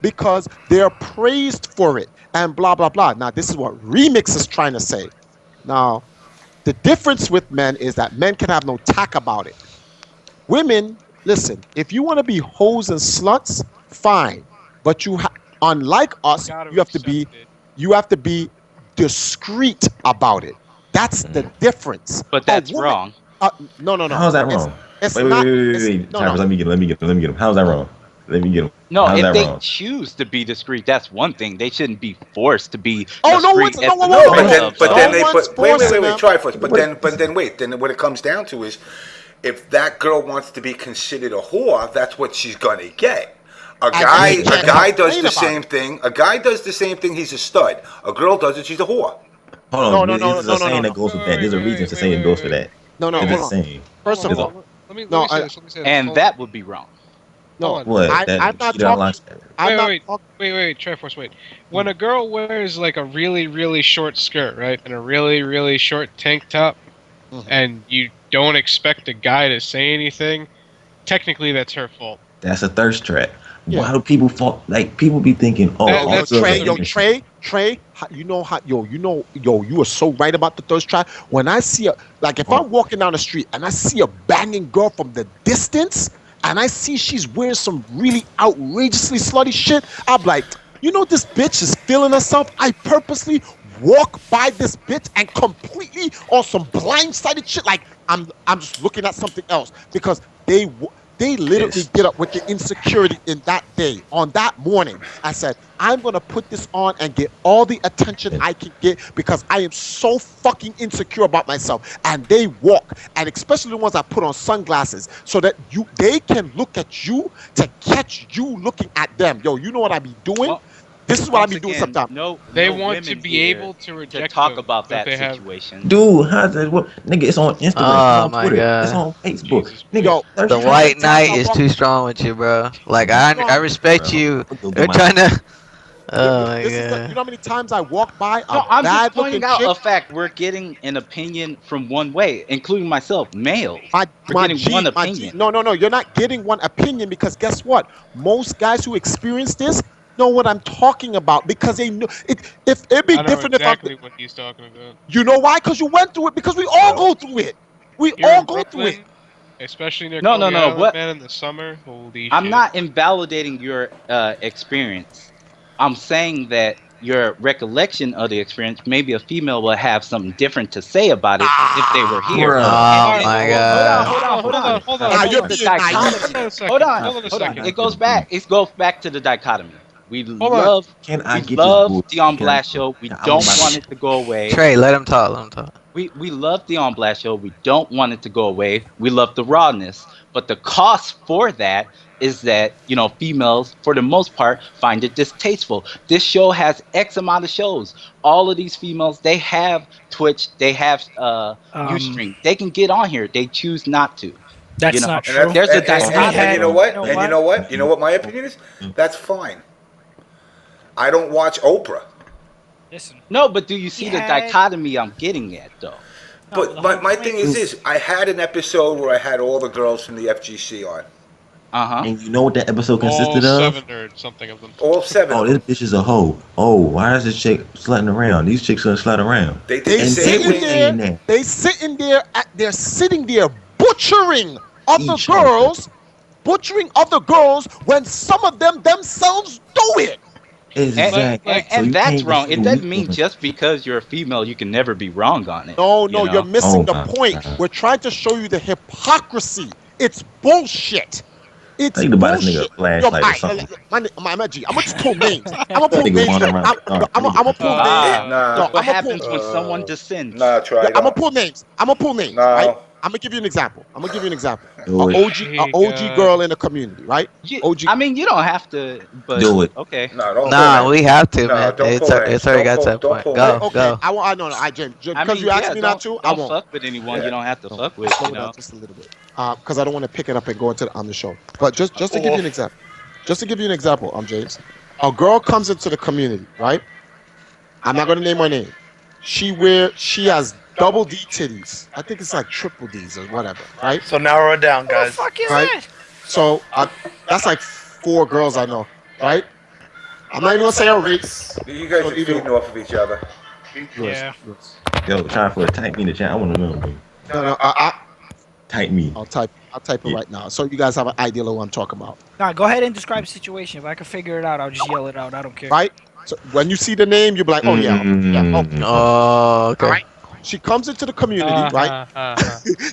because they're praised for it and blah blah blah. Now this is what Remix is trying to say. Now the difference with men is that men can have no tact about it. Women, listen, if you want to be hoes and sluts, fine, but unlike us, you have to be discreet about it. That's the difference. But that's wrong. No. How's that wrong? It's wait. No. Let me get him. How's that wrong? Let me get him. No, How's if they wrong? choose to be discreet, that's one thing. They shouldn't be forced to be discreet. But then they put wait, Triforce. But then wait. Then what it comes down to is, if that girl wants to be considered a whore, that's what she's gonna get. A guy does the same thing. A guy does the same thing. He's a stud. A girl does it. She's a whore. Hold on. There's a saying that goes with that. There's a reason to say it goes for that. No. Hold on. First of all, let me say this. And that would be wrong. No, what? I'm not talking. Wait, Triforce, wait. When a girl wears like a really, really short skirt, right, and a really, really short tank top, and you don't expect a guy to say anything, technically that's her fault. That's a thirst trap. Yeah. Why do people fall? Like people be thinking, Trey, you are so right about the thirst trap. When I see if I'm walking down the street and I see a banging girl from the distance, and I see she's wearing some really outrageously slutty shit, I'm like, this bitch is feeling herself. I purposely walk by this bitch and completely on some blindsided shit. Like I'm just looking at something else because they literally get up with the insecurity in that day. On that morning, I said, I'm going to put this on and get all the attention I can get because I am so fucking insecure about myself. And they walk, and especially the ones that put on sunglasses so that they can look at you to catch you looking at them. Yo, you know what I be doing? Well, this is what I be doing sometimes. They want to be able to reject talk about that situation. Dude, how's that? Nigga, it's on Instagram, it's on Twitter, it's on Facebook. Nigga, the white knight is too strong with you, bro. Like I respect you. They're trying to. Oh my god. You know how many times I walk by? I'm just pointing out a fact. We're getting an opinion from one way, including myself, male. We're getting one opinion. No. You're not getting one opinion because guess what? Most guys who experience this know what I'm talking about because they know it. If it'd be different exactly what he's talking about. You know why? Because you went through it. Because we all go through it. We all go through it. Especially near no. What? Man, in the summer. Holy I'm shit. not invalidating your experience. I'm saying that your recollection of the experience, maybe a female will have something different to say about it if they were here. Oh my god. Hold on. It goes back to the dichotomy. We love the Blast show. We don't want it to go away. Trey, let him talk. We love the Blast show. We don't want it to go away. We love the rawness. But the cost for that is that, females, for the most part, find it distasteful. This show has X amount of shows. All of these females, they have Twitch, they have Ustream. They can get on here. They choose not to. That's not true. There's a dichotomy. And you know what? You know what my opinion is? That's fine. I don't watch Oprah. Listen. No, but do you see the dichotomy I'm getting at, though? But my thing is this. I had an episode where I had all the girls from the FGC on. And you know what that episode consisted of? All 7 or something of them. All 7. Oh, this bitch is a hoe. Oh, why is this chick slutting around? These chicks are slutting around. They're sitting there butchering other girls when some of them themselves do it. Exactly. And that's wrong. It doesn't mean just because you're a female you can never be wrong on it. No, you're missing the point. We're trying to show you the hypocrisy. It's bullshit. It's bullshit. I'm gonna just pull names. I'm gonna pull names. What happens when someone descends? Nah, try it. I'm gonna pull names. No. Right? I'm gonna give you an example. An OG girl in the community, right? OG. I mean, you don't have to, but do it. Okay. Nah, we have to, man. It's already got to that point. Go. I James, because you asked me not to, I won't. Fuck with anyone you don't have to fuck with. Just a little bit, because I don't want to pick it up and go into on the show. But just to give you an example, James, a girl comes into the community, right? I'm not gonna name her name. She has double D titties. I think it's like triple D's or whatever, right? So narrow it down, guys. What the fuck is that? So that's like 4 girls I know, right? I'm not even gonna say a race. You guys are feeding off of each other. Yeah. Yo, Triforce, type me in the chat. I want to know, bro. No, Type me. I'll type it right now, so you guys have an idea of what I'm talking about. Nah, go ahead and describe the situation. If I can figure it out, I'll just yell it out. I don't care. Right? So when you see the name, you'll be like, oh yeah, okay. Oh, okay. All right. She comes into the community, right?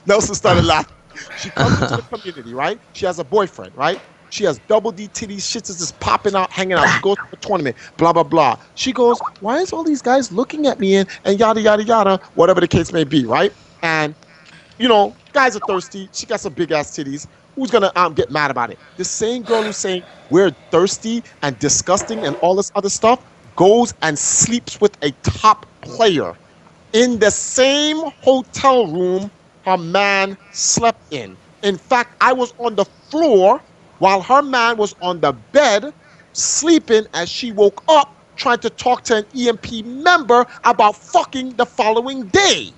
Nelson started laughing. She comes into the community, right? She has a boyfriend, right? She has double D titties, shits is just popping out, hanging out. She goes to a tournament, blah, blah, blah. She goes, why is all these guys looking at me and yada, yada, yada, whatever the case may be, right? And, you know, guys are thirsty. She got some big ass titties. Who's gonna get mad about it? The same girl who's saying we're thirsty and disgusting and all this other stuff goes and sleeps with a top player in the same hotel room her man slept in. In fact, I was on the floor while her man was on the bed sleeping as she woke up trying to talk to an EMP member about fucking the following day.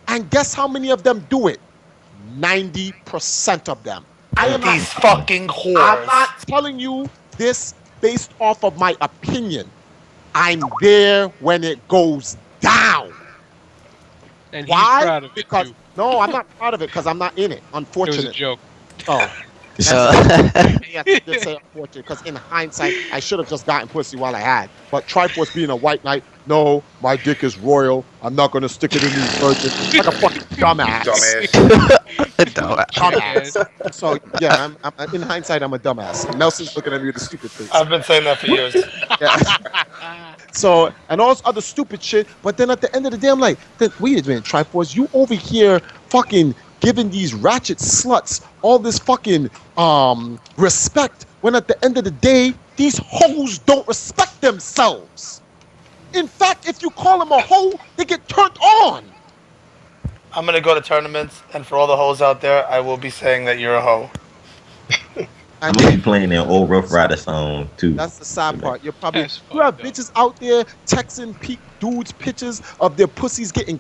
And guess how many of them do it? 90% of them. These fucking whores. I'm not telling you this based off of my opinion. I'm there when it goes down. And Why? he's proud of it Because too. no, I'm not proud of it because I'm not in it. It was Unfortunately. a joke. Oh. Yeah, just say unfortunate because in hindsight, I should have just gotten pussy while I had. But Triforce being a white knight, no, my dick is royal. I'm not gonna stick it in these virgins like a fucking dumbass. Dumbass. So yeah, I'm in hindsight, I'm a dumbass. Nelson's looking at me with a stupid face. I've been saying that for years. Yeah. So and all this other stupid shit. But then at the end of the day, I'm like, wait a minute, Triforce, you over here fucking giving these ratchet sluts all this fucking respect when at the end of the day, these hoes don't respect themselves. In fact, if you call them a hoe, they get turned on. I'm gonna go to tournaments, and for all the hoes out there, I will be saying that you're a hoe. I'm gonna be playing that old Rough Rider song too. That's the sad part. You have bitches out there texting dudes pictures of their pussies getting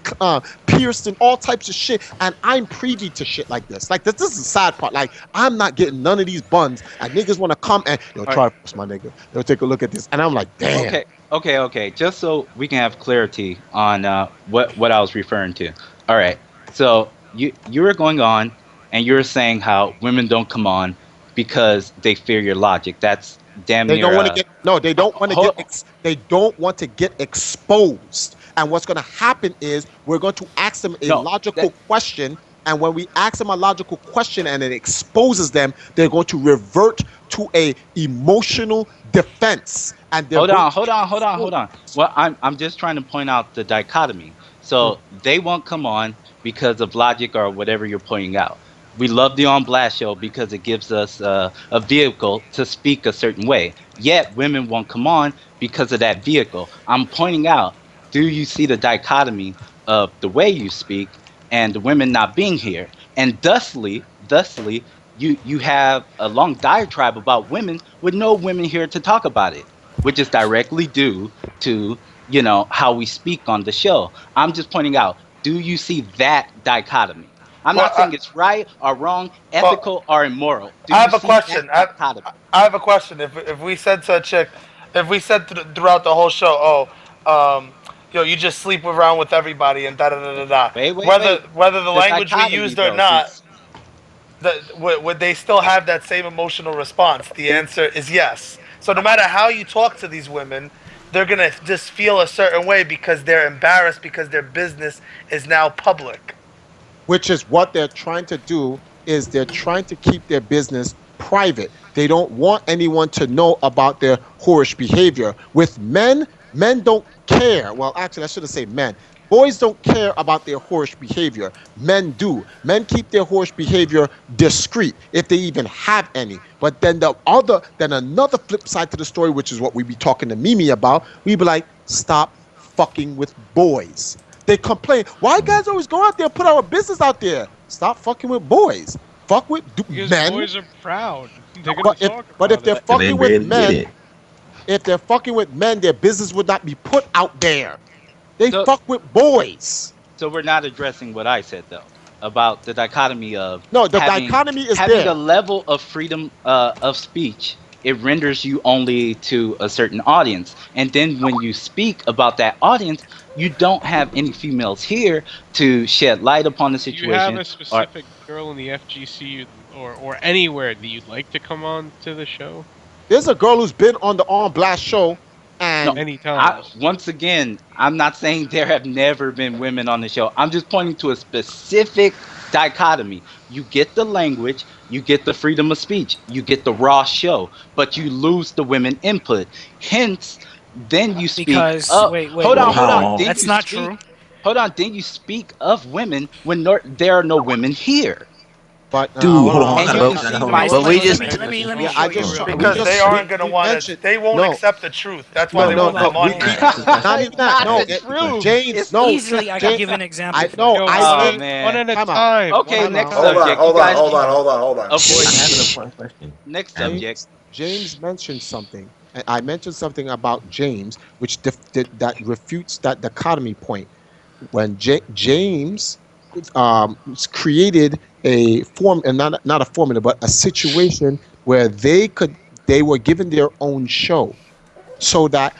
pierced and all types of shit, and I'm privy to shit like this. Like this is the sad part. Like I'm not getting none of these buns, and niggas want to come and try my nigga. They'll take a look at this, and I'm like, damn. Okay. Just so we can have clarity on what I was referring to. All right. So you were going on, and you were saying how women don't come on because they fear your logic. That's damn near. They don't want to get they don't want to get they don't want to get exposed. And what's going to happen is we're going to ask them a logical question, and when we ask them a logical question and it exposes them, they're going to revert to a emotional defense. And hold on. Well, I'm just trying to point out the dichotomy. So they won't come on because of logic or whatever you're pointing out. We love the On Blast show because it gives us a vehicle to speak a certain way. Yet women won't come on because of that vehicle. I'm pointing out, do you see the dichotomy of the way you speak and the women not being here? And thusly, you have a long diatribe about women with no women here to talk about it, which is directly due to, how we speak on the show. I'm just pointing out, do you see that dichotomy? I'm not saying it's right or wrong, ethical or immoral. I have a question. I have a question. If we said to a chick, if we said throughout the whole show, you just sleep around with everybody and da da da da da. Whether the language we used or not, would they still have that same emotional response? The answer is yes. So no matter how you talk to these women, they're gonna just feel a certain way because they're embarrassed because their business is now public. Which is what they're trying to do, is they're trying to keep their business private. They don't want anyone to know about their whorish behavior. With men don't care. Well, actually, I shouldn't say men. Boys don't care about their whorish behavior. Men do. Men keep their whorish behavior discreet, if they even have any. But then another flip side to the story, which is what we be talking to Mimi about, we be like, stop fucking with boys. They complain, why guys always go out there and put our business out there? Stop fucking with boys. Fuck with men. Boys are proud. But if they're fucking with men, their business would not be put out there. They fuck with boys. So we're not addressing what I said though about the dichotomy of dichotomy is having there. a level of freedom of speech it renders you only to a certain audience. And then when you speak about that audience, you don't have any females here to shed light upon the situation. Do you have a specific girl in the FGC or anywhere that you'd like to come on to the show? There's a girl who's been on the On Blast show. And many times. Once again, I'm not saying there have never been women on the show. I'm just pointing to a specific dichotomy. You get the language, you get the freedom of speech, you get the raw show, but you lose the women input. Hence, then you speak. Because wait, hold on. That's not true. Hold on. Then you speak of women when there are no women here. But dude, hold on. But we just let me because they aren't gonna want to. They won't accept the truth. That's why they won't come on. Not even that. No, James. No, easily. I can give an example. Man. One at a time. Okay, next subject. Hold on. Next subject. James mentioned something. I mentioned something about James, which that refutes that dichotomy point. When James created a form, and not a formula, but a situation where they were given their own show, so that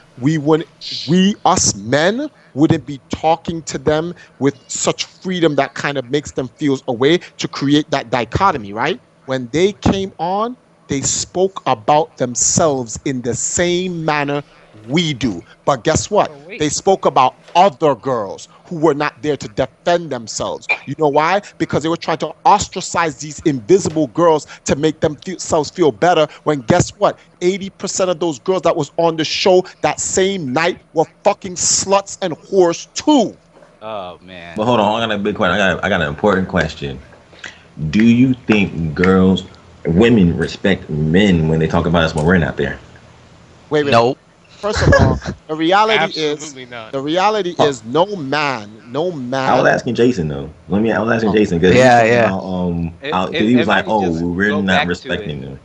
us men wouldn't be talking to them with such freedom that kind of makes them feel a way to create that dichotomy, right? When they came on, they spoke about themselves in the same manner we do. But guess what? They spoke about other girls who were not there to defend themselves. You know why? Because they were trying to ostracize these invisible girls to make themselves feel better, when guess what? 80% of those girls that was on the show that same night were fucking sluts and whores too. Oh, man. But hold on, I got a big question. I got an important question. Do you think women respect men when they talk about us when we're not there? Wait. Nope. First of all, the reality is no man. I was asking Jason though. I was asking Jason because he was like, "Oh, we're not respecting them."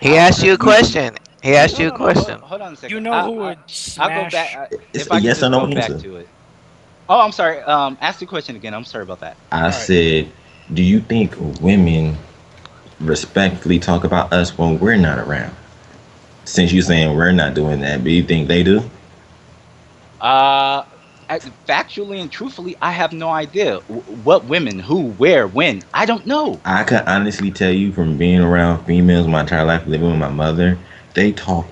He asked you a question. Hold on a second. You know who would smash? I'll go back. It's a yes or no answer. To it. Oh, I'm sorry. Ask the question again. I'm sorry about that. I said, do you think women respectfully talk about us when we're not around? Since you're saying we're not doing that, do you think they do? Factually and truthfully, I have no idea. What women, who, where, when, I don't know. I can honestly tell you from being around females my entire life, living with my mother, they talk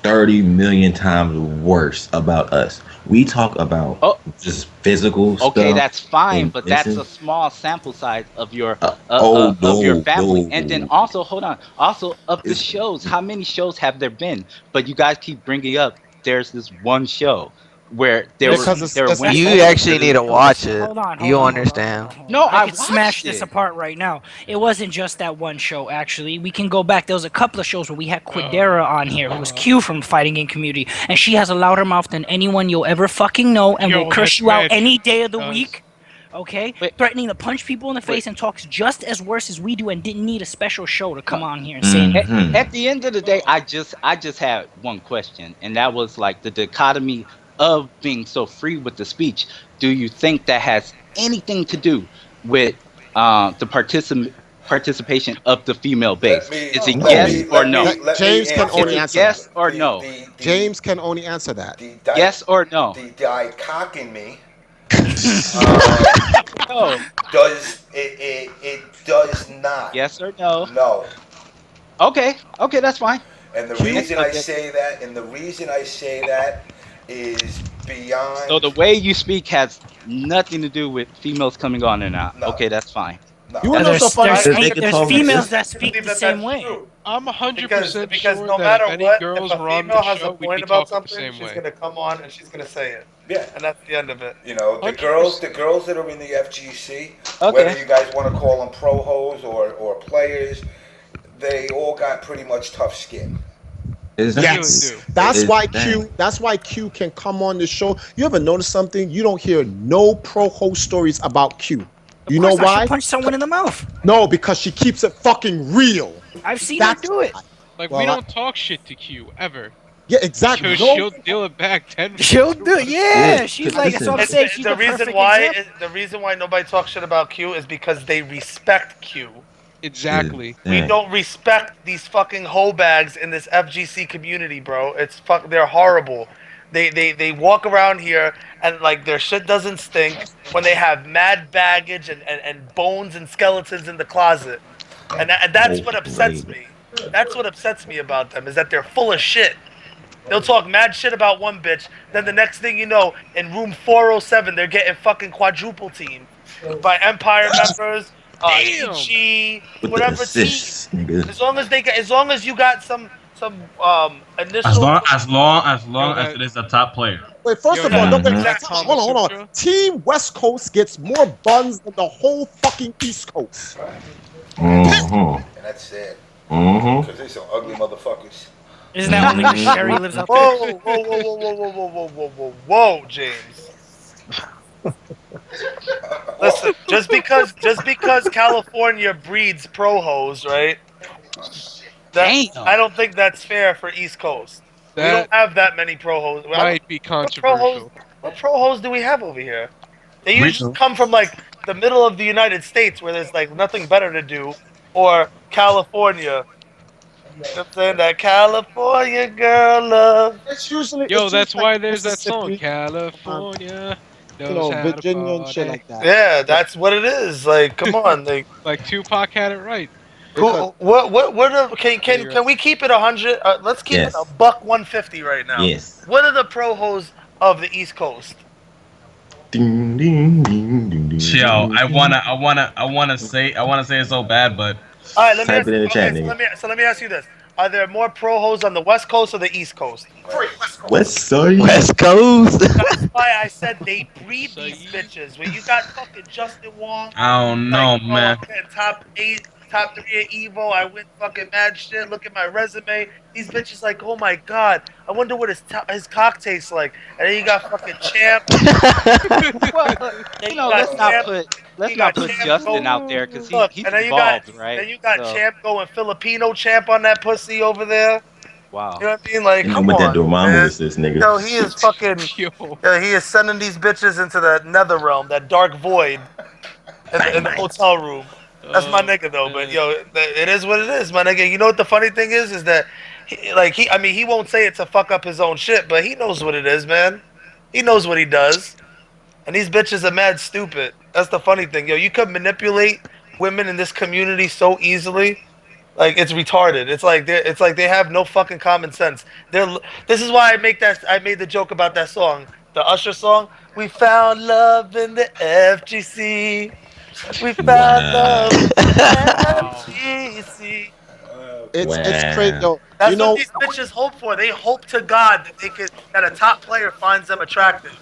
30 million times worse about us. We talk about just physical stuff. Okay, that's fine, but that's a small sample size of your your family. And then also, hold on, also of the shows, how many shows have there been? But you guys keep bringing up there's this one show where there were you actually need to watch it. Hold on, you understand? No, I could smash this apart right now. It wasn't just that one show. Actually, we can go back. There was a couple of shows where we had Quidera on here, who was Q from the fighting game community, and she has a louder mouth than anyone you'll ever fucking know, and will curse you out any day of the week. Okay, threatening to punch people in the face and talks just as worse as we do, and didn't need a special show to come on here and say it. At the end of the day, I just had one question, and that was like the dichotomy of being so free with the speech. Do you think that has anything to do with the participation of the female base? Is it yes or no? James can only answer yes or no. James can only answer that. Yes or no? The dicock in me no. it does not. Yes or no? No. Okay, that's fine. And the reason I say that is beyond. So the way you speak has nothing to do with females coming on or not. No. Okay, that's fine. No. You want to know so funny? There's females that speak the same way. I'm 100% because sure no matter that what, girls if a were on female the has show, a we'd point be about talking the something, same she's way. gonna come on and she's gonna say it. Yeah, and that's the end of it. You know, the 100%. girls that are in the FGC, whether you guys want to call them pro hoes or players, they all got pretty much tough skin. Yes, that's why Q can come on the show. You ever notice something? You don't hear no pro host stories about Q. You know why? She punched someone in the mouth. No, because she keeps it fucking real. I've seen her do it. Like, we don't talk shit to Q ever. Yeah, exactly. She'll deal it back 10. She'll do it. Yeah, she's like, that's what I'm saying. She's the reason why nobody talks shit about Q is because they respect Q. Exactly. We don't respect these fucking hoe bags in this FGC community, bro. They're horrible. They walk around here and like their shit doesn't stink when they have mad baggage and bones and skeletons in the closet. And that's what upsets me. That's what upsets me about them is that they're full of shit. They'll talk mad shit about one bitch, then the next thing you know, in room 407, they're getting fucking quadruple teamed by Empire members, Ichi, whatever team. As long as you got some initial. As long as it is a top player. Wait, first of all, hold on. Team West Coast gets more buns than the whole fucking East Coast. And that's sad. Because they're some ugly motherfuckers. Isn't that only because Sherry lives out there? Whoa, James. Listen, just because California breeds pro hoes, right? I don't think that's fair for East Coast. We don't have that many pro hoes. Might be controversial. What pro hoes do we have over here? They usually come from like the middle of the United States where there's like nothing better to do, or California. I'm saying that California girl love. It's usually that's why there's that song, California. Virginia and shit like that. Yeah, that's what it is. Like, come on, like Tupac had it right. Can we keep it 100? Let's keep it a $150 right now. Yes. What are the pro hoes of the East Coast? Ding, ding, ding, ding, ding, Yo, I wanna say it so bad, but all right, let me type it in the chat, nigga. So let me ask you this: are there more pro hoes on the West Coast or the East Coast? West Coast. That's why I said they breed these bitches. When you got fucking Justin Wong, I don't know, man. Top 3 at Evo. I win fucking mad shit. Look at my resume. These bitches like, oh my god. I wonder what his cock tastes like. And then you got fucking Champ. Let's not put Justin out there because he's involved, right? Then you got Champ going Filipino Champ on that pussy over there. Wow. You know what I mean? Like, come with on, that Dormammu is this nigga. Yo, he is fucking. He is sending these bitches into the nether realm, that dark void, in the hotel room. That's my nigga though, but yo, it is what it is, my nigga. You know what the funny thing is that he won't say it to fuck up his own shit, but he knows what it is, man. He knows what he does, and these bitches are mad stupid. That's the funny thing, yo. You could manipulate women in this community so easily, like it's retarded. It's like they have no fucking common sense. This is why I made the joke about that song, the Usher song. We found love in the FGC. We found love in the FGC. It's crazy though. That's what these bitches hope for. They hope to God that a top player finds them attractive,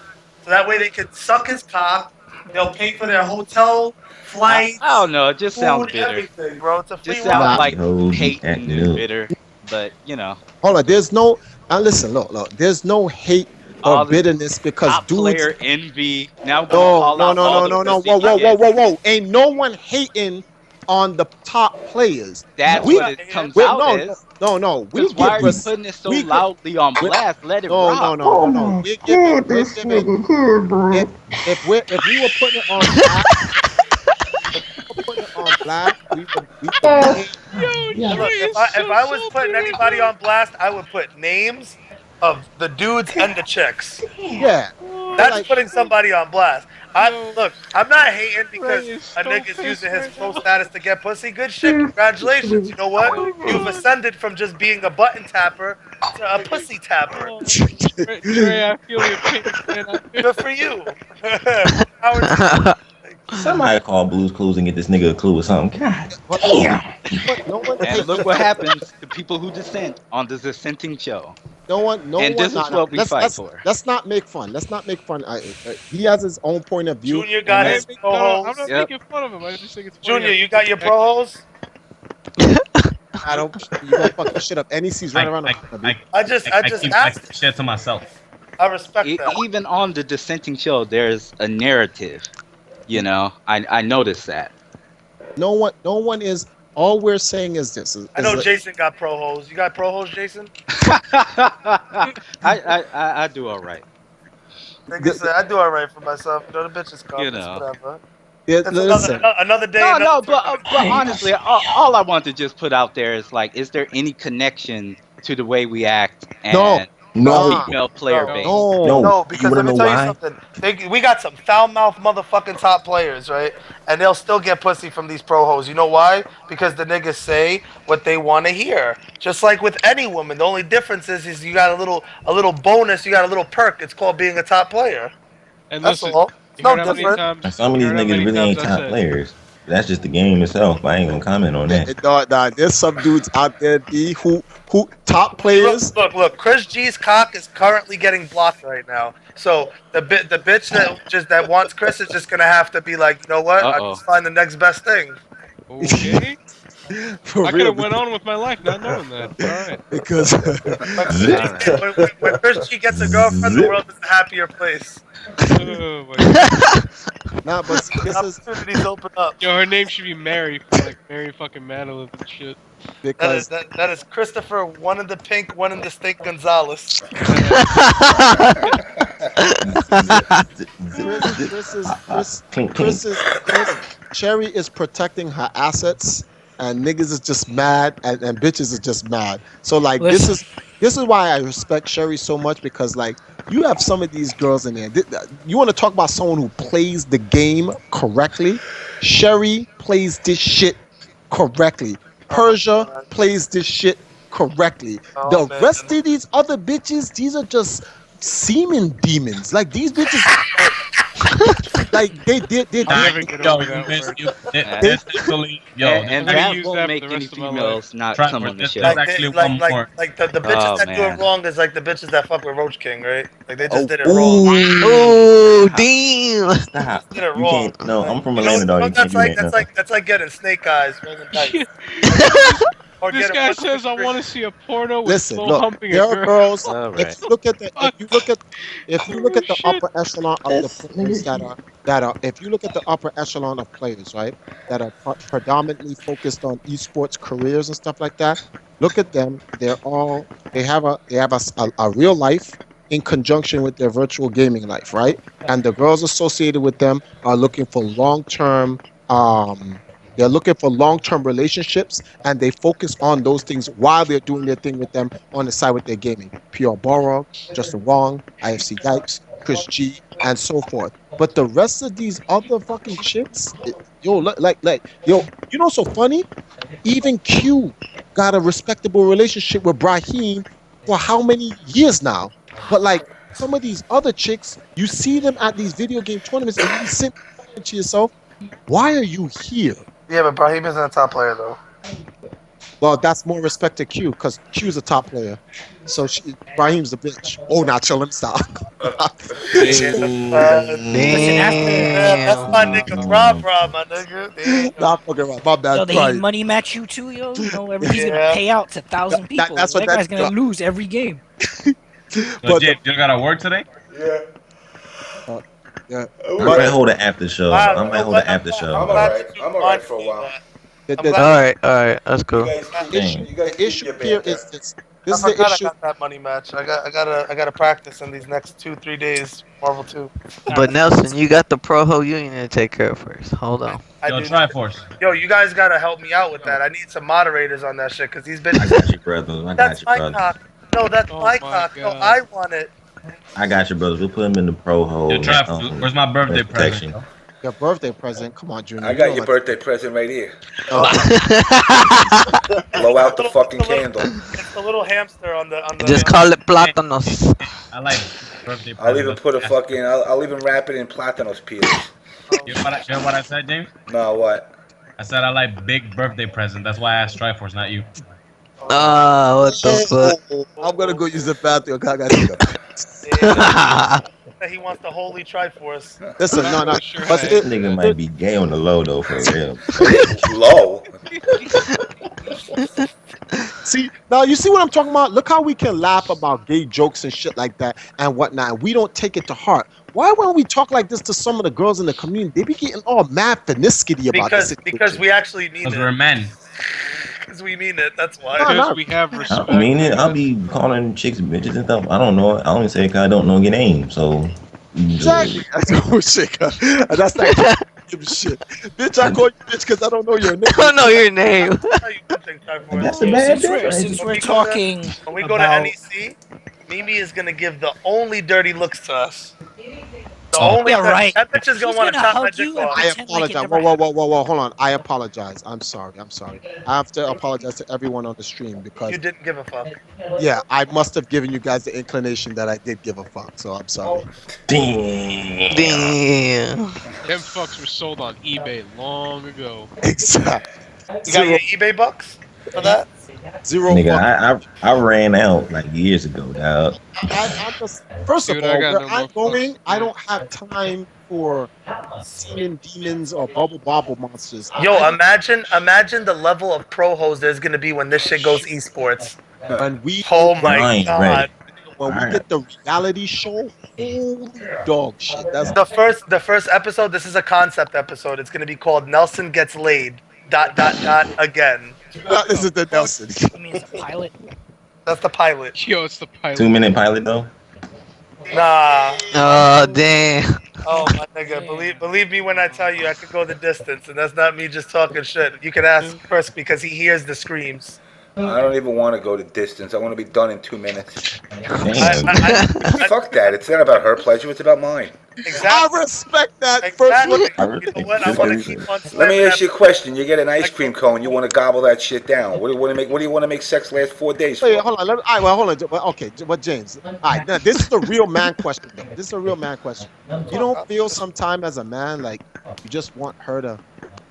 so that way they can suck his cock. They'll pay for their hotel, flights. I don't know. It just sounds bitter. Everything, bro. It's a free just sounds like hate and bitter. But you know. Hold on. There's no. Listen. Look. There's no hate or bitterness because top dudes. Player envy. Now no. Whoa. Ain't no one hating on the top players. That's what it comes out as. No. Why are you putting it so loudly on blast? Let it rock. No. If we were putting it on blast, we would. Look, if I was putting anybody on blast, I would put names of the dudes and the chicks. Yeah. That's putting somebody on blast. Look, I'm not hating because a nigga's using his pro status to get pussy. Good shit. Congratulations. You know what? You've ascended from just being a button tapper to a pussy tapper. Dre, I feel your pain, man. Good for you. Somebody call Blue's Clues and get this nigga a clue or something. God damn. And look what happens to people who dissent on the dissenting show. This is what we fight for. Let's not make fun. He has his own point of view. Junior got his pro holes. I'm not making fun of him. I just think it's funny. Junior, you got your pro holes? I don't. You don't fucking shit up. NEC's right around. I just asked. Shit to myself. I respect that. Even on the dissenting show, there's a narrative. You know, I noticed that. No one is. All we're saying is this. I know Jason got pro holes. You got pro holes, Jason? I do all right. Like I said, I do all right for myself. You know, the bitches come. You know. Whatever. Listen. Another day. But honestly, all I want to just put out there is like, is there any connection to the way we act and No. female player base? No, because let me tell why? you something. We got some foul-mouthed motherfucking top players, right? And they'll still get pussy from these pro hoes. You know why? Because the niggas say what they want to hear. Just like with any woman, the only difference is you got a little bonus, you got a little perk. It's called being a top player. And that's listen, all. It's no different. And some of these niggas really ain't top players. That's just the game itself. I ain't gonna comment on that. There's some dudes out there, D, who top players. Look. Chris G's cock is currently getting blocked right now. So the bitch that wants Chris is just gonna have to be like, you know what? I just find the next best thing. Okay. I could have went on with my life not knowing that. All right. Because when Chris G gets a girlfriend, the world is a happier place. Oh my God. Nah, but this is opportunities open up. Yo, her name should be Mary, like Mary fucking Madeline and shit. Because that is Christopher, one in the pink, one in the stink Gonzalez. Cherry is protecting her assets, and niggas is just mad, and bitches is just mad. So like this is why I respect Sherry so much, because like you have some of these girls in there. You want to talk about someone who plays the game correctly? Sherry plays this shit correctly. Persia plays this shit correctly. The rest of these other bitches, these are just semen demons. Like these bitches, like they and that won't make any females not come on the show. Like the bitches that do it wrong is like the bitches that fuck with Roach King, right? Like they just did it wrong. Oh damn! Stop. Did it wrong. No, I'm from Atlanta, dog. That's like getting snake eyes. This guy says I want to see a porno with listen, slow look, humping there a are girl. girls. If you look at the upper echelon of the players that are if you look at the upper echelon of players, right, that are predominantly focused on esports careers and stuff like that, look at them. They have a real life in conjunction with their virtual gaming life, right? And the girls associated with them are looking for long-term they're looking for long-term relationships, and they focus on those things while they're doing their thing with them on the side with their gaming. Pure Borrow, Justin Wong, IFC Yikes, Chris G, and so forth. But the rest of these other fucking chicks, yo, you know, so funny? Even Q got a respectable relationship with Brahim for how many years now? But like some of these other chicks, you see them at these video game tournaments, and you sit to yourself, why are you here? Yeah, but Brahim isn't a top player though. Well, that's more respect to Q, because Q's a top player. So Brahim's the bitch. Oh, now chill and stop. That's my nigga Rob, my nigga. Nah, fucking right. My bad. So they money match you too, yo. You know, he's gonna pay out to 1,000 people. That's what that guy's gonna lose every game. But Jay, you gotta work today? Yeah. I might hold an after show. I might hold an after show. I'm alright for a while. Alright, that's cool. The issue here is this. This is I the issue. got that money match. I gotta practice in these next 2-3 days. Marvel 2. But Nelson, you got the Pro Ho Union to take care of first. Hold on. Yo, Triforce. Yo, you guys gotta help me out with that. I need some moderators on that shit, because these bitches. I got you, brother. That's my cock. No, that's my cock. No, I want it. I got you, brothers. We'll put him in the pro hole. Yo, Truf, where's my birthday present? Your birthday present? Come on, Junior. I got your birthday present right here. Oh. Blow out the fucking candle. It's the little hamster on the. Just call it Platanos. I like birthday present. I'll even put a fucking. I'll even wrap it in Platanos peels. You know what I said, James? No, what? I said I like big birthday present. That's why I asked Triforce, not you. What the fuck? I'm gonna go use the bathroom. He wants the holy Triforce. Listen, no. But this nigga might be gay on the low though, for real. Low. See, now you see what I'm talking about? Look how we can laugh about gay jokes and shit like that and whatnot. We don't take it to heart. Why when we talk like this to some of the girls in the community, they be getting all mad finiskity about this? Because we actually mean it. Because we're men. Because we mean it. That's why. Because we have respect. I mean it. I'll be calling chicks bitches and stuff. I don't know. I only say it because I don't know your name. So exactly. That's like give a shit. Bitch, I call you bitch because I don't know your name. I don't know your name. That's a bad Since we're talking when we go to NEC, Mimi is gonna give the only dirty looks to us. The only right. That bitch is gonna want to chop my dick off. I apologize. Whoa, hold on. I apologize. I'm sorry. I have to apologize to everyone on the stream because you didn't give a fuck. Yeah, I must have given you guys the inclination that I did give a fuck. So I'm sorry. Damn. Them fucks were sold on eBay long ago. Exactly. You got your eBay bucks for that? Zero. Nigga, I ran out like years ago, dog. I'm just, first of Dude, all, I got where no I'm more going, fucks. I don't have time for semen demons or bubble monsters. Yo, imagine the level of pro hoes there's gonna be when this shit goes esports. When we Oh my god. When we get the reality show, holy dog shit. That's the first episode. This is a concept episode. It's gonna be called Nelson Gets Laid. ... Again. This is the Nelson. I mean, it's a pilot. That's the pilot. Yo, it's the pilot. 2-minute pilot though. Nah. Oh damn. Oh my nigga, believe me when I tell you I could go the distance, and that's not me just talking shit. You can ask Chris because he hears the screams. I don't even want to go the distance. I want to be done in 2 minutes. Fuck that. It's not about her pleasure. It's about mine. Exactly. I respect that. Exactly. First, You know what? I want to keep on Let me ask you a question. You get an ice cream cone. You want to gobble that shit down. What do you want to make sex last 4 days for? Wait, hold on. Hold on. Okay, but James. All right, now this is the real man question. Though. This is a real man question. You don't feel sometime as a man like you just want her to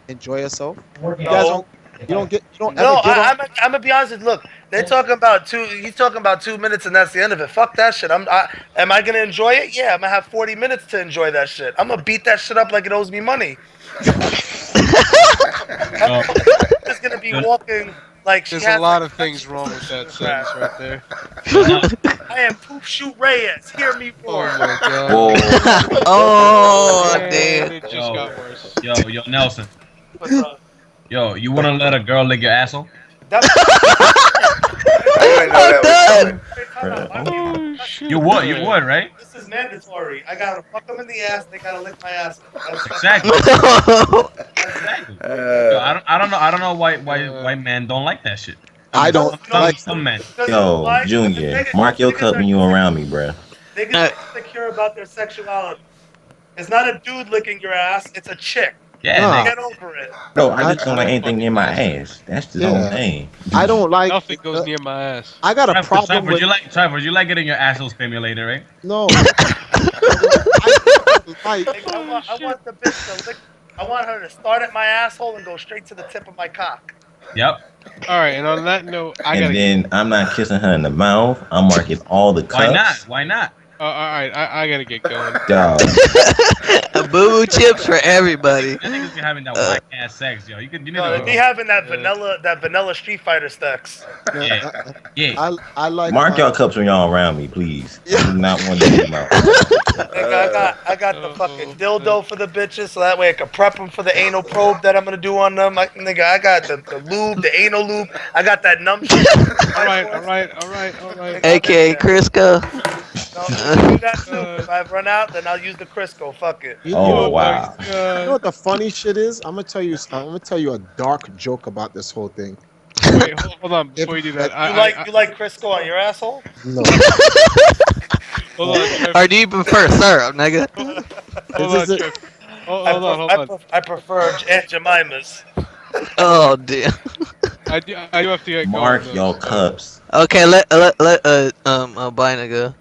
enjoy herself? You guys don't. You don't No, ever get I'm gonna be honest with you. Look, they're talking about he's talking about 2 minutes and that's the end of it. Fuck that shit. Am I gonna enjoy it? Yeah, I'm gonna have 40 minutes to enjoy that shit. I'm gonna beat that shit up like it owes me money. It's gonna be walking like she There's has a lot like of things wrong with that sentence right there. I am Poop Shoot Reyes. Hear me roar. Oh my god. Whoa. Oh Man, damn. it just got worse. Yo, Nelson. What's up? Yo, you wanna let a girl lick your asshole? I didn't know that was coming. You would, right? This is mandatory. I gotta fuck them in the ass. They gotta lick my ass. Exactly. Exactly. Yo, I don't know why men don't like that shit. I don't like some men. Yo, Junior, mark your cup when you around me, bruh. Niggas are insecure about their sexuality. It's not a dude licking your ass. It's a chick. Yeah, Get over it. No, I just don't like anything near my ass. That's the whole thing. I don't like. Nothing goes near my ass. I got a problem with. You like getting your asshole stimulated, right? No. I want the bitch to lick. I want her to start at my asshole and go straight to the tip of my cock. Yep. All right, and on that note, I'm not kissing her in the mouth. I'm marking all the cups. Why not? All right, I gotta get going. Dog. Boo-boo chips for everybody. That niggas be having that whack ass sex, yo. You need They to be having that vanilla Street Fighter sex. Yeah. I like. Mark y'all cups when y'all around me, please. I do not want to do my. Nigga, I got the fucking dildo for the bitches, so that way I can prep them for the anal probe that I'm gonna do on them. Nigga, I got the lube, the anal lube. I got that numb shit. All right. AKA Crisco. No, do that too. If I run out, then I'll use the Crisco. Fuck it. Wow. You know what the funny shit is? I'm gonna tell you a dark joke about this whole thing. Wait, hold on before you do that. You like Crisco on your asshole? No. Hold on. Or do you prefer syrup, nigga? Hold on. I prefer Aunt Jemima's. Oh damn. I do have to get going. Mark your cups. Okay, let Albina go.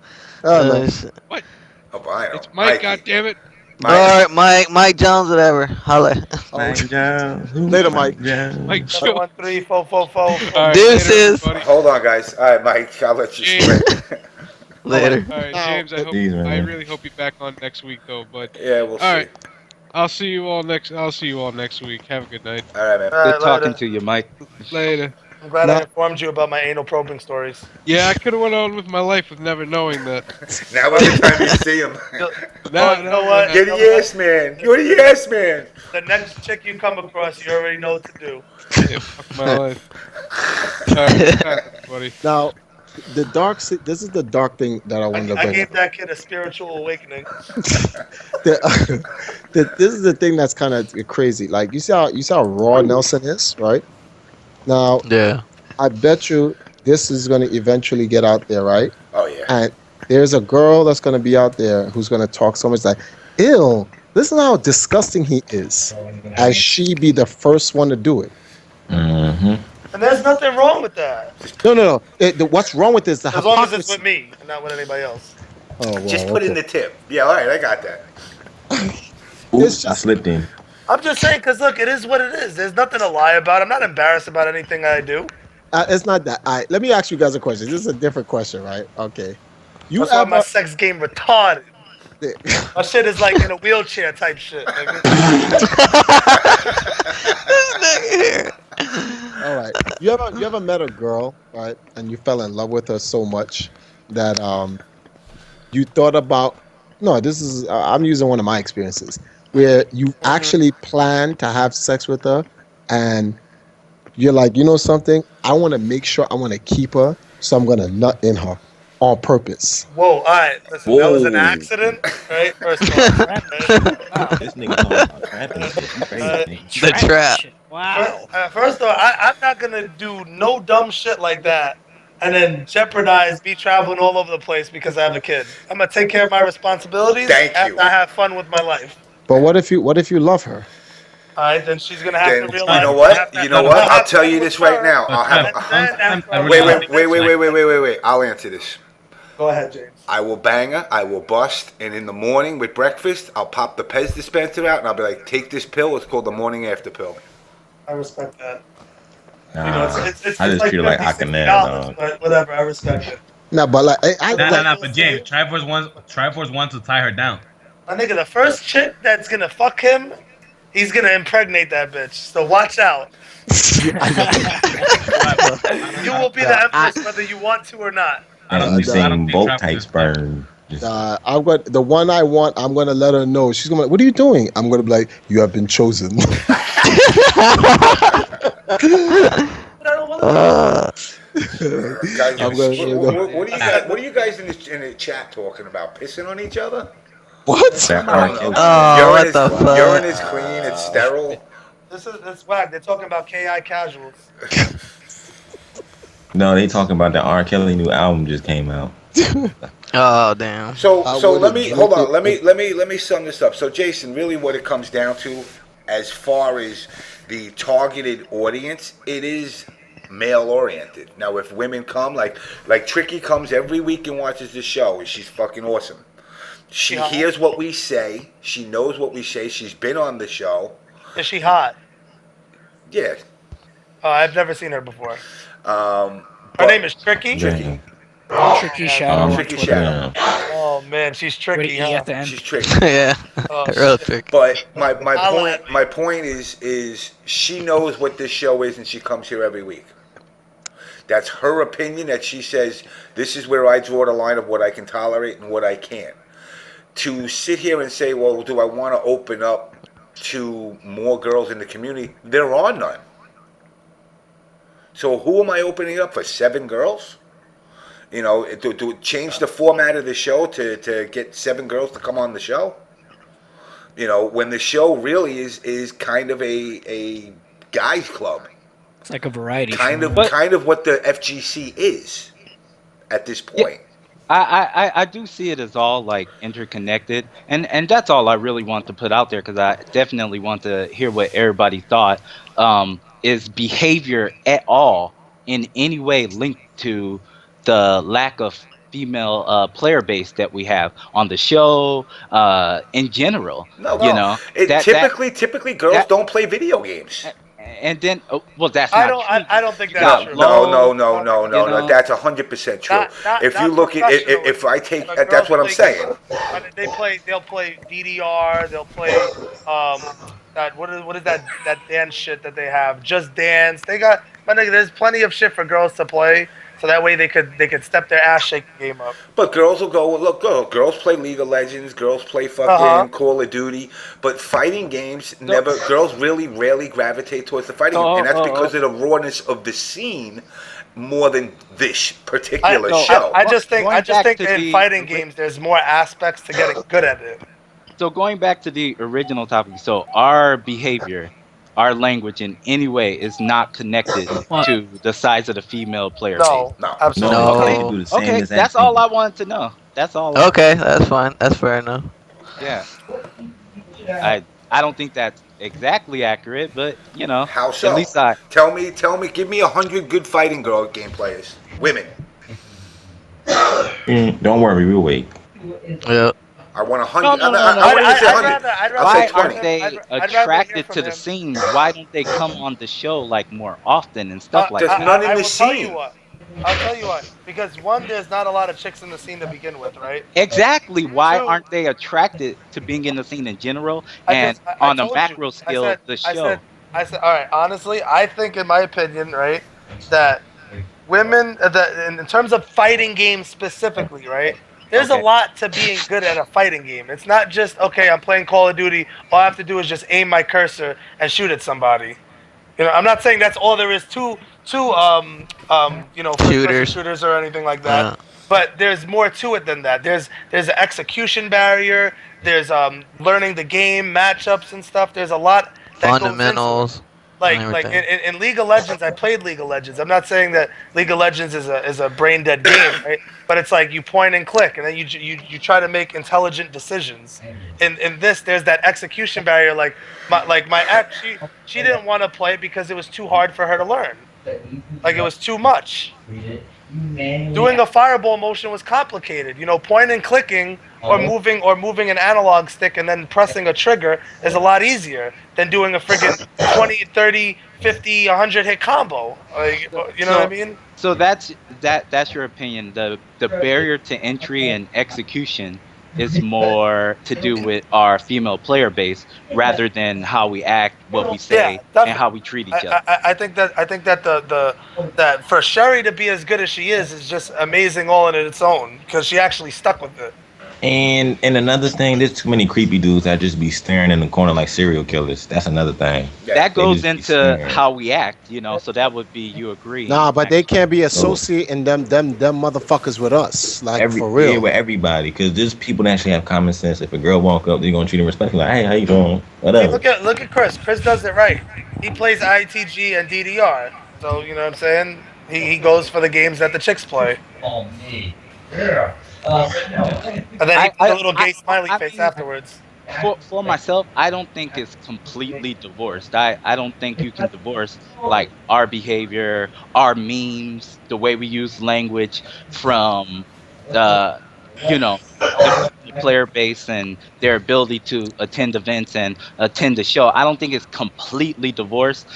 What? Albino. It's Mike. God damn it. Alright, Mike Jones, whatever. Holla. Mike Jones. Later, Mike. Mike Jones. 713-444. Deuces. Hold on, guys. All right, Mike. I'll let you straight. Later. All right, James. I really hope you're back on next week, though. But yeah, we'll see. All right. I'll see you all next week. Have a good night. All right, man. Good talking to you, Mike. Later. I'm glad I informed you about my anal probing stories. Yeah, I could have went on with my life with never knowing that. Now every time you see him. You know what? You're the yes man. You're the yes man. The next chick you come across, you already know what to do. Yeah, fuck my life. All right, buddy. Now, This is the dark thing that I wanted to bring I gave up. that kid a spiritual awakening. This is the thing that's kind of crazy. Like you see how raw Nelson is, right? Now, Yeah. I bet you this is going to eventually get out there, right? Oh yeah. And there's a girl that's going to be out there who's going to talk so much like, "Ew, listen how disgusting he is," and she be the first one to do it. Mm-hmm. And there's nothing wrong with that. No. What's wrong with this? The As long as hypocrisy. it's with me and not with anybody else. Oh, well, Just put in the tip. Yeah, all right, I got that. Oops, I slipped in. I'm just saying, because look, it is what it is. There's nothing to lie about. I'm not embarrassed about anything I do. It's not that. All right, let me ask you guys a question. This is a different question, right? Okay. That's why my sex game retarded. My shit is like in a wheelchair type shit. All right. You ever met a girl, right, and you fell in love with her so much that you thought about? No, this is I'm using one of my experiences where you actually plan to have sex with her, and you're like, you know something? I want to make sure I want to keep her, so I'm gonna nut in her on purpose. Whoa! All right, listen, that was an accident, right? First of all, This nigga talking about trapping. The trap. Wow. First of all, I'm not gonna do no dumb shit like that, and then jeopardize me traveling all over the place because I have a kid. I'm gonna take care of my responsibilities after I have fun with my life. But what if you love her? All right, then she's gonna have to realize. You know what? I'll tell you this right now. Wait. I'll answer this. Go ahead, James. I will bang her. I will bust, and in the morning with breakfast, I'll pop the Pez dispenser out, and I'll be like, "Take this pill. It's called the morning after pill." I respect that. It's I just feel like $60, but whatever. I respect it. No, but like, But James, Triforce wants to tie her down. My nigga, the first chick that's gonna fuck him, he's gonna impregnate that bitch. So watch out. You will be the empress whether you want to or not. I'm saying both types burn. I've got the one I want. I'm gonna let her know. She's gonna be like, "What are you doing?" I'm gonna be like, "You have been chosen." What are you guys in the chat talking about? Pissing on each other? What? Urine is clean. It's sterile. It's whack. They're talking about KI casuals. No, they talking about the R. Kelly new album just came out. Oh damn. So let me hold on. Let me sum this up. So Jason, really, what it comes down to, as far as the targeted audience, it is male oriented. Now, if women come, like Tricky comes every week and watches the show, and she's fucking awesome. She hears what we say. She knows what we say. She's been on the show. Is she hot? Yeah. I've never seen her before. Her name is Tricky. Tricky. Tricky Shadow. Tricky Shadow. Oh man, she's tricky. At the end. She's tricky. Yeah. Real tricky. But my point is she knows what this show is, and she comes here every week. That's her opinion. That she says this is where I draw the line of what I can tolerate and what I can't. To sit here and say, well, do I want to open up to more girls in the community? There are none. So who am I opening up for? 7 girls? You know, to change the format of the show to get 7 girls to come on the show? You know, when the show really is kind of a guys club. It's like a variety kind show. Kind of what the FGC is at this point. Yeah. I do see it as all like interconnected, and that's all I really want to put out there, because I definitely want to hear what everybody thought. Is behavior at all in any way linked to the lack of female player base that we have on the show in general? No. Typically girls don't play video games. And then, that's I not don't. true. I don't think that's true. No. That's 100% true. If you look at if I take, that's what I'm saying. They'll play DDR. They'll play what is that dance shit that they have? Just Dance. They got, my nigga. There's plenty of shit for girls to play. So that way they could step their ass shaking game up. But girls will go, look, girls play League of Legends, girls play fucking Call of Duty, but fighting games girls really rarely gravitate towards the fighting game. And that's because of the rawness of the scene more than this particular show. I just think in fighting games, there's more aspects to getting good at it. So going back to the original topic, so our behavior, our language in any way is not connected to the size of the female player base. No, absolutely. No. Okay, that's all I wanted to know. That's all. Okay, that's fine. That's fair enough. Yeah. I don't think that's exactly accurate, but you know, how so? At least tell me, give me 100 good fighting girl game players, women. Don't worry, we'll wait. Yeah. I want 100. No. Why aren't they attracted to the scene? Why don't they come on the show like more often and stuff like that? There's none in the scene. I'll tell you what. Because one, there's not a lot of chicks in the scene to begin with, right? Exactly. Why aren't they attracted to being in the scene in general and on a macro scale, the show? I said, all right. Honestly, I think, in my opinion, right, that women, in terms of fighting games specifically, right. There's a lot to being good at a fighting game. It's not just, okay, I'm playing Call of Duty. All I have to do is just aim my cursor and shoot at somebody. You know, I'm not saying that's all there is to shooters or anything like that. But there's more to it than that. There's an execution barrier. There's learning the game, matchups and stuff. There's a lot that fundamentals. Goes into it. Like in League of Legends, I played League of Legends. I'm not saying that League of Legends is a brain dead game, right? But it's like you point and click, and then you try to make intelligent decisions. In this, there's that execution barrier. Like my ex, she didn't want to play it because it was too hard for her to learn. Like it was too much. Doing a fireball motion was complicated. You know, point and clicking or moving an analog stick and then pressing a trigger is a lot easier than doing a friggin' 20, 30, 50, 100 hit combo. Like, you know what I mean? So that's your opinion. The barrier to entry and execution is more to do with our female player base rather than how we act, what we say, and how we treat each other. I think that that for Sherry to be as good as she is just amazing all in its own because she actually stuck with it. And another thing, there's too many creepy dudes that just be staring in the corner like serial killers. That's another thing. That goes into how we act, you know. So that would be you agree. Nah, but they can't be associating them motherfuckers with us, like for real. Yeah, with everybody, because there's people that actually have common sense. If a girl walk up, they're gonna treat her respectfully. Like, hey, how you doing? Whatever. Hey, look at Chris. Chris does it right. He plays ITG and DDR, so you know what I'm saying. He goes for the games that the chicks play. Oh me, yeah. And then he put a little gay smiley face afterwards. For myself, I don't think it's completely divorced. I don't think you can divorce like our behavior, our memes, the way we use language from the player base and their ability to attend events and attend the show. I don't think it's completely divorced.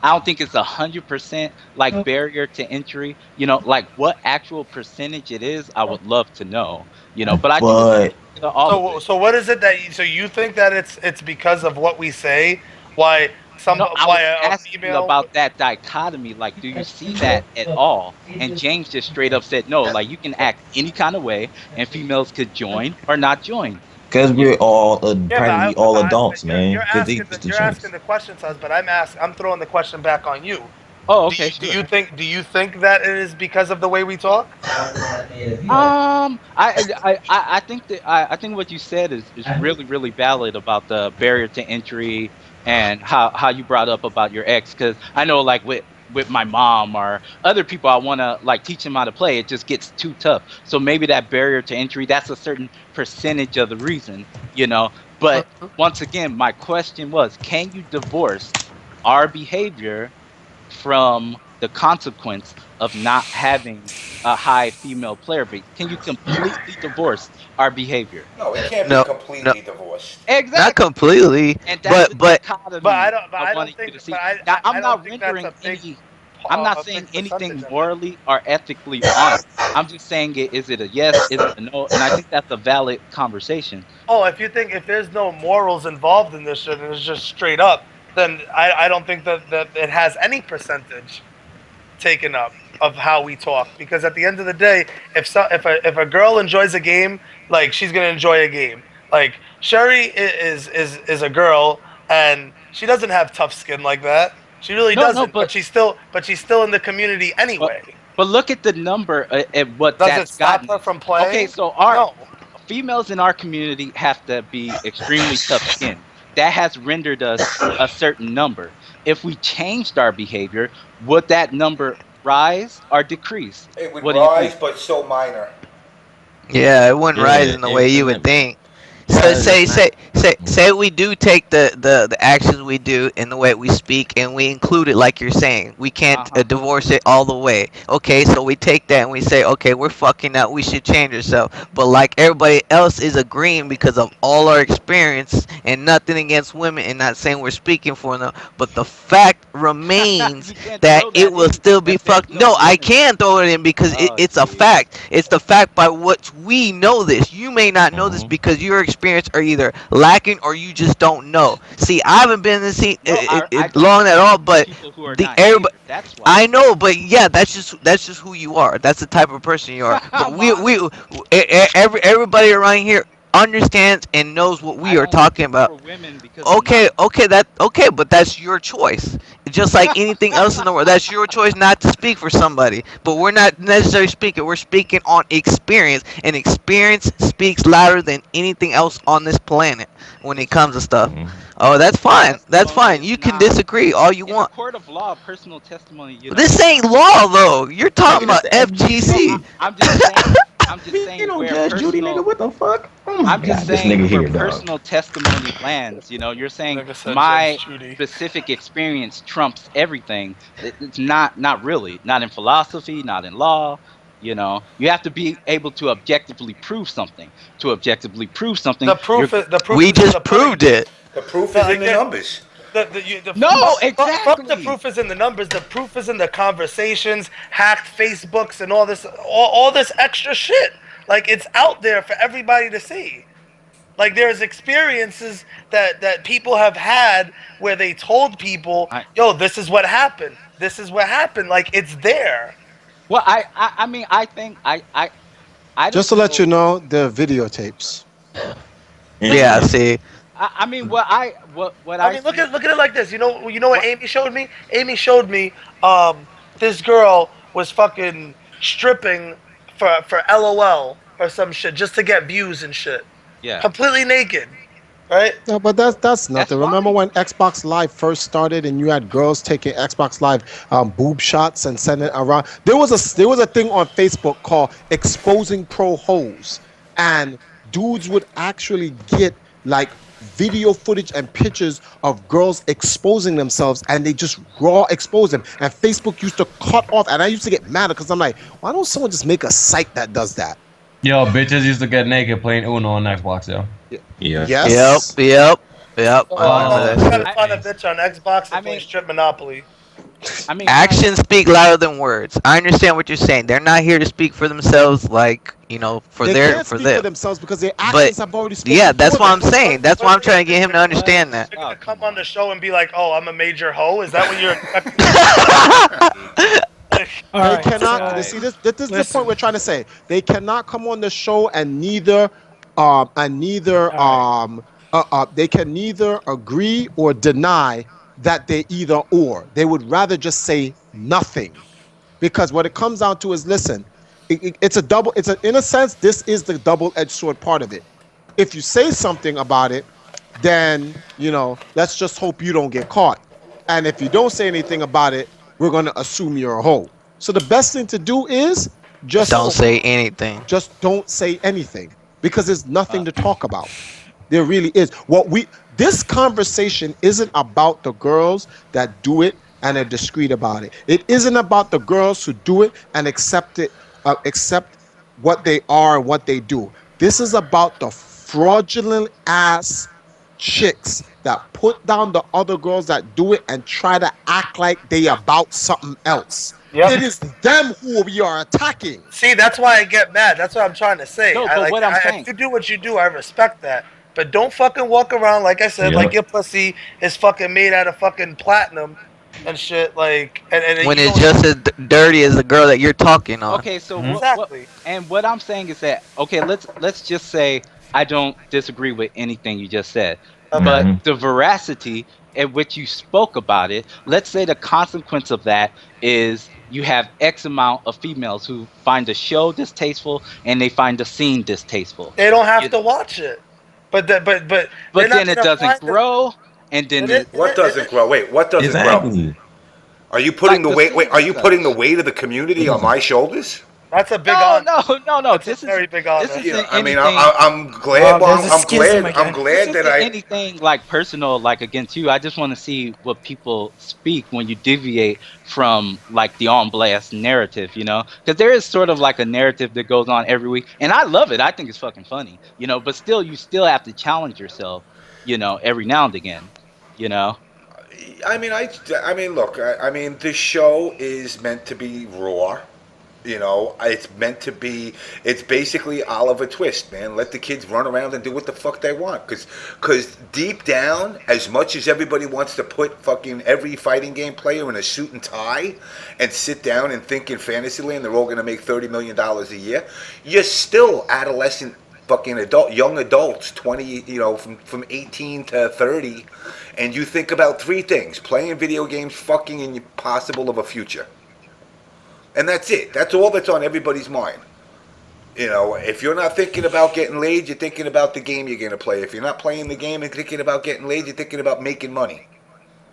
I don't think it's 100% like barrier to entry. You know, like what actual percentage it is, I would love to know. You know, but I think so what is it that you think that it's because of what we say? Why a female about that dichotomy? Like, do you see that at all? And James just straight up said no. Like, you can act any kind of way, and females could join or not join. Because we're all practically all adults, man. You're asking the question to us, but I'm throwing the question back on you. Oh, okay. Do you think that it is because of the way we talk? I think what you said is really, really valid about the barrier to entry and how you brought up about your ex. Because I know, like with my mom or other people, I want to like teach them how to play. It just gets too tough. So maybe that barrier to entry, that's a certain percentage of the reason, you know. But once again, my question was, can you divorce our behavior from the consequence of not having a high female player base? Can you completely divorce our behavior? No, it can't be completely divorced. Exactly. Not completely, but I don't think. I'm not saying anything morally or ethically honest. I'm just saying, is it a yes? Is it a no? And I think that's a valid conversation. Oh, if there's no morals involved in this shit and it's just straight up, then I don't think that it has any percentage taken up of how we talk. Because at the end of the day, if a girl enjoys a game, like, she's gonna enjoy a game. Like, Sherry is a girl and she doesn't have tough skin like that. She really doesn't. But she's still in the community anyway. But look at the number at what Does that's it stop gotten. her from playing? Okay, so our females in our community have to be extremely tough-skinned. That has rendered us a certain number. If we changed our behavior, would that number rise or decrease? It would rise, but so minor. Yeah, it wouldn't rise in the way you would think. So say we do take the actions we do in the way we speak and we include it like you're saying. We can't divorce it all the way. Okay, so we take that and we say, okay, we're fucking up. We should change ourselves. But like everybody else is agreeing because of all our experience and nothing against women and not saying we're speaking for them. But the fact remains that it will still be fucked. No, I can throw it in because it's a fact. It's the fact by which we know this. You may not know this because your experience are either lacking or you just don't know. See, I haven't been in the scene long at all, but everybody. I know, but yeah, that's just who you are. That's the type of person you are. But everybody around here understands and knows what we are talking about. Okay, but that's your choice. Just like anything else in the world, that's your choice not to speak for somebody. But we're not necessarily speaking. We're speaking on experience, and experience speaks louder than anything else on this planet when it comes to stuff. Oh, that's fine. That's fine. You can disagree all you want. Court of law, personal testimony. This ain't law though. You're talking about FGC. I'm just saying. You don't judge Judy, nigga. What the fuck? I'm just saying where personal testimony lands. You know, you're saying my specific experience trumps everything. It's not really. Not in philosophy, not in law. You know, you have to be able to objectively prove something. To objectively prove something, we just proved it. The proof is in the numbers. Exactly. Fuck the proof is in the numbers. The proof is in the conversations, hacked Facebooks, and all this extra shit. Like, it's out there for everybody to see. Like, there's experiences that people have had where they told people, "Yo, this is what happened. This is what happened." Like, it's there. Well, I mean, I think I just to let you know, the videotapes. Yeah, see. I mean, look at it like this. You know what Amy showed me? Amy showed me this girl was fucking stripping for LOL or some shit just to get views and shit. Yeah. Completely naked. Right? No, but that's nothing. Remember when Xbox Live first started and you had girls taking Xbox Live boob shots and sending it around? There was a thing on Facebook called exposing pro hoes, and dudes would actually get like video footage and pictures of girls exposing themselves, and they just raw expose them. And Facebook used to cut off, and I used to get mad because I'm like, why don't someone just make a site that does that? Yo, bitches used to get naked playing Uno on Xbox, yo. Yeah. Yes. Yep. Trying to find a bitch on Xbox and play Strip Monopoly. I mean, actions speak louder than words. I understand what you're saying. They're not here to speak for themselves, like, you know, they can't speak for themselves because their actions have already spoken. Yeah, that's what I'm saying. That's why I'm trying to get him to understand that. You're gonna come on the show and be like, "Oh, I'm a major hoe." Is that what you're? They cannot. See, this is the point we're trying to say. They cannot come on the show and they can neither agree or deny that they either or. They would rather just say nothing, because what it comes down to is, listen, it's in a sense, this is the double-edged sword part of it. If you say something about it, then, you know, let's just hope you don't get caught. And if you don't say anything about it, we're going to assume you're a hoe. So the best thing to do is just don't say anything. Just don't say anything, because there's nothing to talk about. There really is. This conversation isn't about the girls that do it and are discreet about it. It isn't about the girls who do it and accept what they are and what they do. This is about the fraudulent ass chicks that put down the other girls that do it and try to act like they about something else. Yep. It is them who we are attacking. See, that's why I get mad. That's what I'm trying to say. No, but what I'm saying, if you do what you do, I respect that. But don't fucking walk around, like I said, like your pussy is fucking made out of fucking platinum and shit. Like, and when it's just as dirty as the girl that you're talking on. Okay, so exactly. What I'm saying is that, okay, let's just say I don't disagree with anything you just said, but the veracity at which you spoke about it, let's say the consequence of that is you have X amount of females who find the show distasteful and they find the scene distasteful. They don't have to watch it, but then it doesn't grow, and then what doesn't grow? Wait, what doesn't grow? Are you putting the weight? Wait, are you putting the weight of the community on my shoulders? That's a big honor. No. This is very big honor. I mean, I'm glad. I'm glad that anything like personal, like against you. I just want to see what people speak when you deviate from like the on blast narrative, you know, because there is sort of like a narrative that goes on every week, and I love it. I think it's fucking funny, you know. But still, you still have to challenge yourself, you know, every now and again, you know. I mean, look. I mean, this show is meant to be raw. You know, it's meant to be. It's basically Oliver Twist, man. Let the kids run around and do what the fuck they want. Because deep down, as much as everybody wants to put fucking every fighting game player in a suit and tie and sit down and think in Fantasyland they're all going to make $30 million a year, you're still adolescent fucking young adults, 20, you know, from 18 to 30, and you think about three things: playing video games, fucking, and possible of a future. And that's it. That's all that's on everybody's mind. You know, if you're not thinking about getting laid, you're thinking about the game you're going to play. If you're not playing the game and thinking about getting laid, you're thinking about making money.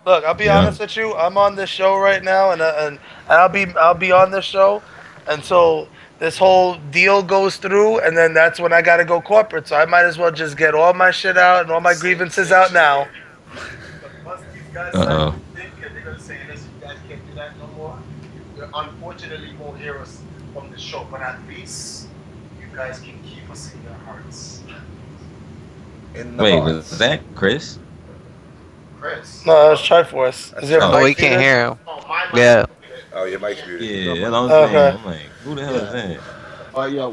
Look, I'll be honest with you. I'm on this show right now, and I'll be on this show until this whole deal goes through, and then that's when I got to go corporate. So I might as well just get all my shit out and all my grievances out now. Uh-oh. They're going to say, listen, you guys can't do that no more. Unfortunately, you won't hear us from the show, but at least you guys can keep us in your hearts. Wait, was that Chris? Chris? No, it's Triforce. Oh, we can't hear him. Yeah. Oh, your mic's muted. Yeah, that's what I'm saying. I'm like, who the hell is that? Yeah.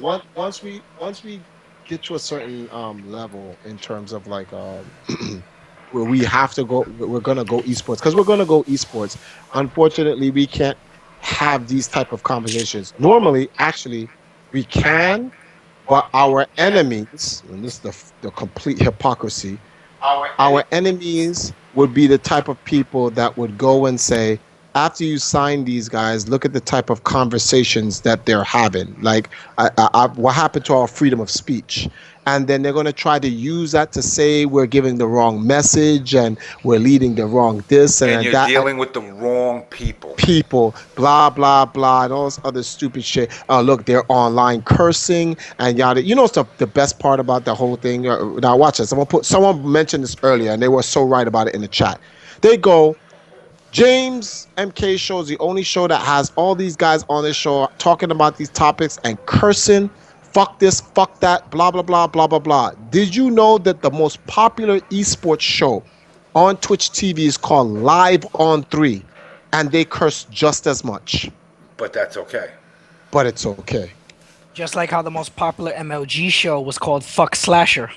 Once we get to a certain level in terms of like where we have to go, we're gonna go esports because we're gonna go esports. Unfortunately, we can't have these type of conversations. Normally, actually, we can, but our enemies, and this is the complete hypocrisy, our enemies would be the type of people that would go and say, after you sign these guys, look at the type of conversations that they're having. Like, what happened to our freedom of speech? And then they're going to try to use that to say we're giving the wrong message and we're leading the wrong this and you're that. Dealing with the wrong people. Blah, blah, blah, and all this other stupid shit. Look, they're online cursing and yada. You know the best part about the whole thing? Now watch this. Someone mentioned this earlier and they were so right about it in the chat. They go, JamessMK show is the only show that has all these guys on this show talking about these topics and cursing. Fuck this, fuck that, blah, blah, blah, blah, blah, blah. Did you know that the most popular esports show on Twitch TV is called Live on 3? And they curse just as much. But that's okay. But it's okay. Just like how the most popular MLG show was called Fuck Slasher.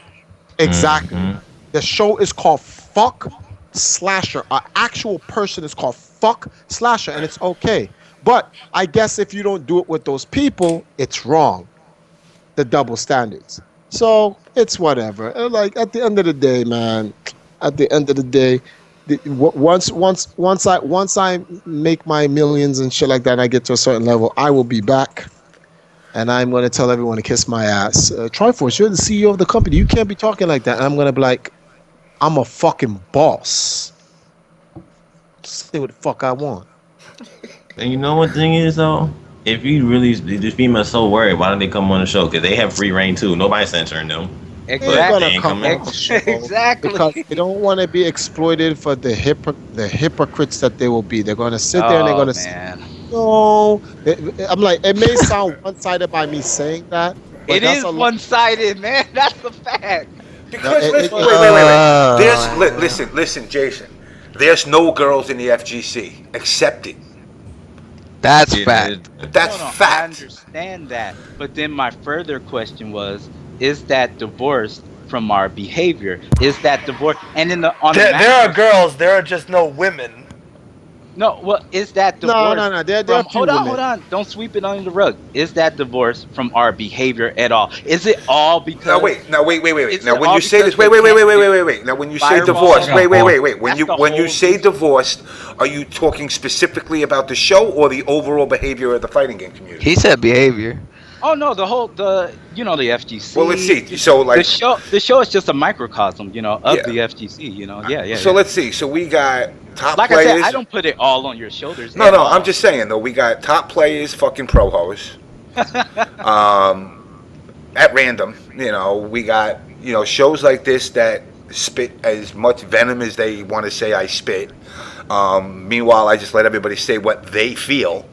Exactly. Mm-hmm. The show is called Fuck Slasher. An actual person is called Fuck Slasher, and it's okay. But I guess if you don't do it with those people, it's wrong. The double standards. So it's whatever. Like at the end of the day, man. At the end of the day, once I make my millions and shit like that, and I get to a certain level, I will be back, and I'm gonna tell everyone to kiss my ass. Triforce, you're the CEO of the company. You can't be talking like that. And I'm gonna be like, I'm a fucking boss. Say what the fuck I want. And you know what thing is though? If you really, the females so worried, why don't they come on the show? Because they have free reign too. Nobody's censoring them. Exactly. Exactly. Because they don't want to be exploited for the hypocrites that they will be. They're going to sit there and they're going to say, no. I'm like, it may sound one-sided by me saying that. But it is one-sided, man. That's the fact. Because wait. Listen, Jason. There's no girls in the FGC. Accept it. That's fact. That's fact. I understand that. But then my further question was, is that divorced from our behavior? Is that divorce? And in there are girls, there are just no women. No, well, is that divorce? No. There From, are a few women. hold on. Don't sweep it under the rug. Is that divorce from our behavior at all? Is it all because? Now wait. Now when you say this, wait. Now when you say divorce, wait. When you say divorced, are you talking specifically about the show or the overall behavior of the fighting game community? He said behavior. Oh no, the FGC. Well, let's see. So like the show is just a microcosm, of the FGC. Yeah. So let's see. So we got top like players. I said, I don't put it all on your shoulders. No. I'm just saying though. We got top players, fucking pro hoes. At random, we got shows like this that spit as much venom as they want to say I spit. Meanwhile, I just let everybody say what they feel.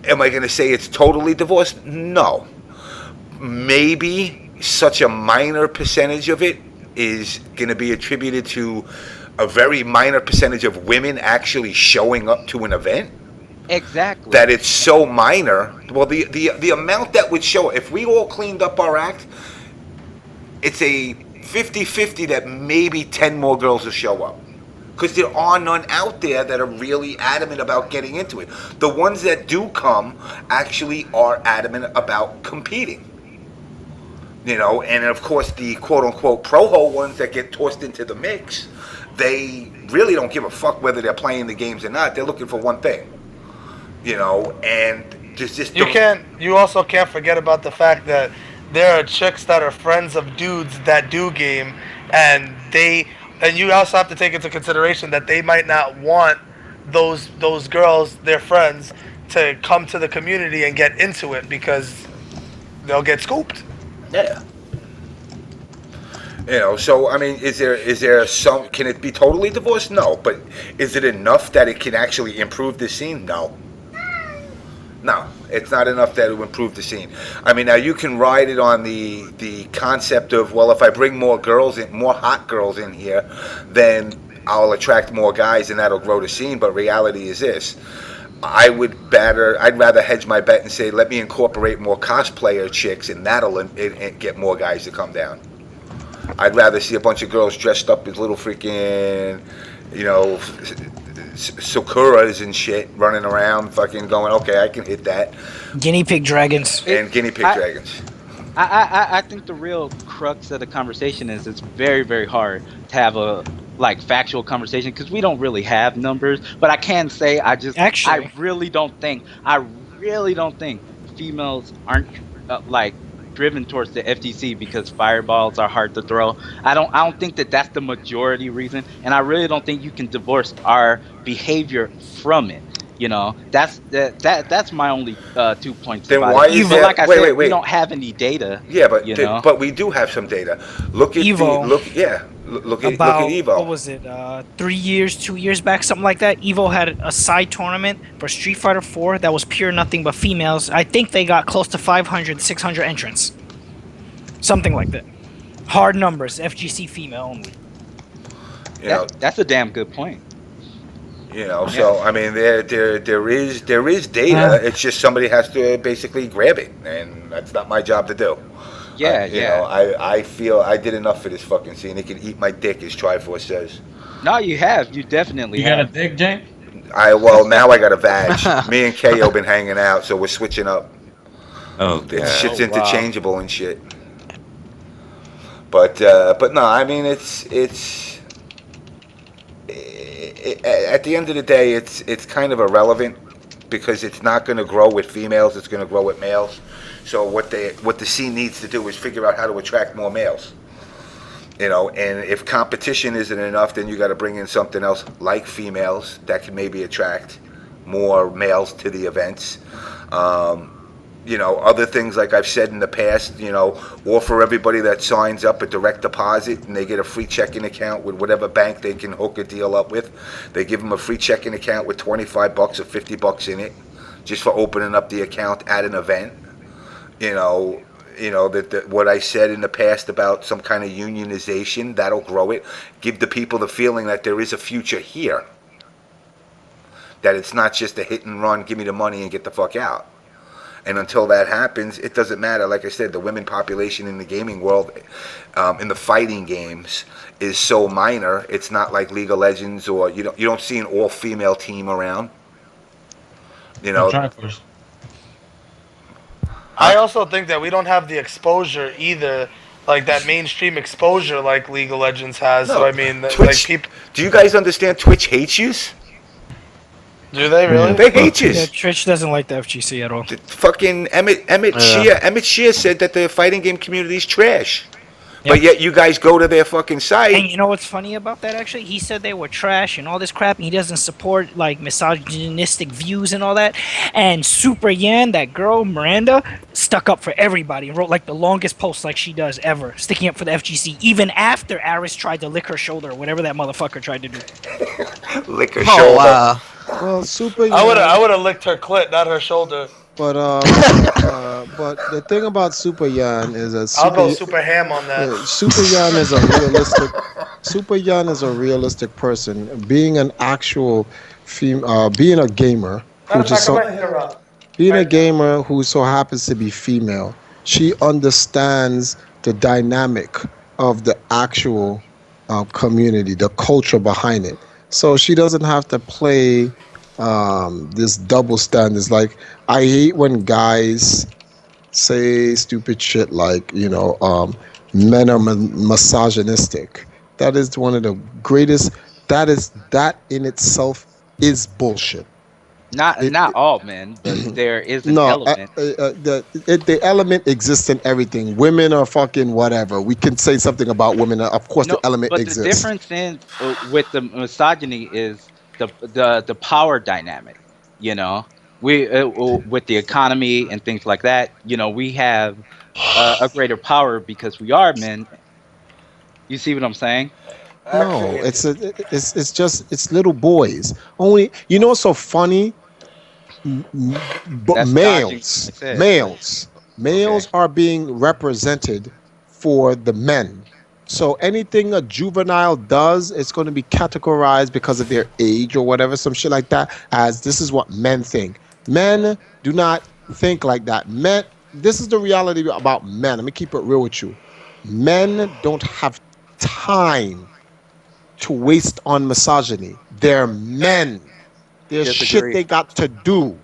Am I going to say it's totally divorced? No. Maybe such a minor percentage of it is going to be attributed to a very minor percentage of women actually showing up to an event. Exactly. That it's so minor. Well, the amount that would show, if we all cleaned up our act, it's a 50-50 that maybe 10 more girls will show up. Because there are none out there that are really adamant about getting into it. The ones that do come actually are adamant about competing. And of course the quote-unquote pro-ho ones that get tossed into the mix, they really don't give a fuck whether they're playing the games or not. They're looking for one thing. And just you also can't forget about the fact that there are chicks that are friends of dudes that do game, and you also have to take into consideration that they might not want those girls, their friends, to come to the community and get into it because they'll get scooped. Yeah. So I mean, is there some? Can it be totally divorced? No, but is it enough that it can actually improve the scene? No. No, it's not enough that it will improve the scene. I mean, now you can ride it on the concept of, well, if I bring more hot girls in here, then I'll attract more guys and that'll grow the scene. But reality is this: I'd rather hedge my bet and say, let me incorporate more cosplayer chicks, and that'll get more guys to come down. I'd rather see a bunch of girls dressed up as little freaking, Sakuras and shit running around fucking going, okay, I can hit that. Guinea pig dragons. And guinea pig dragons. I think the real crux of the conversation is it's very, very hard to have a factual conversation because we don't really have numbers. But I can say I really don't think females aren't driven towards the FGC because fireballs are hard to throw. I don't think that's the majority reason, and I really don't think you can divorce our behavior from it. That's my only 2 points. Then why is that? Like I said, we don't have any data. Yeah, but we do have some data. Look at Evo. Look at Evo. What was it? 2 years back, something like that. Evo had a side tournament for Street Fighter 4 that was pure nothing but females. I think they got close to 500, 600 entrants. Something like that. Hard numbers. FGC female only. That's a damn good point. So I mean, there is data. It's just somebody has to basically grab it, and that's not my job to do. I feel I did enough for this fucking scene. It can eat my dick, as Triforce says. No, you have. You definitely have. You got a dick, James? Now I got a vag. Me and KO been hanging out, so we're switching up. Oh, shit's interchangeable and shit. But no, I mean it's at the end of the day, it's kind of irrelevant because it's not going to grow with females. It's going to grow with males. So what the scene needs to do is figure out how to attract more males. And if competition isn't enough, then you got to bring in something else like females that can maybe attract more males to the events. Other things like I've said in the past, offer everybody that signs up a direct deposit and they get a free checking account with whatever bank they can hook a deal up with. They give them a free checking account with $25 or $50 in it just for opening up the account at an event. That what I said in the past about some kind of unionization, that'll grow it. Give the people the feeling that there is a future here. That it's not just a hit and run, give me the money and get the fuck out. And until that happens, it doesn't matter. Like I said, the women population in the gaming world, in the fighting games, is so minor. It's not like League of Legends, or you don't see an all-female team around. You know. Triforce. I also think that we don't have the exposure either, like that mainstream exposure like League of Legends has. No. So I mean, Twitch. Like do you guys understand? Twitch hates you. Do they really? They hate you. Yeah, Twitch doesn't like the FGC at all. Fucking Emmett Shear said that the fighting game community is trash. Yep. But yet you guys go to their fucking site. And you know what's funny about that, actually? He said they were trash and all this crap, and he doesn't support, like, misogynistic views and all that. And Super Yan, that girl, Miranda, stuck up for everybody and wrote, like, the longest post like she does ever, sticking up for the FGC, even after Aris tried to lick her shoulder, whatever that motherfucker tried to do. Lick her shoulder. Wow. Well, Super Yan... I would have licked her clit, not her shoulder. But the thing about Super Yan is that I'll go super ham on that. Super Yan is a realistic. Super Yan is a realistic person. Being an actual being a gamer, being a gamer who so happens to be female, she understands the dynamic of the actual community, the culture behind it. So she doesn't have to play this double standards. Like, I hate when guys say stupid shit like, men are misogynistic. That is one of the greatest. That in itself is bullshit. Not all men, but there is an element. The element exists in everything. Women are fucking whatever. We can say something about women. Of course, the element exists. But the difference with the misogyny is the power dynamic. We with the economy and things like that. We have a greater power because we are men. You see what I'm saying? No, it's just little boys. Only what's so funny? Males are being represented for the men. So anything a juvenile does, it's going to be categorized because of their age or whatever, some shit like that, as this is what men think. Men do not think like that. Men, this is the reality about men. Let me keep it real with you. Men don't have time to waste on misogyny. They're men. There's shit they got to do.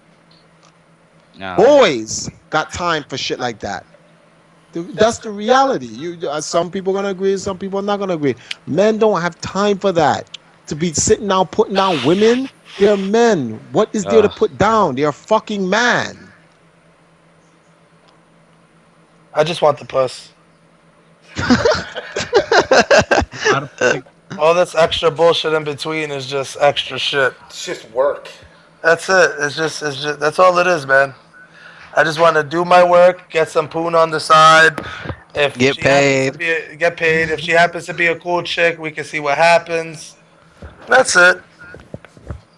No. Boys got time for shit like that. That's the reality. Some people are gonna agree, some people are not gonna agree. Men don't have time for that. To be sitting down putting down women, they're men. What is there to put down? They're a fucking man. I just want the puss. All this extra bullshit in between is just extra shit. It's just work. That's it. It's just that's all it is, man. I just want to do my work, get some poon on the side. Get paid. Get paid. If she happens to be a cool chick, we can see what happens. That's it.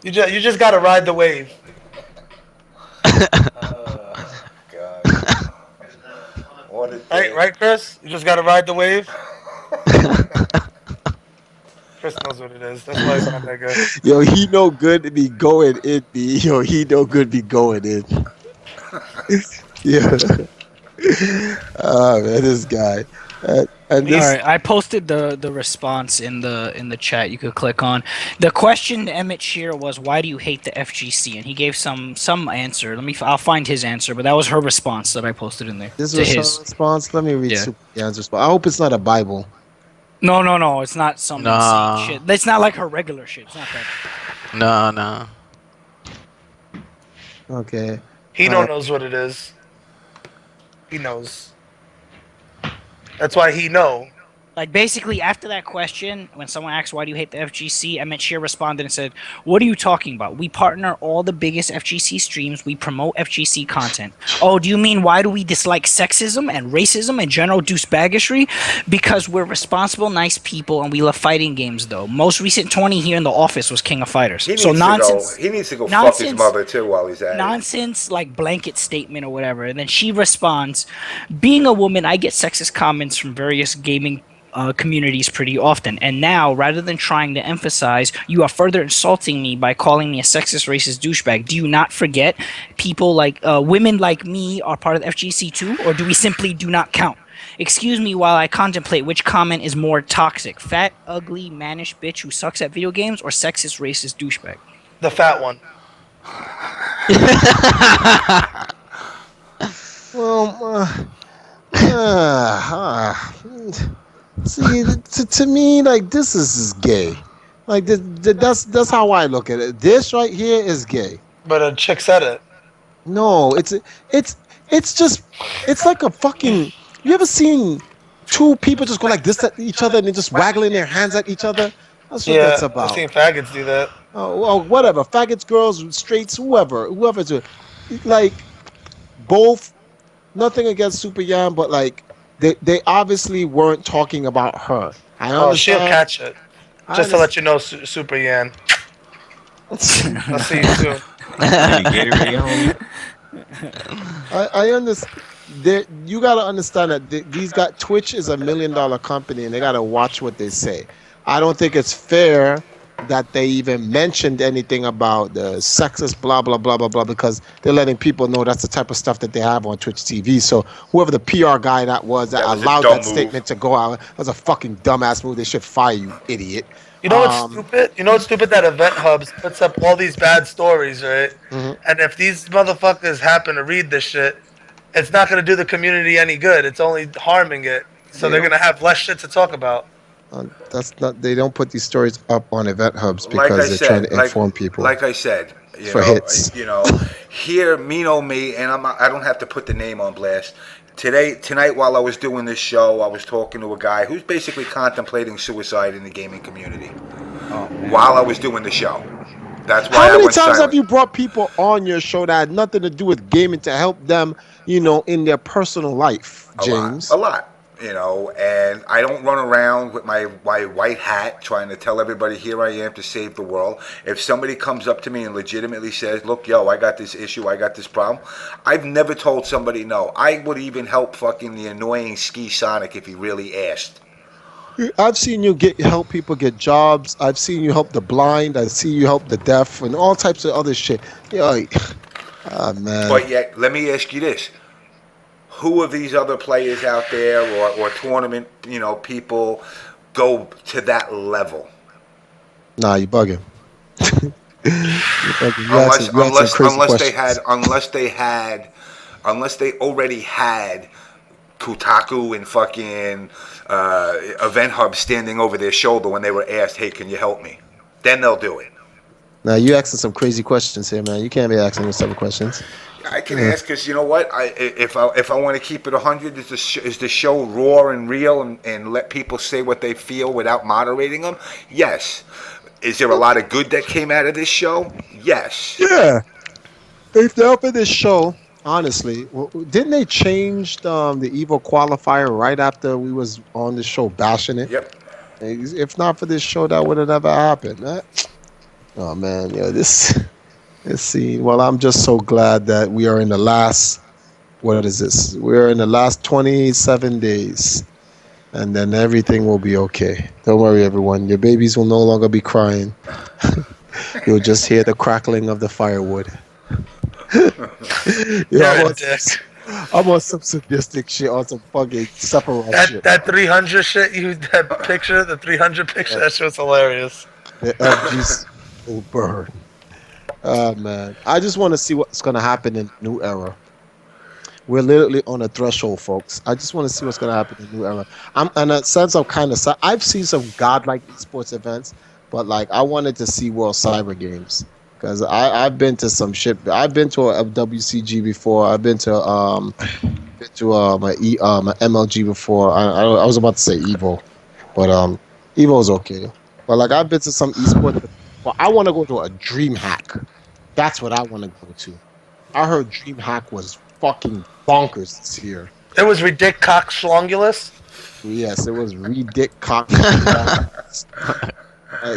You just gotta ride the wave. God. What a day. Right, Chris? You just gotta ride the wave. Chris knows what it is. That's why he's not that good. Yo, he no good to be going in, B. Yo, he no good be going in. Yeah. Oh man, this guy. And this... All right, I posted the response in the chat. You could click on. The question to Emmett Shear was, "Why do you hate the FGC?" And he gave some answer. I'll find his answer, but that was her response that I posted in there. This was her response. Let me read Super Yan's response. I hope it's not a Bible. No, it's not some insane shit. It's not like her regular shit. It's not that. No. Okay. He knows what it is. He knows. That's why he know. Like, basically, after that question, when someone asked, why do you hate the FGC, Emmett Shear responded and said, what are you talking about? We partner all the biggest FGC streams. We promote FGC content. Oh, do you mean why do we dislike sexism and racism and general douchebaggery? Because we're responsible, nice people, and we love fighting games, though. Most recent 20 here in the office was King of Fighters. He needs to go fuck his mother, too, while he's at it. Nonsense, like, blanket statement or whatever. And then she responds, being a woman, I get sexist comments from various gaming communities pretty often. And now, rather than trying to emphasize, you are further insulting me by calling me a sexist, racist douchebag. Do you not forget people like women like me are part of the FGC too, or do we simply do not count? Excuse me while I contemplate which comment is more toxic: fat, ugly, mannish bitch who sucks at video games, or sexist, racist douchebag? The fat one. Well, see, to me, like, this is gay. Like, that's how I look at it. This right here is gay. But a chick said it. No, it's just, it's like a fucking. You ever seen two people just go like this at each other and they're just waggling their hands at each other? That's what that's about. I've seen faggots do that. Oh, well, whatever. Faggots, girls, straights, whoever's like, both. Nothing against Super Yan, but like they obviously weren't talking about her. She'll catch it. Just to let you know, Super Yan. I'll see you soon. I understand. You gotta understand that Twitch is $1 million company, and they gotta watch what they say. I don't think it's fair that they even mentioned anything about the sexist blah blah blah blah blah, because they're letting people know that's the type of stuff that they have on Twitch TV. So whoever the PR guy that allowed that statement to go out, that was a fucking dumbass move. They should fire you, idiot. You know what's stupid? You know what's stupid? That Event Hubs puts up all these bad stories, right? Mm-hmm. And if these motherfuckers happen to read this shit, it's not going to do the community any good. It's only harming it. So they're going to have less shit to talk about. That's not. They don't put these stories up on Event Hubs because they're trying to inform people. Like I said, hits. Here, me, and I don't have to put the name on blast. Tonight, while I was doing this show, I was talking to a guy who's basically contemplating suicide in the gaming community. While I was doing the show. That's why. How many times have you brought people on your show that had nothing to do with gaming to help them, in their personal life, James? A lot. And I don't run around with my white hat trying to tell everybody here I am to save the world. If somebody comes up to me and legitimately says, look, I got this issue, I got this problem, I've never told somebody no. I would even help fucking the annoying Ski Sonic if he really asked. I've seen you help people get jobs. I've seen you help the blind. I've seen you help the deaf and all types of other shit. Man. But yet, let me ask you this. Who of these other players out there or tournament, people go to that level? Nah, you bugging. Unless they already had Kotaku and fucking Event Hub standing over their shoulder when they were asked, "Hey, can you help me?" Then they'll do it. Now you asking some crazy questions here, man. You can't be asking those type of questions. I can ask because you know what? If I want to keep it 100, is the show raw and real and let people say what they feel without moderating them? Yes. Is there a lot of good that came out of this show? Yes. Yeah. If they're up in this show, honestly, didn't they change the Evo qualifier right after we was on the show bashing it? Yep. If not for this show, that would have never happened. Right? Oh man, this scene. Well, I'm just so glad that we are in the last. What is this? We're in the last 27 days, and then everything will be okay. Don't worry, everyone. Your babies will no longer be crying. You'll just hear the crackling of the firewood. I'm on some sadistic shit, on some fucking separate shit. That 300 shit, that picture, the 300 picture, that shit's hilarious. The FG's will burn. Man, I just want to see what's gonna happen in New Era. We're literally on a threshold, folks. I just want to see what's gonna happen in New Era. In a sense, I'm kind of sad. I've seen some godlike esports events, but like I wanted to see World Cyber Games. Because I've been to some shit. I've been to a WCG before. I've been to my MLG before. I was about to say Evo, but Evo's okay. But like I've been to some esports. Well, I want to go to a DreamHack. That's what I want to go to. I heard DreamHack was fucking bonkers this year. It was ridiculous schlongulous. Yes, it was ridiculous. I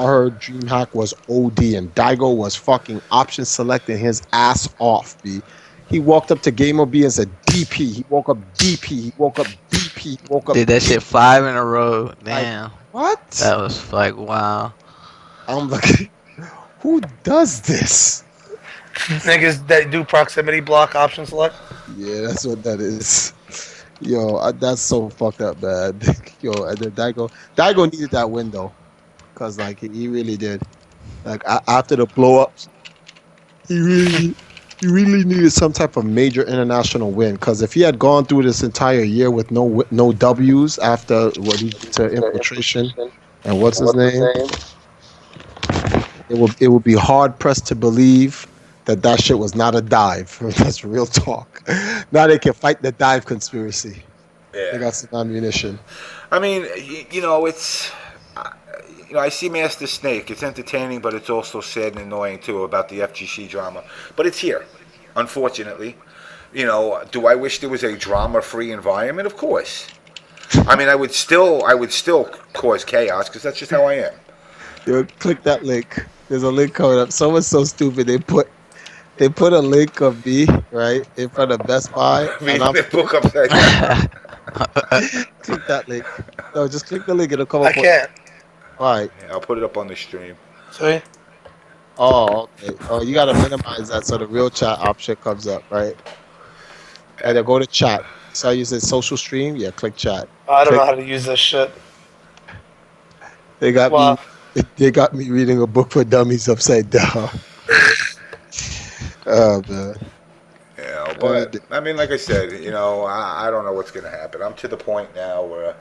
heard DreamHack was OD and Daigo was fucking option selecting his ass off, B. He walked up to Gamer B and said DP. He woke up DP. He woke up DP. Pete woke up. Did that shit 5 in a row. Damn. Like, what? That was like, wow. I'm like, who does this? Niggas that do proximity block option select. Yeah, that's what that is. Yo, that's so fucked up, man. Yo, and then Daigo needed that window, cause like he really did. Like after the blow ups, he really needed some type of major international win. Cause if he had gone through this entire year with no W's after what he did to Infiltration and what's his name, it would be hard pressed to believe that shit was not a dive. That's real talk. Now they can fight the dive conspiracy. Yeah. They got some ammunition. I mean, it's... I see Master Snake. It's entertaining, but it's also sad and annoying, too, about the FGC drama. But it's here, unfortunately. Do I wish there was a drama-free environment? Of course. I mean, I would still cause chaos, because that's just how I am. Yo, click that link. There's a link coming up. Someone's so stupid. They put a link of me, right, in front of Best Buy. And I'm book upside down. Click that link. No, just click the link. It'll come up. I can't. All right. Yeah, I'll put it up on the stream. See? Oh, okay. Oh, you got to minimize that so the real chat option comes up, right? And then go to chat. So you said social stream? Yeah, click chat. I don't know how to use this shit. They got me reading a book for dummies upside down. Oh, man. Yeah, but I mean, like I said, I don't know what's going to happen. I'm to the point now where,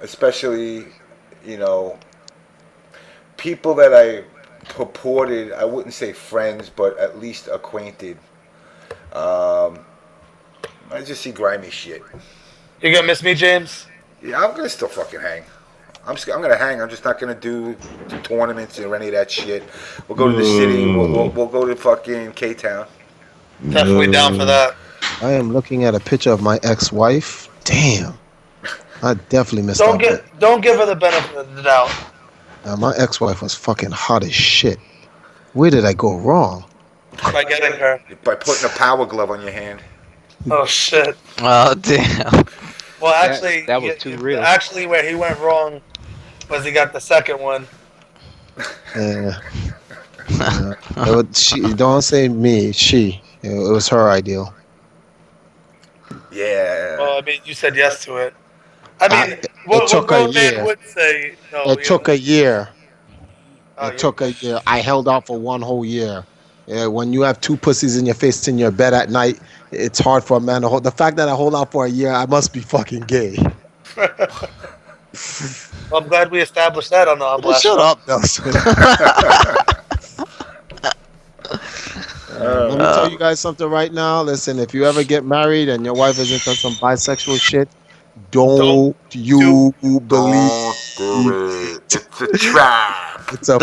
especially, people that I purported, I wouldn't say friends, but at least acquainted, I just see grimy shit. You gonna miss me, James? Yeah, I'm gonna still fucking hang. I'm gonna hang. I'm just not gonna do tournaments or any of that shit. We'll go to the city. We'll go to fucking K-Town. Definitely down for that. I am looking at a picture of my ex-wife. Damn, I definitely missed Don't give her the benefit of the doubt. My ex-wife was fucking hot as shit. Where did I go wrong? By getting her. By putting a power glove on your hand. Oh shit. Oh damn. Well, actually, that was too real. Actually, where he went wrong was he got the second one. Yeah. Don't say me. She. It was her ideal. Yeah. Well, I mean, you said yes to it. I mean, it took a year. Would say no. It took a year. It took a year. I held out for one whole year. Yeah, when you have two pussies in your face in your bed at night, it's hard for a man to hold. The fact that I hold out for a year, I must be fucking gay. Well, I'm glad we established that on the Unblast. Shut up, Nelson. Let me tell you guys something right now. Listen, if you ever get married and your wife is into some bisexual shit, don't you believe it. It's a trap. It's a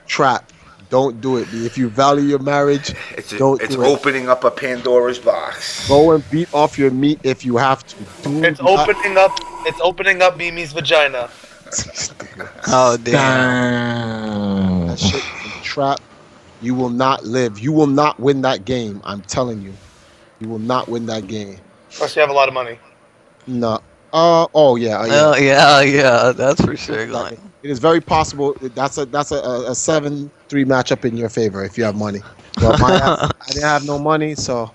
trap. Don't do it. If you value your marriage, it's opening up a Pandora's box. Go and beat off your meat if you have to. It's opening up Mimi's vagina. Oh damn! That shit is a trap. You will not live. You will not win that game. I'm telling you. You will not win that game. Unless you have a lot of money. No. Oh yeah. Yeah. That's for sure. Going. It is very possible. That's a 7-3 matchup in your favor if you have money. But I didn't have no money, so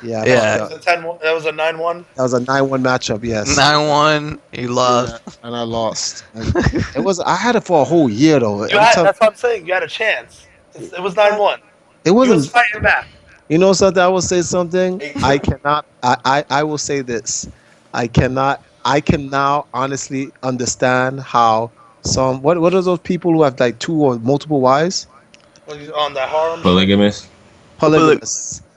yeah. That was a 9-1. That was a 9-1 matchup. Yes. 9-1. You lost. Yeah, and I lost. It was. I had it for a whole year though. That's what I'm saying. You had a chance. It was 9-1. It wasn't. You was fighting back. You know something? I will say something. I cannot. I will say this. I cannot. I can now honestly understand how some. What are those people who have like 2 or multiple wives? On the harem. Polygamous.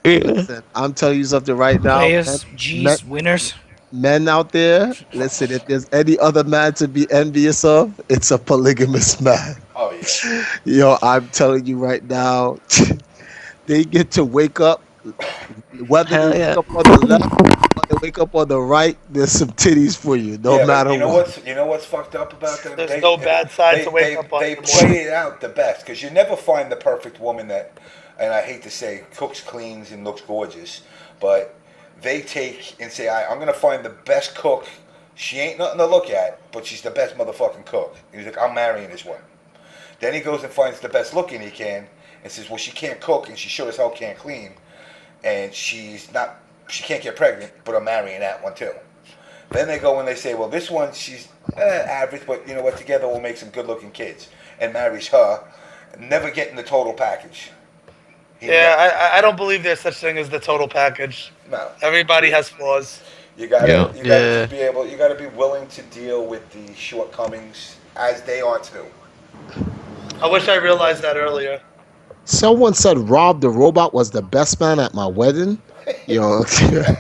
Yeah. Listen, I'm telling you something right now. Players, G's, winners. Men out there, listen. If there's any other man to be envious of, it's a polygamous man. Oh yeah. Yo, I'm telling you right now, they get to wake up. Whether they wake up on the left or they wake up on the right, there's some titties for you, no matter what. You know what's fucked up about them? There's no bad side to wake up on. They play it out the best because you never find the perfect woman that, and I hate to say, cooks, cleans, and looks gorgeous, but they take and say, I'm going to find the best cook She ain't nothing to look at, but she's the best motherfucking cook. He's like, I'm marrying this one. Then he goes and finds the best looking he can and says, well, she can't cook and she sure as hell can't clean. And she can't get pregnant, but I'm marrying that one too. Then they go and they say, well, this one, she's average, but you know what, together we'll make some good looking kids. And marries her, never getting the total package. I don't believe there's such thing as the total package. No. Everybody has flaws. You gotta just be able. You gotta be willing to deal with the shortcomings as they are too. I wish I realized that earlier. Someone said Rob the Robot was the best man at my wedding. Yo.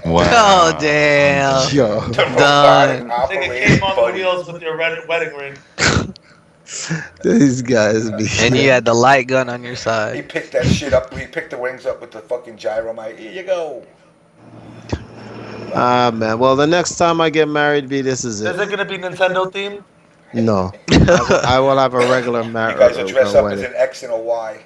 Wow. Oh damn. Yo. Done. I think it came on the wheels with your wedding ring. These guys be. And you had the light gun on your side. He picked that shit up. He picked the wings up with the fucking gyro mic. Here you go. Man. Well, the next time I get married, this is it. Is it gonna be Nintendo themed? No. I will have a regular marriage. You guys will dress up as an X and a Y.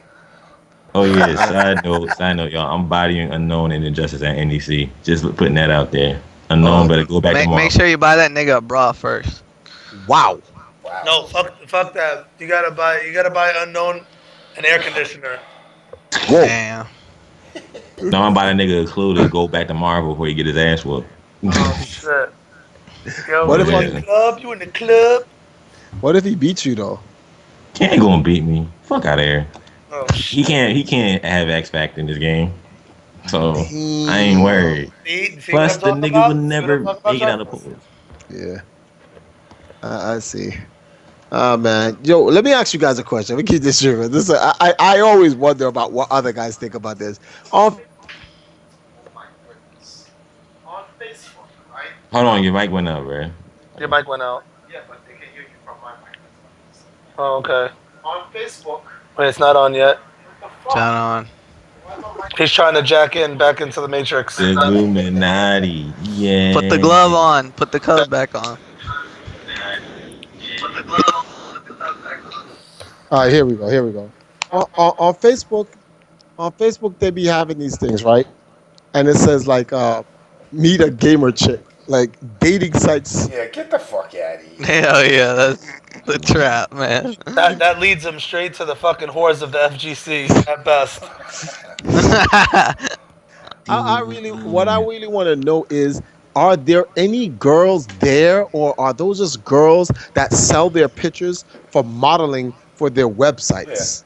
Oh yeah, side note, y'all. I'm bodying Unknown and Injustice at NEC. Just putting that out there. Unknown better go back tomorrow. Make sure you buy that nigga a bra first. Wow. No, fuck that. You gotta buy Unknown an air conditioner. Whoa. Damn. No, I'm buying a nigga a clue to go back to Marvel before he get his ass whooped. Oh shit. Yo, What if you in the club? You in the club? What if he beats you though? He ain't gonna beat me. Fuck out of here. Oh, he can't have X Factor in this game. So I ain't worried. See Plus the nigga would never make it out of the pool. Yeah. I see. Oh man, yo, let me ask you guys a question. Let me keep this shit. I always wonder about what other guys think about this. Oh my goodness. On Facebook, right? Hold on, your mic went up, bro. Your mic went out. Yeah, but they can hear you from my mic. Oh, okay. On Facebook. Wait, it's not on yet. Turn on. He's trying to jack in back into the Matrix. The Illuminati, yeah. Put the glove on. Put the color back on. All right, here we go. On Facebook, they be having these things, right? And it says like, meet a gamer chick, like dating sites. Yeah, get the fuck out of here. Hell yeah, that's the trap, man. That leads him straight to the fucking whores of the FGC at best. What I really want to know is, are there any girls there, or are those just girls that sell their pictures for modeling for their websites?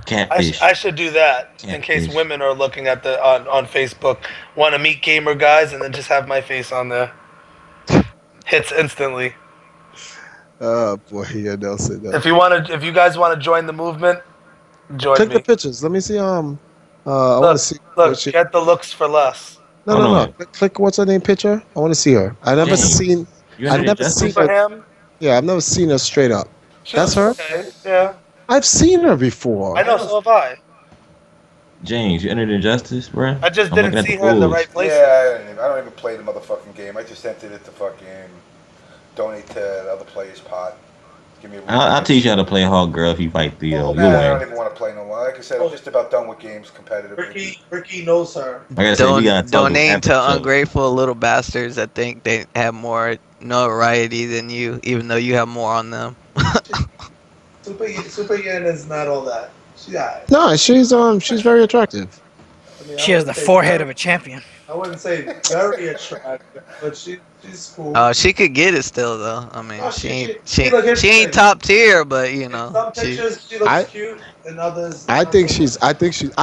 Catfish. I should do that in case women are looking at the on Facebook, want to meet gamer guys, and then just have my face on there. Hits instantly. Oh boy, yeah, Nelson. If you guys want to join the movement, join Click me. the pictures. Let me see. I want to see. Look, get the looks for less. No. Click what's her name picture. I want to see her. I've never seen her. Yeah, I've never seen her straight up. That's her. Okay. Yeah. I've seen her before. I know, so have I. James, you entered Injustice, bro? I just didn't see her in the right place. Yeah, I don't even play the motherfucking game. I just entered it to fucking donate to the other players' pot. Give me I'll teach you how to play Hog Girl if you fight the I don't even want to play no more. Like I said, I'm just about done with games competitively. Ricky knows her. Donate to ungrateful little bastards that think they have more notoriety than you, even though you have more on them. Super Yen is not all that. No, she's very attractive. I mean, she has the forehead of a champion. I wouldn't say very attractive, but she's cool. Oh, she could get it still though. I mean, she ain't top tier, but you know. Some pictures she looks cute, and others. I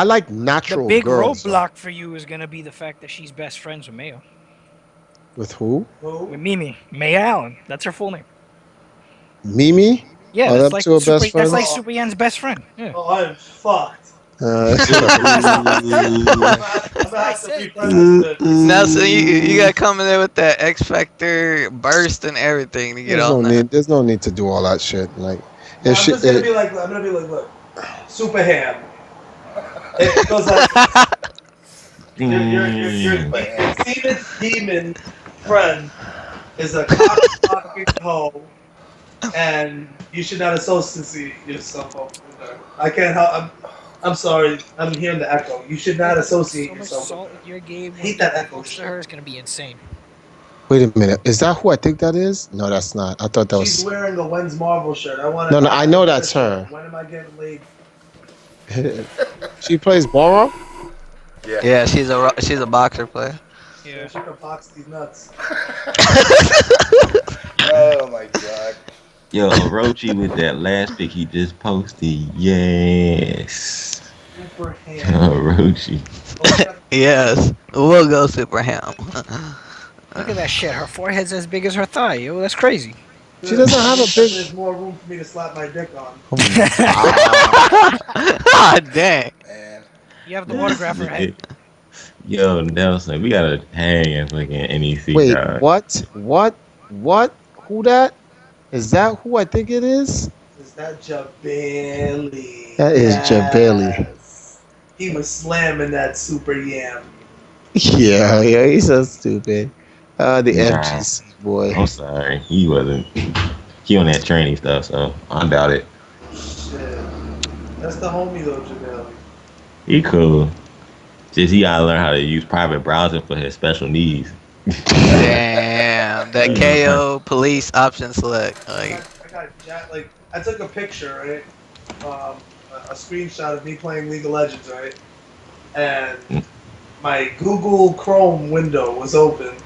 like natural The big girls. roadblock for you is gonna be the fact that she's best friends with Mayo. With who? With Mimi. May Allen. That's her full name. Mimi? Yeah, that's like that's like Super Yan's best friend. Yeah. Oh, I'm fucked. Nelson, you gotta come in there with that X Factor burst and everything to get on that. There's no need to do all that shit. Like, I'm gonna be like, look, Super Ham. It goes like, your demon friend is a cock-blocking hoe, and you should not associate yourself with her. I can't help. I'm sorry. I'm hearing the echo. You should not associate yourself. Salt with your game. Hate that echo. To her is gonna be insane. Wait a minute. Is that who I think that is? No, that's not. I thought that She's was. wearing a When's Marvel shirt. No, I know that's her. When am I getting laid? She plays ballroom. Yeah, she's a boxer player. Yeah, she can box these nuts. Oh my god. Yo, Orochi with that last pic he just posted. Yes. Super ham. Orochi. Yes, we'll go super ham. Look at that shit. Her forehead's as big as her thigh. Yo, that's crazy. She doesn't have a big. There's more room for me to slap my dick on. Ah, dang. Man. You have the autograph her head. Yo, Nelson, we gotta hang and fucking NEC. Wait, dog. what? Who that? Is that who I think it is? Is that Jabali? That is Jabali. He was slamming that super yam. Yeah, he's so stupid. The FGC boy. I'm sorry, he wasn't. He on that training stuff, so I doubt it. Shit. That's the homie though, Jabali. He cool. Just he gotta learn how to use private browsing for his special needs. Damn, that KO police option select. Like, I took a picture, right? A screenshot of me playing League of Legends, right? And my Google Chrome window was open.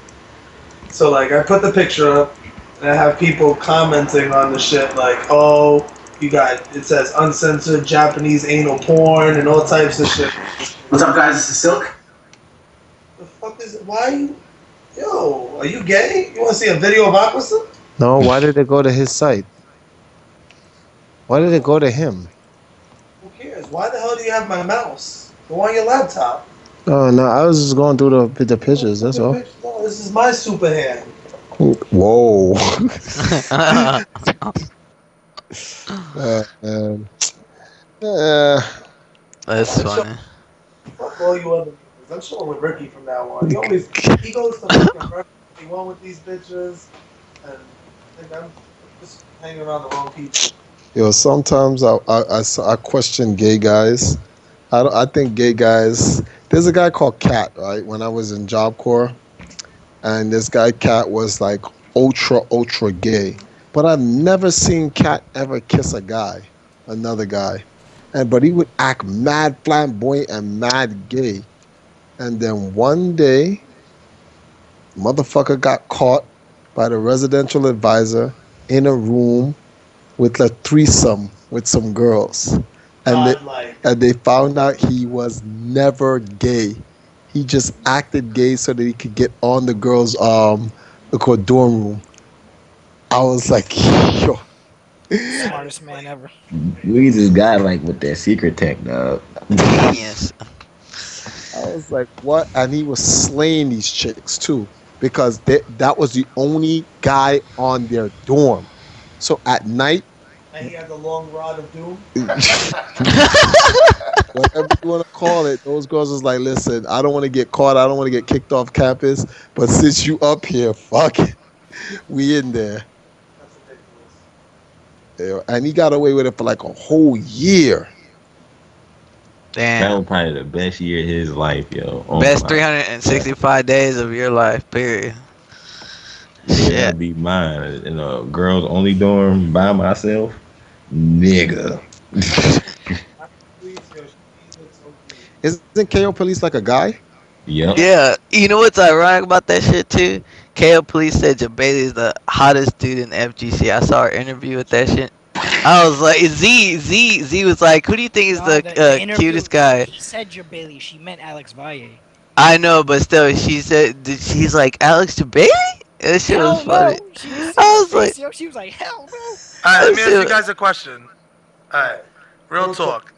So like I put the picture up and I have people commenting on the shit like, oh, it says uncensored Japanese anal porn and all types of shit. What's up, guys? This is Silk. The fuck is it? Why are you? Yo, are you gay? You want to see a video of Aquasa? No, why did it go to his site? Why did it go to him? Who cares? Why the hell do you have my mouse? Go on your laptop. Oh no, I was just going through the pictures. That's all. No, this is my super hand. Whoa. That's funny. Fuck all you other niggas. I'm showing with Ricky from now on. He goes to fucking breakfast. He won with these bitches, and I think I'm just hanging around the wrong people. Yo, sometimes I question gay guys. I think gay guys. There's a guy called Cat, right? When I was in Job Corps, and this guy Cat was like ultra gay, but I've never seen Cat ever kiss another guy, but he would act mad flamboyant and mad gay, and then one day, motherfucker got caught by the residential advisor in a room with a threesome with some girls. And they found out he was never gay. He just acted gay so that he could get on the girls' dorm room. I was like, yo. Smartest man ever. We just got like with that secret tech, dog. Yes. I was like, what? And he was slaying these chicks too, because that was the only guy on their dorm. So at night, And he had the long rod of doom. Whatever you want to call it, those girls was like, listen, I don't want to get caught. I don't want to get kicked off campus. But since you up here, fuck it. We in there. Yeah, and he got away with it for like a whole year. Damn. That was probably the best year of his life, yo. Oh Best 365 days of your life, period. Yeah, that'd be mine. In a girls only dorm by myself. Nigga. Isn't KO Police like a guy? Yep. Yeah, you know what's ironic about that shit too? KO Police said Jabali is the hottest dude in FGC. I saw her interview with that shit. I was like, Z was like, who do you think is the cutest guy? She said Jabali. She meant Alex Valle. I know, but still, she's like, Alex Jabali? That shit was funny. I was like, she was like, hell no. Alright, let me ask you guys a question. Alright, real talk.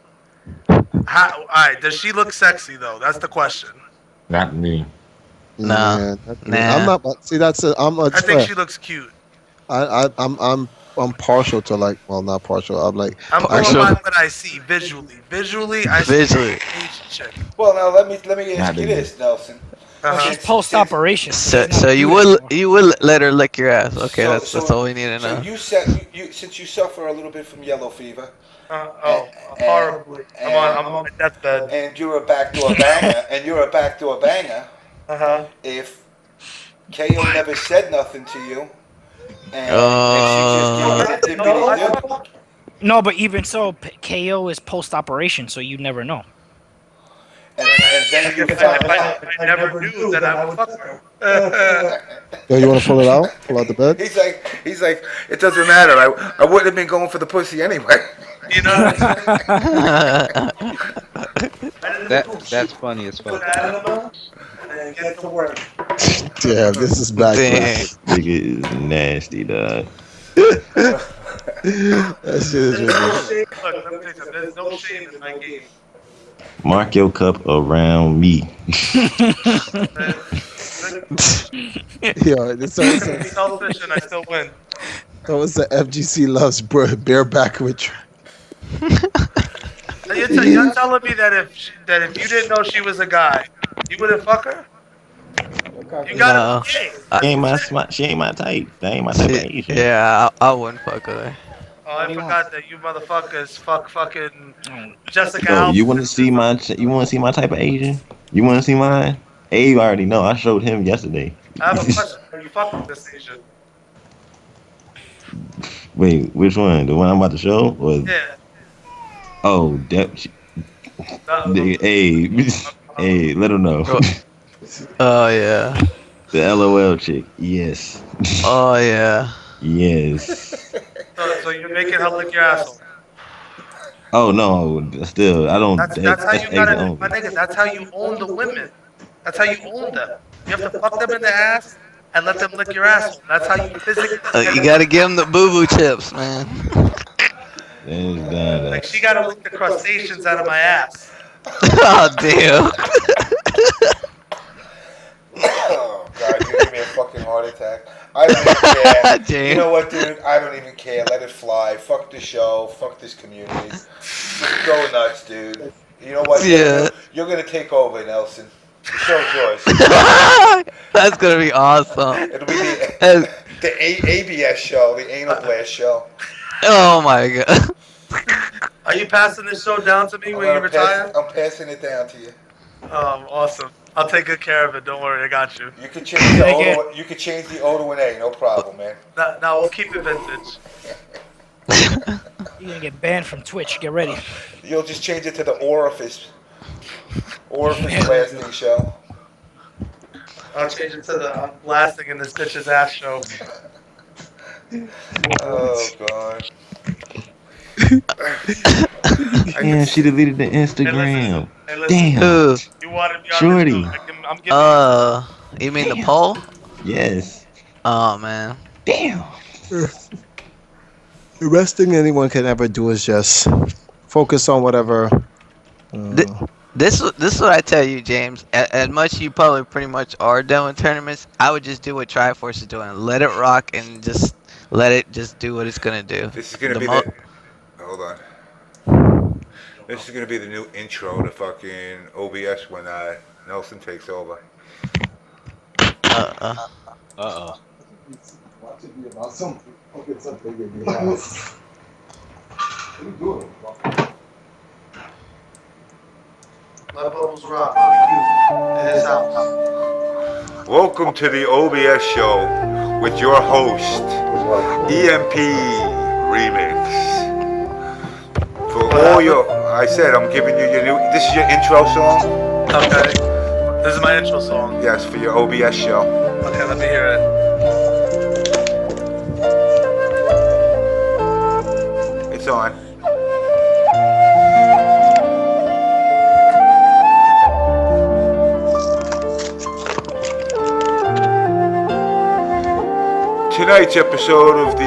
Alright, does she look sexy though? That's the question. Not me. Nah. I'm not. See, that's it. I think she looks cute. I'm partial to like. Well, not partial. I'm like. I'm going by what I see visually. Visually, I see Asian chick. Well, now let me ask you this, Nelson. She's post-operation. So you would let her lick your ass. Okay, that's all we need to know. So since you suffer a little bit from yellow fever. Horribly. I'm on my deathbed. And you're a backdoor banger. If KO never said nothing to you, and she just gave you the dippity dip. No, but even so, KO is post-operation, so you never know. And then you found out. I never knew that I would fuck her. Yo, you want to pull it out? Pull out the bed? He's like, it doesn't matter. I wouldn't have been going for the pussy anyway. You know. That's funny as fuck. And get to work. Damn, this is back. Nigga is nasty, dog. That shit is ridiculous. There's no shame in my game. Mark your cup around me. Yo, this is selfish and I still win. That was the FGC loves bareback with. You're telling me that if you didn't know she was a guy, you wouldn't fuck her? You gotta be gay. She ain't my type. That ain't my type of Asian. Yeah, I wouldn't fuck her. Oh, I forgot that you motherfuckers fucking Jessica Bro, Alba. you want to see my type of Asian? You want to see mine? Abe already know. I showed him yesterday. I have a question. Are you fucking this Asian? Wait, which one? The one I'm about to show? Or... Yeah. Oh, hey, let him know. Oh yeah. The LOL chick. Yes. Oh yeah. Yes. So you're making her lick your asshole. Oh no, still I don't. That's how you gotta, my nigga. That's how you own the women. That's how you own them. You have to fuck them in the ass and let them lick your asshole. That's how you physically. You gotta give them the boo boo chips, man. Like she gotta lick the crustaceans out of my ass. Oh damn. Oh god, you gave me a fucking heart attack. I don't even care. You know what, dude? I don't even care. Let it fly. Fuck the show. Fuck this community. Just go nuts, dude. You know what? Yeah. You're gonna take over, Nelson. The show's yours. That's gonna be awesome. It'll be the ABS show, the Anal Blast show. Oh my god. Are you passing this show down to me when you retire? I'm passing it down to you. Awesome. I'll take good care of it. Don't worry, I got you. You can change the O. You can change the O to an A, no problem, man. No, we'll keep it vintage. You're gonna get banned from Twitch. Get ready. You'll just change it to the Orifice blasting show. I'll change it to the blasting in this bitch's ass show. Oh god. Damn, she deleted the Instagram. Hey, listen. Damn. You wanted me on Shorty. this show. I'm giving You mean the poll? Yes. Oh man. Damn. The best thing anyone can ever do is just focus on whatever. This is what I tell you, James. As much you probably pretty much are done with tournaments, I would just do what Triforce is doing. Let it rock and just let it just do what it's gonna do. This is gonna be hold on. This is gonna be the new intro to fucking OBS when Nelson takes over. Let Bubbles rock. In his house. Welcome to the OBS show with your host, EMP Remix. For all your, I said I'm giving you your new. This is your intro song. Okay. This is my intro song. Yes, for your OBS show. Okay, let me hear it. It's on. Tonight's episode of the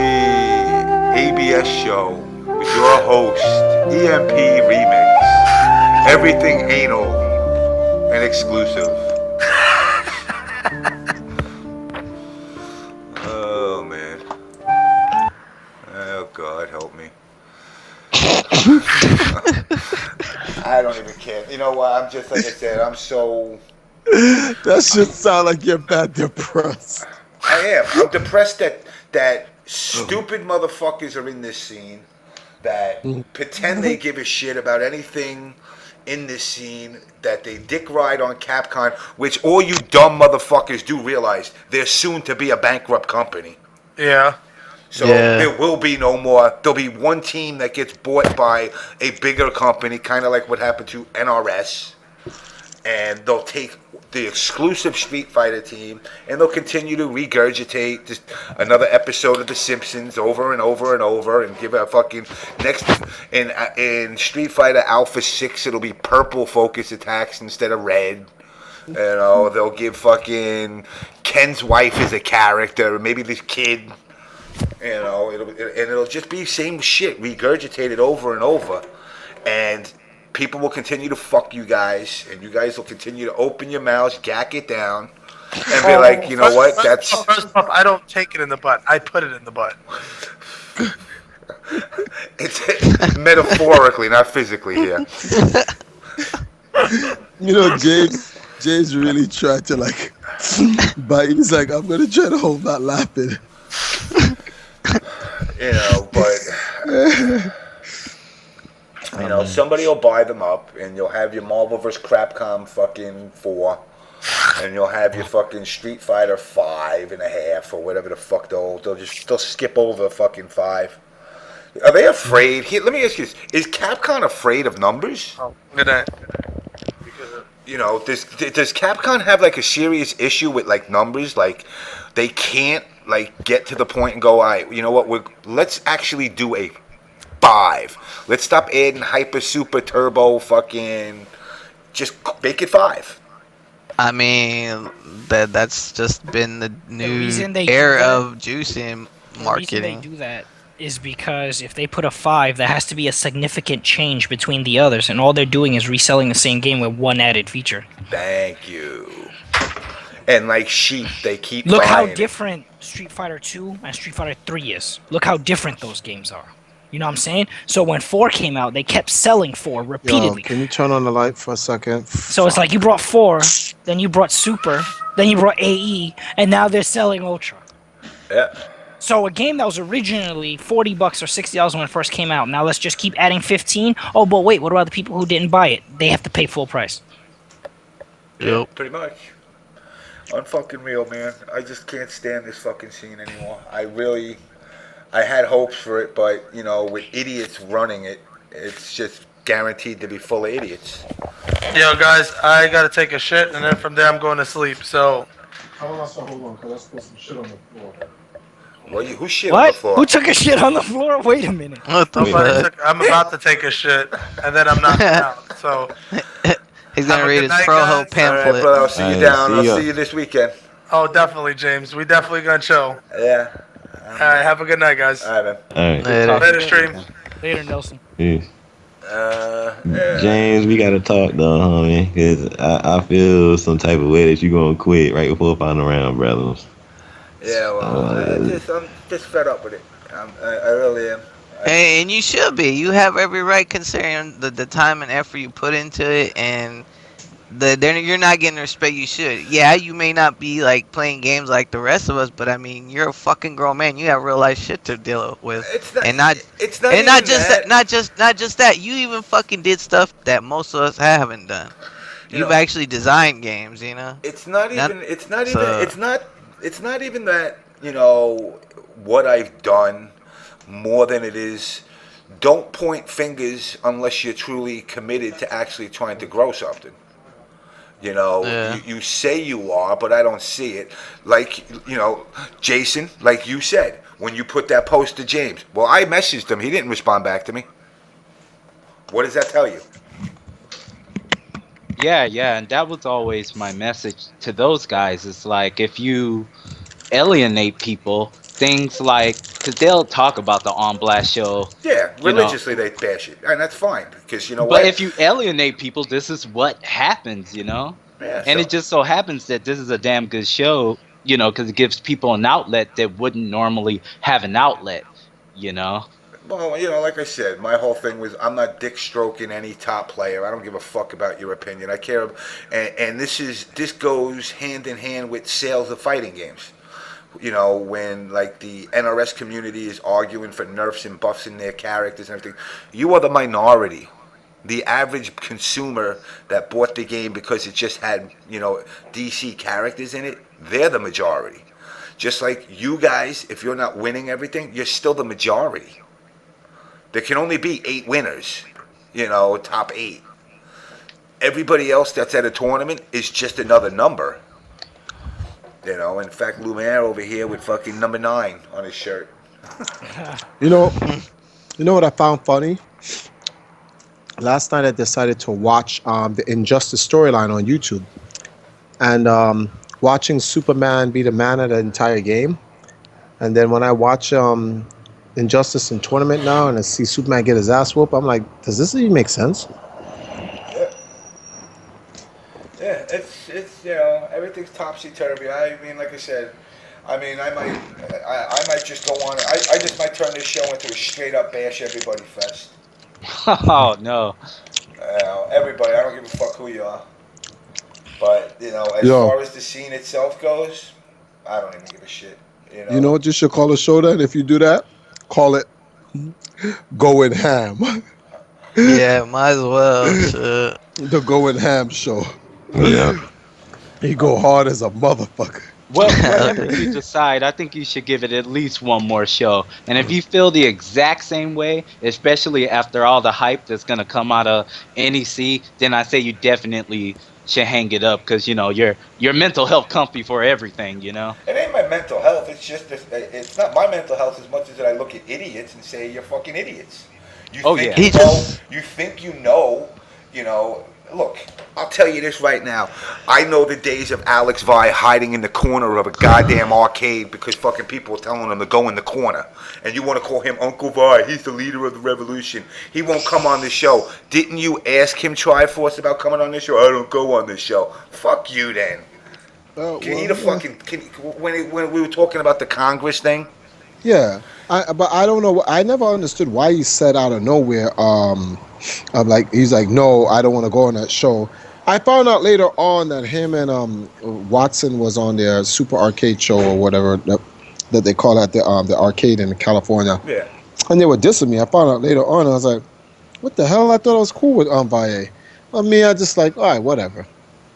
ABS show with your host, EMP Remix. Everything anal and exclusive. Oh man. Oh God, help me. I don't even care. You know what? I'm just like I said. I'm so. That should sound like you're bad depressed. I am. I'm depressed that stupid motherfuckers are in this scene that pretend they give a shit about anything in this scene that they dick ride on Capcom, which all you dumb motherfuckers do realize they're soon to be a bankrupt company. Yeah. So there will be no more. There'll be one team that gets bought by a bigger company, kind of like what happened to NRS, and they'll take the exclusive Street Fighter team, and they'll continue to regurgitate just another episode of The Simpsons over and over and over, and give a fucking next in Street Fighter Alpha 6, it'll be purple focus attacks instead of red. You know, they'll give fucking Ken's wife as a character, or maybe this kid. You know, it'll just be same shit regurgitated over and over, and people will continue to fuck you guys, and you guys will continue to open your mouths, gack it down, and be like, you know what? That's I don't take it in the butt. I put it in the butt. It's metaphorically, not physically here. You know, James really tried to like bite. He's like, I'm gonna try to hold that laughing. You know, but you know, somebody will buy them up, and you'll have your Marvel vs. Capcom fucking 4, and you'll have your fucking Street Fighter 5.5 or whatever the fuck they'll skip over fucking 5. Are they afraid? Here, let me ask you this: is Capcom afraid of numbers? Oh, look at that. You know, does Capcom have like a serious issue with like numbers? Like they can't like get to the point and go, all right, you know what? Let's actually do a 5. Let's stop adding hyper, super, turbo, fucking. Just make it 5. I mean, that's just been the new they era of juicing marketing. The reason they do that is because if they put a 5, there has to be a significant change between the others, and all they're doing is reselling the same game with one added feature. Thank you. And like sheep, they keep Look how buying different Street Fighter 2 and Street Fighter 3 is. Look how different those games are. You know what I'm saying? So when 4 came out, they kept selling 4 repeatedly. Yo, can you turn on the light for a second? So it's like you brought 4, then you brought Super, then you brought AE, and now they're selling Ultra. Yeah. So a game that was originally $40 or $60 when it first came out, now let's just keep adding 15. Oh, but wait, what about the people who didn't buy it? They have to pay full price. Yep. Pretty much. Unfucking real, man. I just can't stand this fucking scene anymore. I had hopes for it, but, you know, with idiots running it, it's just guaranteed to be full of idiots. Yo, guys, I gotta take a shit, and then from there I'm going to sleep, so... Hold on, because I spilled some shit on the floor. Well, who shit on the floor? Who took a shit on the floor? Wait a minute. I'm about to take a shit, and then I'm knocking out, so... He's gonna read his Proho pamphlet. All right, brother, I'll see you down. I'll see you this weekend. Oh, definitely, James. We definitely gonna chill. Yeah. All right, have a good night, guys. All right, man. All right. Later, stream. Later, Nelson. Peace. James, we gotta talk though, homie, because I feel some type of way that you gonna quit right before final round, brothers. Yeah, well, I'm just fed up with it. I really am. And you should be. You have every right considering the time and effort you put into it, and you're not getting the respect you should. Yeah, you may not be like playing games like the rest of us, but I mean, you're a fucking grown man. You have real life shit to deal with, not just that. You even fucking did stuff that most of us haven't done. You've actually designed games, you know. It's not even that, you know, what I've done more than it is. Don't point fingers unless you're truly committed to actually trying to grow something. You know, you say you are, but I don't see it. Like, you know, Jason, like you said, when you put that post to James, well, I messaged him. He didn't respond back to me. What does that tell you? Yeah, and that was always my message to those guys. It's like, if you alienate people, things like, because they'll talk about the On Blast show. Yeah, religiously they bash it, and that's fine, because you know what? But if you alienate people, this is what happens, you know? Yeah, and it just so happens that this is a damn good show, you know, because it gives people an outlet that wouldn't normally have an outlet, you know? Well, you know, like I said, my whole thing was I'm not dick stroking any top player. I don't give a fuck about your opinion. I care, and this goes hand in hand with sales of fighting games. You know, when like the NRS community is arguing for nerfs and buffs in their characters and everything, you are the minority. The average consumer that bought the game because it just had, DC characters in it, they're the majority. Just like you guys, if you're not winning everything, you're still the majority. There can only be 8 winners, top 8. Everybody else that's at a tournament is just another number. In fact, Lhumierre over here with fucking number 9 on his shirt. You know what I found funny? Last night I decided to watch the Injustice storyline on YouTube, and watching Superman be the man of the entire game, and then when I watch Injustice in tournament now and I see Superman get his ass whooped, I'm like, does this even make sense? Yeah, it's everything's topsy-turvy. I mean, like I said, I might just go on. I just might turn this show into a straight-up bash everybody fest. Oh no! Everybody, I don't give a fuck who you are. But as far as the scene itself goes, I don't even give a shit. You know what you should call a show then? If you do that, call it Going Ham. Yeah, might as well. Shit. The Going Ham show. Yeah. He go hard as a motherfucker. Well, whatever you decide, I think you should give it at least one more show. And if you feel the exact same way, especially after all the hype that's going to come out of NEC, then I say you definitely should hang it up, because, your mental health comes before everything, It ain't my mental health. It's just, it's not my mental health as much as that I look at idiots and say, you're fucking idiots. You think you know, look, I'll tell you this right now. I know the days of Alex Vi hiding in the corner of a goddamn arcade because fucking people were telling him to go in the corner. And you want to call him Uncle Vi. He's the leader of the revolution. He won't come on the show. Didn't you ask him, Triforce, about coming on this show? I don't go on this show. Fuck you then. When we were talking about the Congress thing? Yeah, but I don't know. I never understood why he said out of nowhere, he's like, no, I don't want to go on that show. I found out later on that him and Watson was on their Super Arcade show or whatever that they call it, the arcade in California. Yeah. And they were dissing me. I found out later on. I was like, what the hell? I thought I was cool with Valle. I just like, all right, whatever.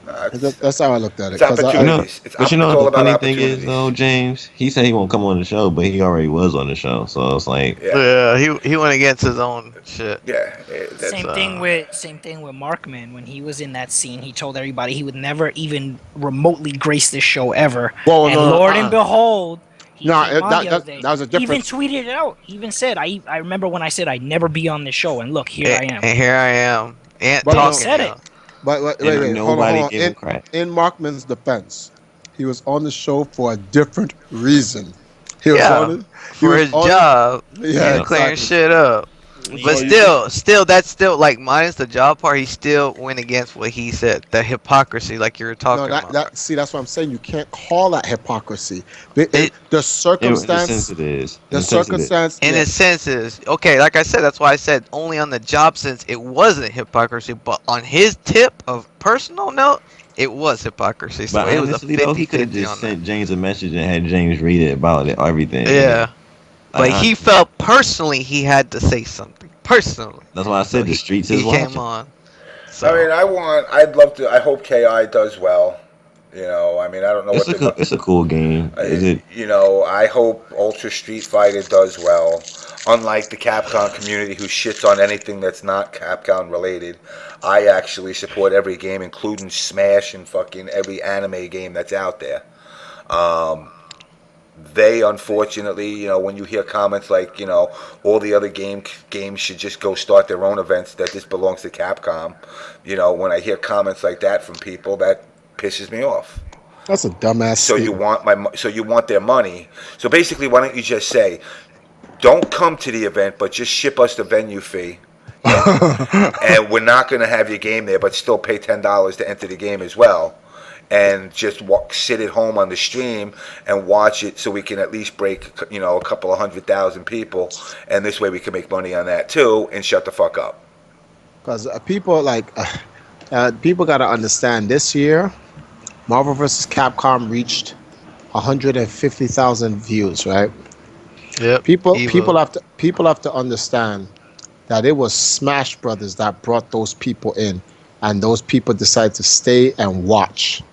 That's how I looked at it. It's opportunities. But the funny thing is, though, James, he said he won't come on the show, but he already was on the show. So it's like, he went against his own shit. Yeah. Same thing with Markman. When he was in that scene, he told everybody he would never even remotely grace this show ever. Well, and behold. That was a different. He even tweeted it out. He even said, I remember when I said I'd never be on this show, and look, here I am. And here I am. And he said it. But wait, hold on. In Markman's defense, he was on the show for a different reason. He was for his job. Yeah, clearing shit up. But that's still like minus the job part. He still went against what he said. The hypocrisy, like you were talking about. That's what I'm saying. You can't call that hypocrisy. The circumstance. The circumstance. In a sense is okay. Like I said, that's why I said only on the job sense it wasn't hypocrisy, but on his tip of personal note, it was hypocrisy. So but it was honestly, though, he could have just sent James a message and had James read it about it, everything. Yeah. But he felt personally he had to say something. Personally. That's why I said the streets is watching. He came on. So. I'd love to. I hope KI does well. I don't know it's a cool game. I hope Ultra Street Fighter does well. Unlike the Capcom community who shits on anything that's not Capcom related, I actually support every game, including Smash and fucking every anime game that's out there. They unfortunately, when you hear comments like, all the other games should just go start their own events, that this belongs to Capcom. When I hear comments like that from people, that pisses me off. That's a dumbass. So you want their money. So basically, why don't you just say, don't come to the event, but just ship us the venue fee. And we're not going to have your game there, but still pay $10 to enter the game as well. And just sit at home on the stream and watch it, so we can at least break, a couple of 100,000 people, and this way we can make money on that too, and shut the fuck up. Because people people got to understand. This year, Marvel vs. Capcom reached 150,000 views, right? Yep. People have to understand that it was Smash Brothers that brought those people in, and those people decided to stay and watch.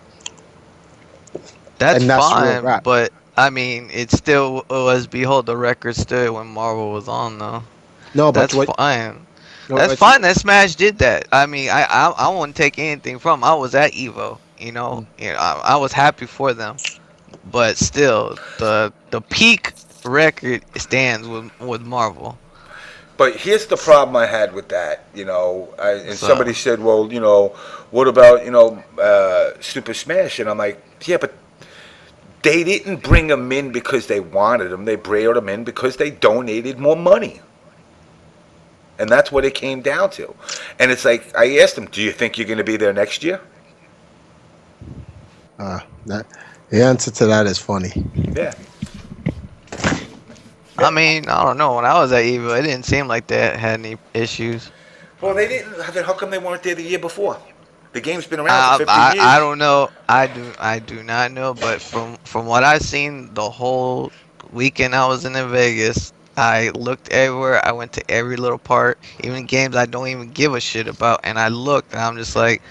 That's real fine, rap. but I mean, it still was behold the record stood when Marvel was on though. No, but That's what? fine. No, That's but fine that Smash did that. I mean, I won't take anything from 'em. I was at Evo, I was happy for them, but still, the peak record stands with Marvel. But here's the problem I had with that, and So somebody said, well, what about, Super Smash? And I'm like, yeah, but they didn't bring them in because they wanted them. They brought them in because they donated more money. And that's what it came down to. And it's like, I asked them, do you think you're going to be there next year? the answer to that is funny. Yeah. I mean, I don't know. When I was at Evo, it didn't seem like they had any issues. Well, they didn't. How come they weren't there the year before? The game's been around for 50 years. I don't know. I do not know. But from what I've seen, the whole weekend I was in Vegas, I looked everywhere. I went to every little part, even games I don't even give a shit about. And I looked, and I'm just like,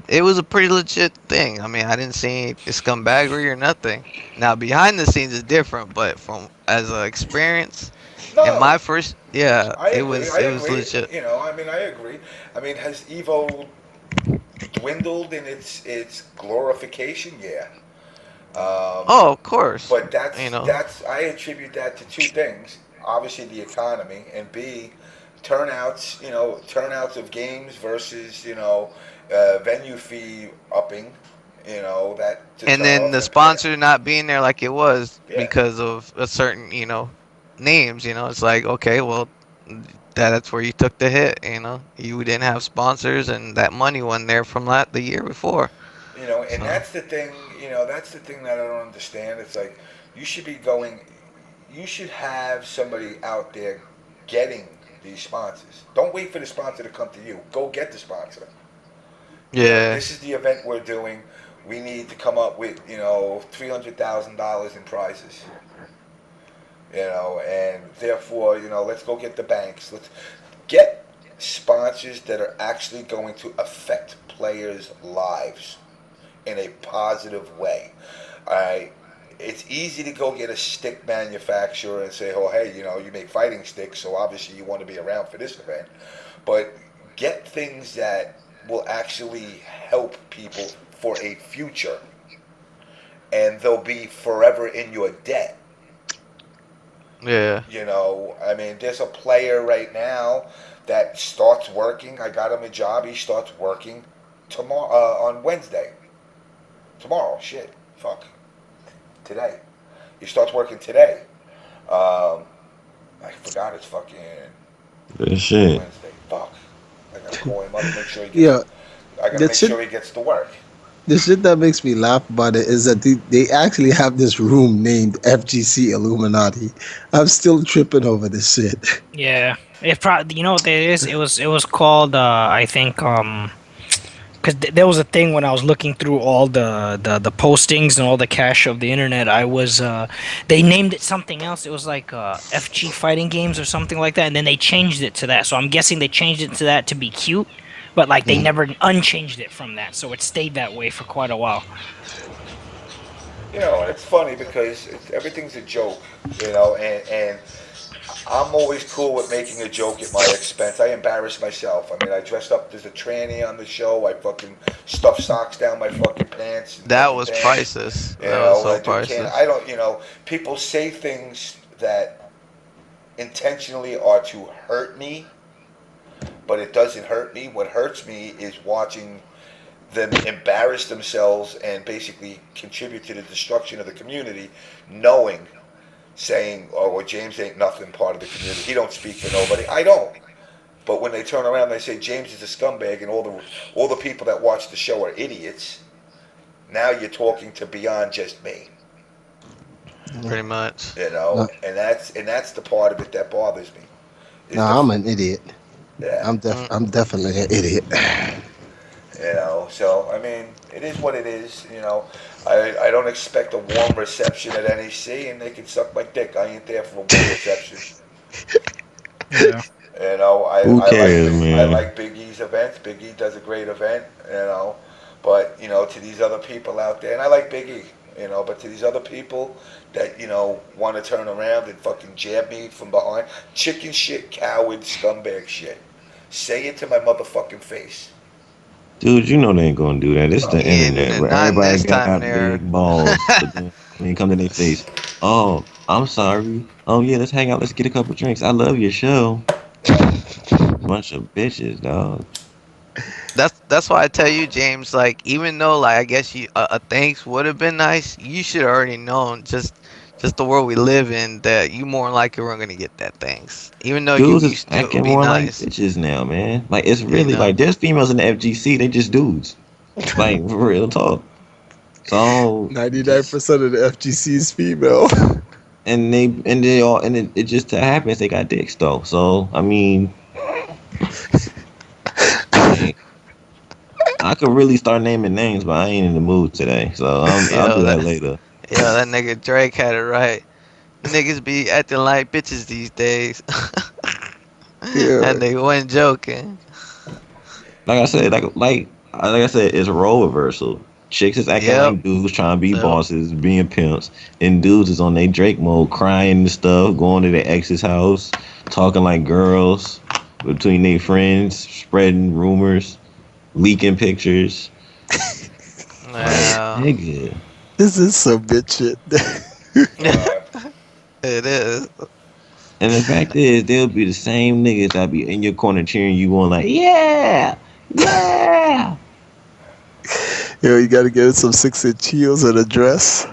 it was a pretty legit thing. I mean, I didn't see any scumbaggery or nothing. Now behind the scenes is different, but from as an experience, in my first, it was legit. I agree. I mean, has Evo dwindled in its glorification? Yeah. Oh, of course. But that's I attribute that to two things. Obviously, the economy, and B, turnouts. Turnouts of games versus venue fee upping. That. And then the sponsor not being there like it was because of a certain names. It's like, okay, well, that's where you took the hit. You didn't have sponsors, and that money wasn't there from the year before. And that's the thing. That's the thing that I don't understand. It's like you should have somebody out there getting these sponsors. Don't wait for the sponsor to come to you. Go get the sponsor. Yeah. This is the event we're doing. We need to come up with $300,000 in prizes. And therefore, let's go get the banks. Let's get sponsors that are actually going to affect players' lives in a positive way. All right. It's easy to go get a stick manufacturer and say, oh, hey, you make fighting sticks, so obviously you want to be around for this event. But get things that will actually help people for a future, and they'll be forever in your debt. Yeah. There's a player right now that starts working. I got him a job. He starts working tomorrow on Wednesday. Tomorrow, shit, fuck. Today. He starts working today. I forgot it's fucking good shit. Wednesday. Fuck. I gotta call him up and make sure he gets. I gotta make sure he gets to work. The shit that makes me laugh about it is that they actually have this room named FGC Illuminati. I'm still tripping over this shit. Yeah, it probably, you know what it is. It was called I think because there was a thing when I was looking through all the postings and all the cache of the internet. I was they named it something else. It was like FG Fighting Games or something like that, and then they changed it to that. So I'm guessing they changed it to that to be cute. But they never unchanged it from that, so it stayed that way for quite a while. And it's funny because everything's a joke, and I'm always cool with making a joke at my expense. I embarrass myself. I mean, I dressed up as a tranny on the show. I fucking stuffed socks down my fucking pants. That was priceless. That was so priceless. I don't, people say things that intentionally are to hurt me. But it doesn't hurt me. What hurts me is watching them embarrass themselves and basically contribute to the destruction of the community, saying, oh, well, James ain't nothing part of the community. He don't speak for nobody. I don't. But when they turn around and they say James is a scumbag and all the people that watch the show are idiots, now you're talking to beyond just me. Pretty much. And that's the part of it that bothers me. No, I'm an idiot. Yeah. I'm definitely an idiot. So I mean, it is what it is. I don't expect a warm reception at NEC, and they can suck my dick. I ain't there for a warm reception. Yeah. You know, Who cares, I man? like Big E's events. Big E does a great event, you know. But, you know, to these other people out there, and I like Big E, you know, but to these other people that, you know, want to turn around and fucking jab me from behind, chicken shit, coward, scumbag shit. Say it to my motherfucking face. Dude, you know they ain't gonna do that. It's the internet, where Not everybody this time, got there. big balls. But then when it come to their face, oh, I'm sorry. Oh yeah, let's hang out. Let's get a couple drinks. I love your show. Bunch of bitches, dog. That's why I tell you, James. Like, even though, like, I guess you a thanks would have been nice, you should already known just the world we live in that you more likely weren't gonna get that thanks. Even though Dudes you is still acting be more nice. like bitches now, man. Like it's really know? like there's females in the FGC. They just dudes. Like for real talk. So 99% of the FGC is female. and they all and it just happens they got dicks though. So I mean, I could really start naming names, but I ain't in the mood today. So I'll do that later. Yeah, that nigga Drake had it right. Niggas be acting like bitches these days. That nigga wasn't joking. Like I said, like I said, it's a role reversal. Chicks is acting like dudes trying to be bosses, being pimps, and dudes is on their Drake mode, crying and stuff, going to their ex's house, talking like girls between their friends, spreading rumors, leaking pictures. Wow. Nigga. This is some bitch shit. It is. And the fact is, they'll be the same niggas that be in your corner cheering you on like, yeah, yeah. Yo, you gotta give it some 6-inch heels and a dress.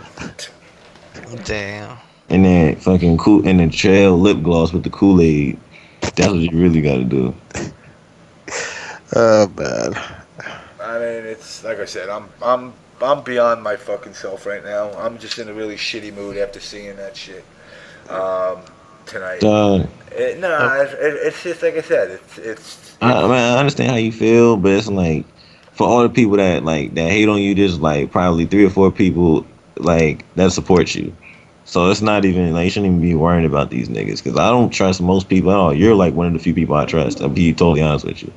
Damn. And then fucking cool and the trail lip gloss with the Kool-Aid. That's what you really gotta do. Oh man. I mean, it's like I said, I'm beyond my fucking self right now. I'm just in a really shitty mood after seeing that shit tonight. It's just like I said. I mean, I understand how you feel, but it's like for all the people that hate on you, there's like probably 3 or 4 people like that support you. So it's not even like you shouldn't even be worrying about these niggas because I don't trust most people at all. You're like one of the few people I trust. I'll be totally honest with you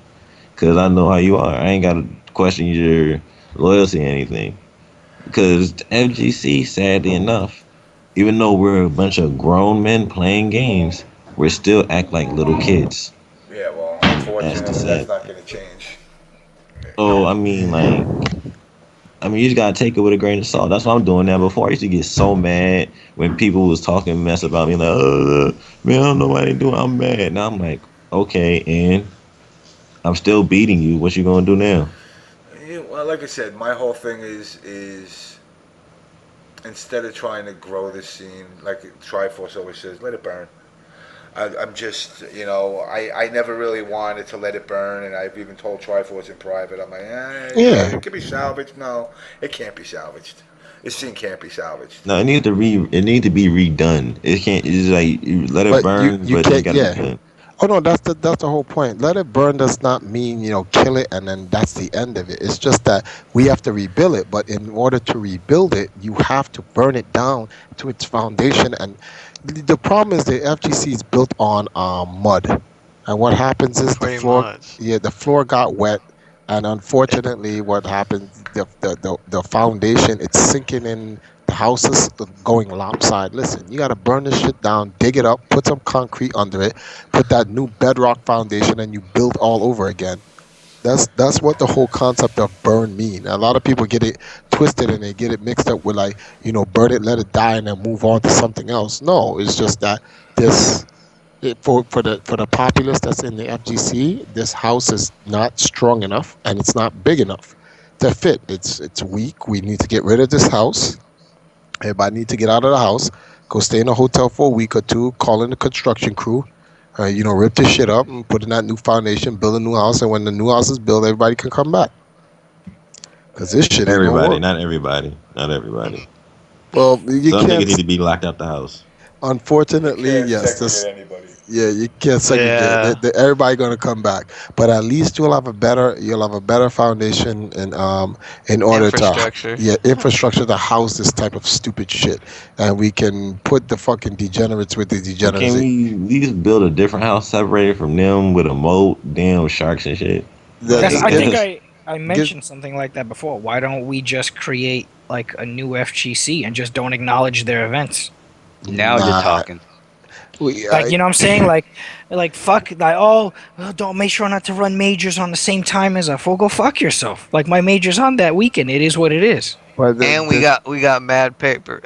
because I know how you are. I ain't gotta question your loyalty or anything because FGC, sadly enough, even though we're a bunch of grown men playing games, we still act like little kids. Yeah, well, unfortunately, that's not going to change. Oh, I mean, you just gotta take it with a grain of salt. That's what I'm doing now. Before I used to get so mad when people was talking mess about me, like, man, I don't know why they doing. I'm mad. Now I'm like, okay, and I'm still beating you. What you gonna do now? Yeah, well, like I said, my whole thing is instead of trying to grow this scene, like Triforce always says, let it burn. I'm just, I never really wanted to let it burn, and I've even told Triforce in private, I'm like, it can be salvaged. No, it can't be salvaged. This scene can't be salvaged. No, it needs to be redone. It can't. It's like you let it burn, but you gotta be done. Oh no, that's the whole point. Let it burn does not mean kill it and then that's the end of it. It's just that we have to rebuild it. But in order to rebuild it, you have to burn it down to its foundation. And the problem is the FGC is built on mud, and what happens is the floor got wet, and unfortunately, what happens the foundation it's sinking in. The house is going lopsided. Listen, you got to burn this shit down, dig it up, put some concrete under it, put that new bedrock foundation, and you build all over again. That's what the whole concept of burn mean. A lot of people get it twisted and they get it mixed up with burn it, let it die, and then move on to something else. No, it's just that for the populace that's in the FGC, this house is not strong enough and it's not big enough to fit. It's weak. We need to get rid of this house. Everybody need to get out of the house, go stay in a hotel for a week or 2, call in the construction crew, rip this shit up and put in that new foundation, build a new house, and when the new house is built, everybody can come back. Because this shit ain't everybody, not everybody. Well, some niggas need to be locked out the house. Unfortunately, yes. Yeah, you can't segregate. Everybody gonna come back, but at least you'll have a better foundation in order to infrastructure to house this type of stupid shit, and we can put the fucking degenerates with the degenerates. Can we just build a different house separated from them with a moat, damn sharks and shit? I think I mentioned something like that before. Why don't we just create like a new FGC and just don't acknowledge their events? Now you're talking. Like, you know what I'm saying? Like fuck, don't make sure not to run majors on the same time as a fool. Go fuck yourself. Like, my major's on that weekend. It is what it is. And we got mad paper.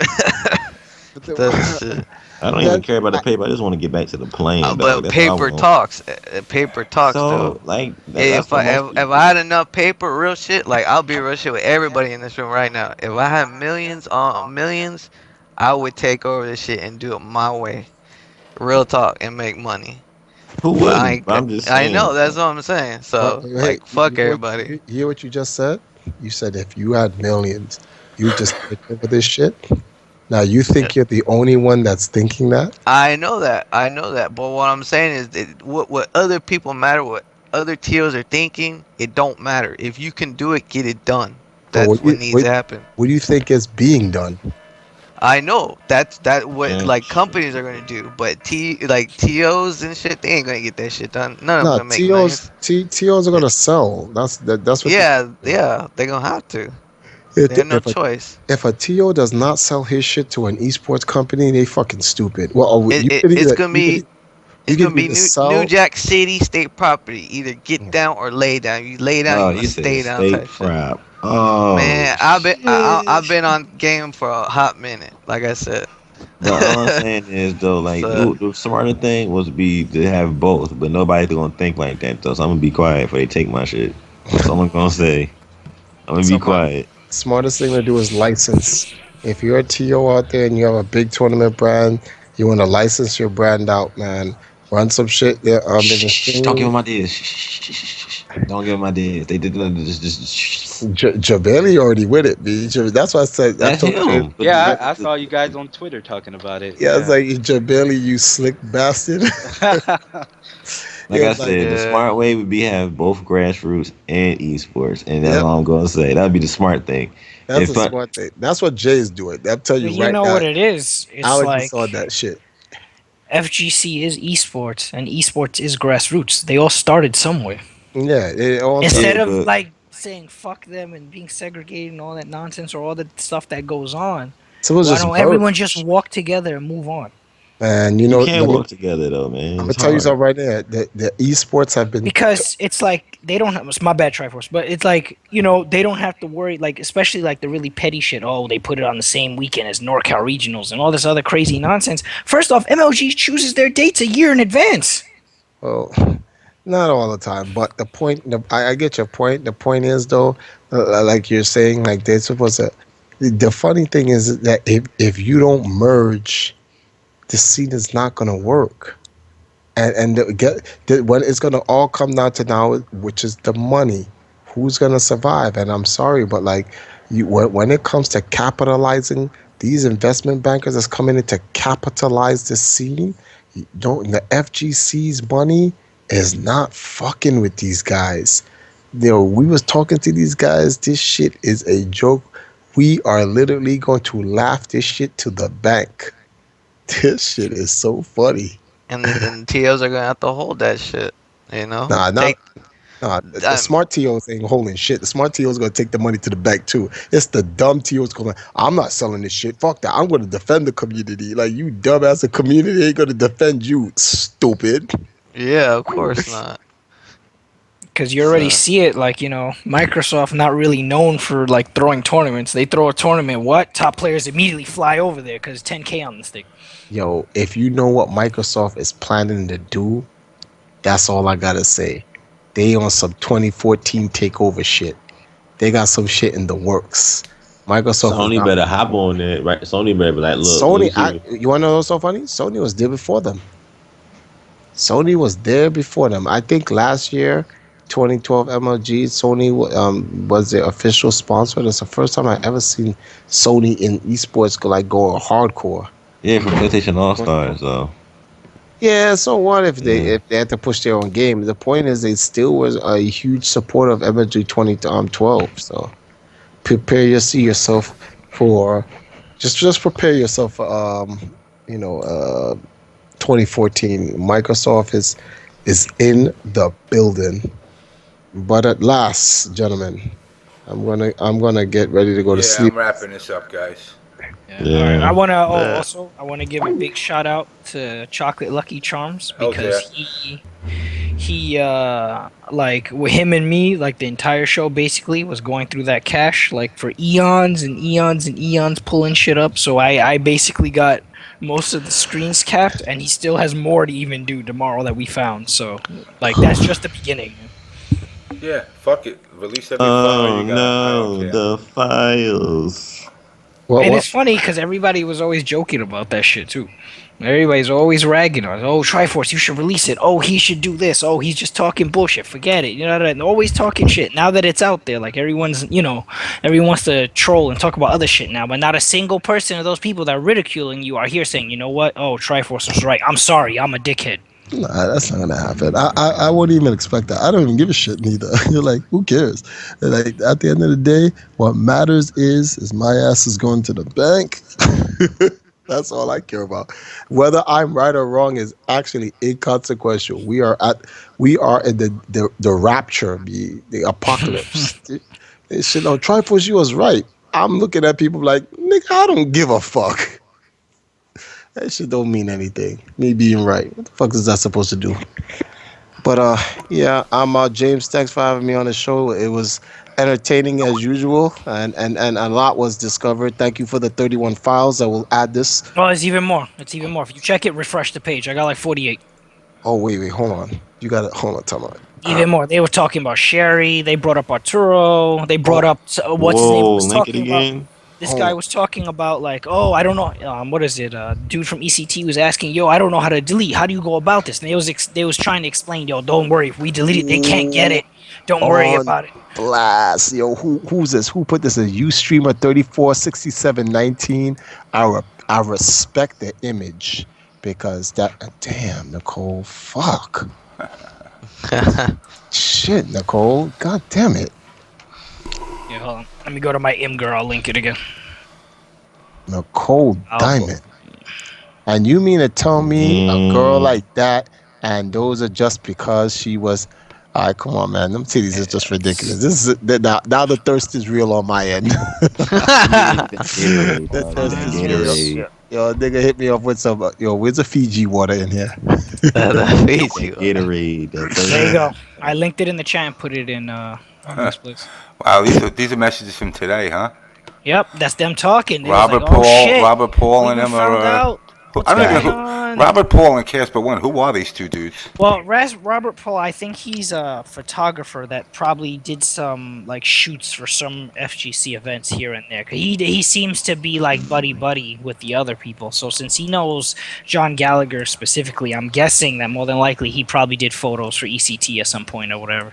I don't even care about the paper. I just want to get back to the plane. But paper talks. Paper talks, though. Like, if I had enough paper, real shit, like, I'll be real shit with everybody in this room right now. If I had millions on millions, I would take over this shit and do it my way. Real talk, and make money. Who would? I'm just saying. I know, that's what I'm saying. So, fuck everybody. You hear what you just said? You said if you had millions, you just take over this shit? Now, you think you're the only one that's thinking that? I know that. But what I'm saying is, what other people matter, what other TOs are thinking, it don't matter. If you can do it, get it done. That's what needs to happen. What do you think is being done? I know that's what like companies are gonna do, but TOs and shit, they ain't gonna get that shit done. None of them gonna make money. TOs are gonna sell. That's what. Yeah, they're gonna have to. They have no choice. If a TO does not sell his shit to an esports company, they fucking stupid. Well, it's gonna be New Jack City state property. Either get down or lay down. You lay down, you stay down. State crap. Oh man, I've been on game for a hot minute. Like I said. But all I'm saying is though, like the smarter thing was to have both, but nobody's gonna think like that though. So I'm gonna be quiet before they take my shit. That's all I'm gonna say. I'm gonna be quiet. Smartest thing to do is license. If you're a TO out there and you have a big tournament brand, you want to license your brand out, man. Run some shit there. Don't give them ideas. Don't give them ideas. They did just. Jabeli already with it, B. That's why I said. That's him. Yeah, I saw you guys on Twitter talking about it. Yeah, it's like, Jabeli, you slick bastard. Like I said, the smart way would be have both grassroots and esports, and that's all I'm gonna say. That'd be the smart thing. That's the smart thing. That's what Jay's doing. I'll tell you right now. You know what it is? It's Alex saw that shit. FGC is esports, and esports is grassroots. They all started somewhere. Yeah. Instead of like saying fuck them and being segregated and all that nonsense or all the stuff that goes on, why don't everyone just walk together and move on? And you can't work together though, man. I'm gonna tell you something right there. The esports have been, because it's like they don't have. It's my bad, Triforce, but it's like, they don't have to worry, like, especially like the really petty shit. Oh, they put it on the same weekend as NorCal regionals and all this other crazy nonsense. First off, MLG chooses their dates a year in advance. Well, not all the time, but the point. I get your point. The point is though, like you're saying, like they're supposed to. The funny thing is that if you don't merge, the scene is not going to work, and when it's going to all come down to now, which is the money, who's going to survive? And I'm sorry, but like when it comes to capitalizing, these investment bankers that's coming in to capitalize the scene, the FGC's money is not fucking with these guys. We was talking to these guys. This shit is a joke. We are literally going to laugh this shit to the bank. This shit is so funny. And the TOs are gonna have to hold that shit, Nah, the smart TOs ain't holding shit. The smart TOs gonna take the money to the bank too. It's the dumb TOs going, I'm not selling this shit. Fuck that. I'm gonna defend the community. Like, you dumbass, the community ain't gonna defend you, stupid. Yeah, of course not. Because you already see it, like, Microsoft not really known for, like, throwing tournaments. They throw a tournament, top players immediately fly over there because 10K on the stick. Yo, if you know what Microsoft is planning to do, that's all I gotta say. They on some 2014 takeover shit. They got some shit in the works. Microsoft. Sony better hop on it, right? Sony better be like, look. Sony, you wanna know what's so funny? Sony was there before them. I think last year, 2012 MLG, Sony was their official sponsor. That's the first time I ever seen Sony in esports go hardcore. Yeah, from PlayStation All Stars, though. Yeah, so what if they had to push their own game? The point is, they still was a huge supporter of MLG 2012. So prepare yourself for just prepare yourself for 2014. Microsoft is in the building. But at last, gentlemen, I'm gonna get ready to go to sleep. I'm wrapping this up, guys. Yeah. All right. I want to give a big shout out to Chocolate Lucky Charms because he like with him and me, like the entire show basically was going through that cache like for eons and eons and eons pulling shit up. So I basically got most of the screens capped, and he still has more to even do tomorrow that we found. So like that's just the beginning. Yeah, fuck it. Release every file you got. No, the files. And it's funny because everybody was always joking about that shit too. Everybody's always ragging on, oh, Triforce, you should release it. Oh, he should do this. Oh, he's just talking bullshit. Forget it. You know, and always talking shit. Now that it's out there, like everyone wants to troll and talk about other shit now. But not a single person of those people that are ridiculing you are here saying, you know what? Oh, Triforce was right. I'm sorry. I'm a dickhead. Nah, that's not gonna happen. I wouldn't even expect that. I don't even give a shit neither. You're like, who cares? Like at the end of the day, what matters is my ass is going to the bank. That's all I care about. Whether I'm right or wrong is actually inconsequential. We are in the rapture, the apocalypse. They should know Triforce, you was right. I'm looking at people like, nigga, I don't give a fuck. That shit don't mean anything. Me being right. What the fuck is that supposed to do? But yeah, I'm James. Thanks for having me on the show. It was entertaining as usual, and a lot was discovered. Thank you for the 31 files. I will add this. Oh, it's even more. It's even more. If you check it, refresh the page. I got like 48. Oh wait, hold on. You got it. Hold on, time out. Even more. They were talking about Sherry. They brought up Arturo. They brought up what's his name was talking about. This guy was talking about like, oh, I don't know, what is it? Dude from ECT was asking, yo, I don't know how to delete. How do you go about this? And they was trying to explain, yo, don't worry. If we delete it, they can't get it. Don't worry about it. Blast, yo, who's this? Who put this in? Ustreamer 346719. I respect the image because damn, Nicole, fuck. Shit, Nicole, god damn it. Yeah, hold on. Let me go to my Imgur. I'll link it again. Nicole Diamond. And you mean to tell me a girl like that, and those are just because she was... All right, come on, man. Them titties is just ridiculous. This is now the thirst is real on my end. The thirst is real. Yo, nigga hit me up with some... where's the Fiji water in here? Fiji Gatorade. There you go. I linked it in the chat and put it in... Wow, these are messages from today, huh? Yep, that's them talking. Robert Paul, and them are. I don't even know Robert Paul and Casper One. Who are these two dudes? Well, Robert Paul, I think he's a photographer that probably did some like shoots for some FGC events here and there. He seems to be like buddy with the other people. So since he knows John Gallagher specifically, I'm guessing that more than likely he probably did photos for ECT at some point or whatever.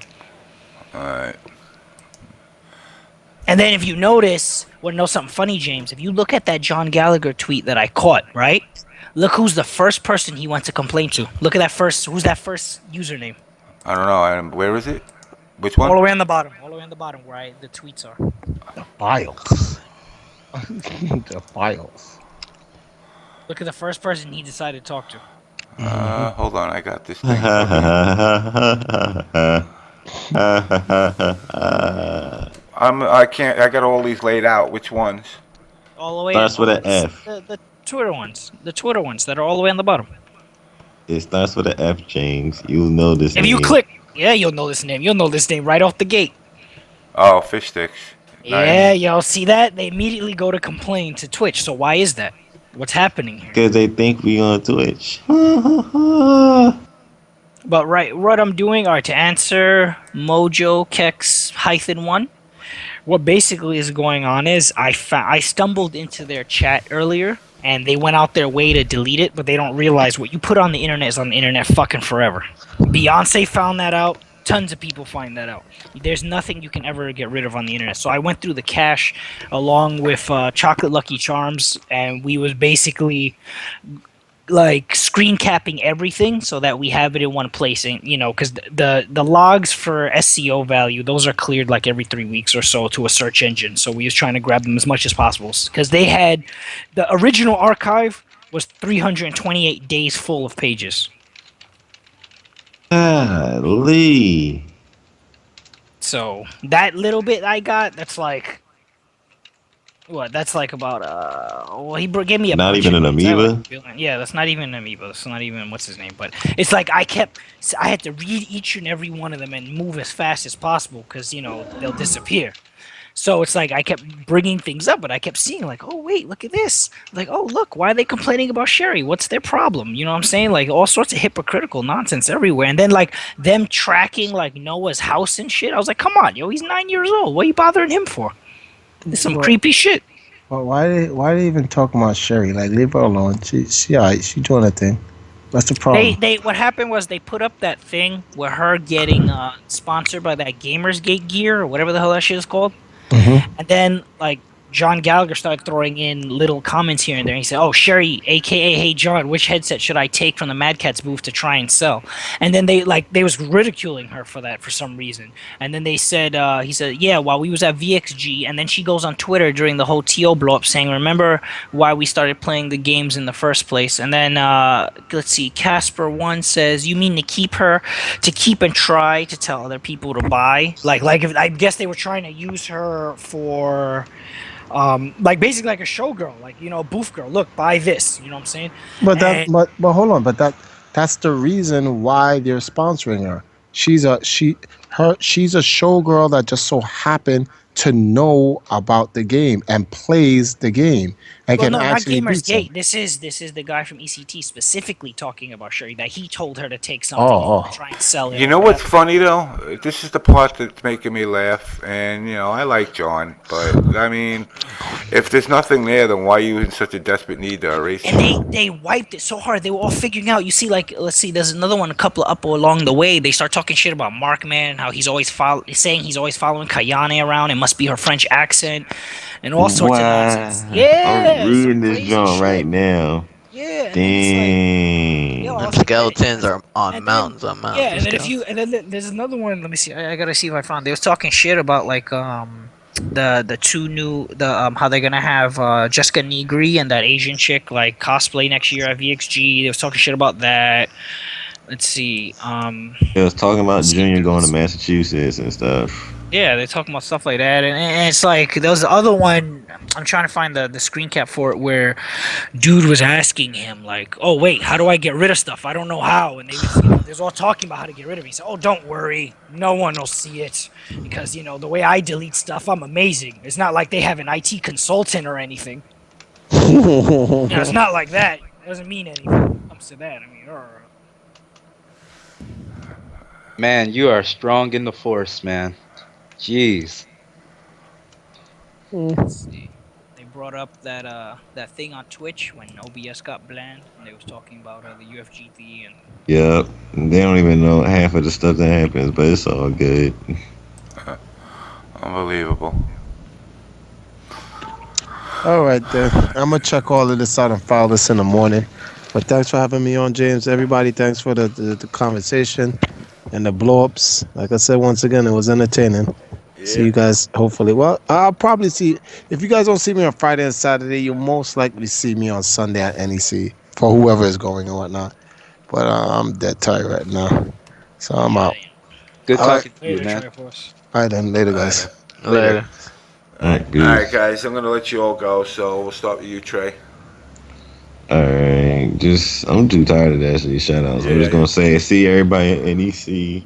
All right. And then if you notice, know something funny, James, if you look at that John Gallagher tweet that I caught, right? Look who's the first person he went to complain to. Look at who's that first username? I don't know. Where is it? Which one? All the way on the bottom where the tweets are. The files. The files. Look at the first person he decided to talk to. Hold on, I got this thing. I can't. I got all these laid out. Which ones? All the way. Starts with an F. The Twitter ones. The Twitter ones that are all the way on the bottom. It starts with an F, James. You'll know this name. If you click, you'll know this name. You'll know this name right off the gate. Oh, fish sticks. Yeah, y'all see that? They immediately go to complain to Twitch. So why is that? What's happening here? Because they think we on Twitch. But what I'm doing, to answer Mojo Kex -1. What basically is going on is I stumbled into their chat earlier, and they went out their way to delete it, but they don't realize what you put on the internet is on the internet fucking forever. Beyonce found that out. Tons of people find that out. There's nothing you can ever get rid of on the internet. So I went through the cache along with Chocolate Lucky Charms, and we was basically like screen capping everything so that we have it in one place, and because the logs for SEO value, those are cleared like every 3 weeks or so to a search engine. So we was trying to grab them as much as possible because they had the original archive was 328 days full of pages. Lee. So that little bit I got, that's like what? That's like about well, he gave me a not bunch even of an things. amoeba. Yeah, that's not even an amoeba. That's not even what's his name. But it's like I had to read each and every one of them and move as fast as possible because they'll disappear. So it's like I kept bringing things up, but I kept seeing like, oh wait, look at this. Like, oh look, why are they complaining about Sherry? What's their problem? You know what I'm saying? Like all sorts of hypocritical nonsense everywhere. And then like them tracking like Noah's house and shit. I was like, come on, yo, he's 9 years old. What are you bothering him for? It's some creepy shit. Well, why they even talking about Sherry? Like, leave her alone. She alright. She doing her thing. What's the problem? They what happened was they put up that thing with her getting sponsored by that Gamersgate gear or whatever the hell that shit is called. Mm-hmm. And then like John Gallagher started throwing in little comments here and there. He said, "Oh, Sherry, aka Hey John, which headset should I take from the Mad Catz booth to try and sell?" And then they was ridiculing her for that for some reason. And then they said, he said, "Yeah, while we was at VXG," and then she goes on Twitter during the whole TO blow up saying, "Remember why we started playing the games in the first place?" And then let's see, Casper1 says, "You mean to keep and try to tell other people to buy?" Like if, I guess they were trying to use her for like basically like a showgirl, like booth girl. Look, buy this. You know what I'm saying? But but hold on. But that's the reason why they're sponsoring her. She's a showgirl that just so happened to know about the game and plays the game and Well, can no, not actually beat some. Gamersgate. This is the guy from ECT specifically talking about Sherry, that he told her to take something and try and sell it. You know what's funny though? This is the part that's making me laugh, and I like John, but I mean, if there's nothing there, then why are you in such a desperate need to erase it? And they wiped it so hard. They were all figuring out. You see, like, let's see, there's another one, a couple of up along the way. They start talking shit about Markman, how he's always following Kayane around. It must be her French accent, and all sorts of nonsense. Yeah, I'm reading this joint right now. Yeah. Dang. Them skeletons are on mountains. Yeah, and then there's another one. Let me see. I gotta see if I found. They was talking shit about like the two new how they're gonna have Jessica Negri and that Asian chick like cosplay next year at VXG. They was talking shit about that. Let's see. They was talking about Junior going to Massachusetts and stuff. Yeah, they're talking about stuff like that, and it's like there was the other one. I'm trying to find the screen cap for it where dude was asking him like, "Oh wait, how do I get rid of stuff? I don't know how." And they was all talking about how to get rid of it. He said, "Oh, don't worry, no one will see it because the way I delete stuff, I'm amazing. It's not like they have an IT consultant or anything. It's not like that. It doesn't mean anything when it comes to that. I mean, Man, you are strong in the force, man. Jeez. Let's see. They brought up that thing on Twitch when OBS got banned, and they was talking about the UFGT and. Yep, they don't even know half of the stuff that happens, but it's all good. Unbelievable. All right then, I'm gonna check all of this out and file this in the morning. But thanks for having me on, James. Everybody, thanks for the conversation and the blow-ups. Like I said, once again, it was entertaining. Yeah. See you guys, hopefully. Well, I'll probably see... If you guys don't see me on Friday and Saturday, you'll most likely see me on Sunday at NEC for whoever is going and whatnot. But I'm dead tired right now. So I'm out. Good talking to you, man. All right, then. Later, guys. Later. All right, good. All right, guys. I'm going to let you all go, so we'll start with you, Trey. Alright, I'm too tired of that shit. Shout outs. I'm just gonna say, see everybody at NEC,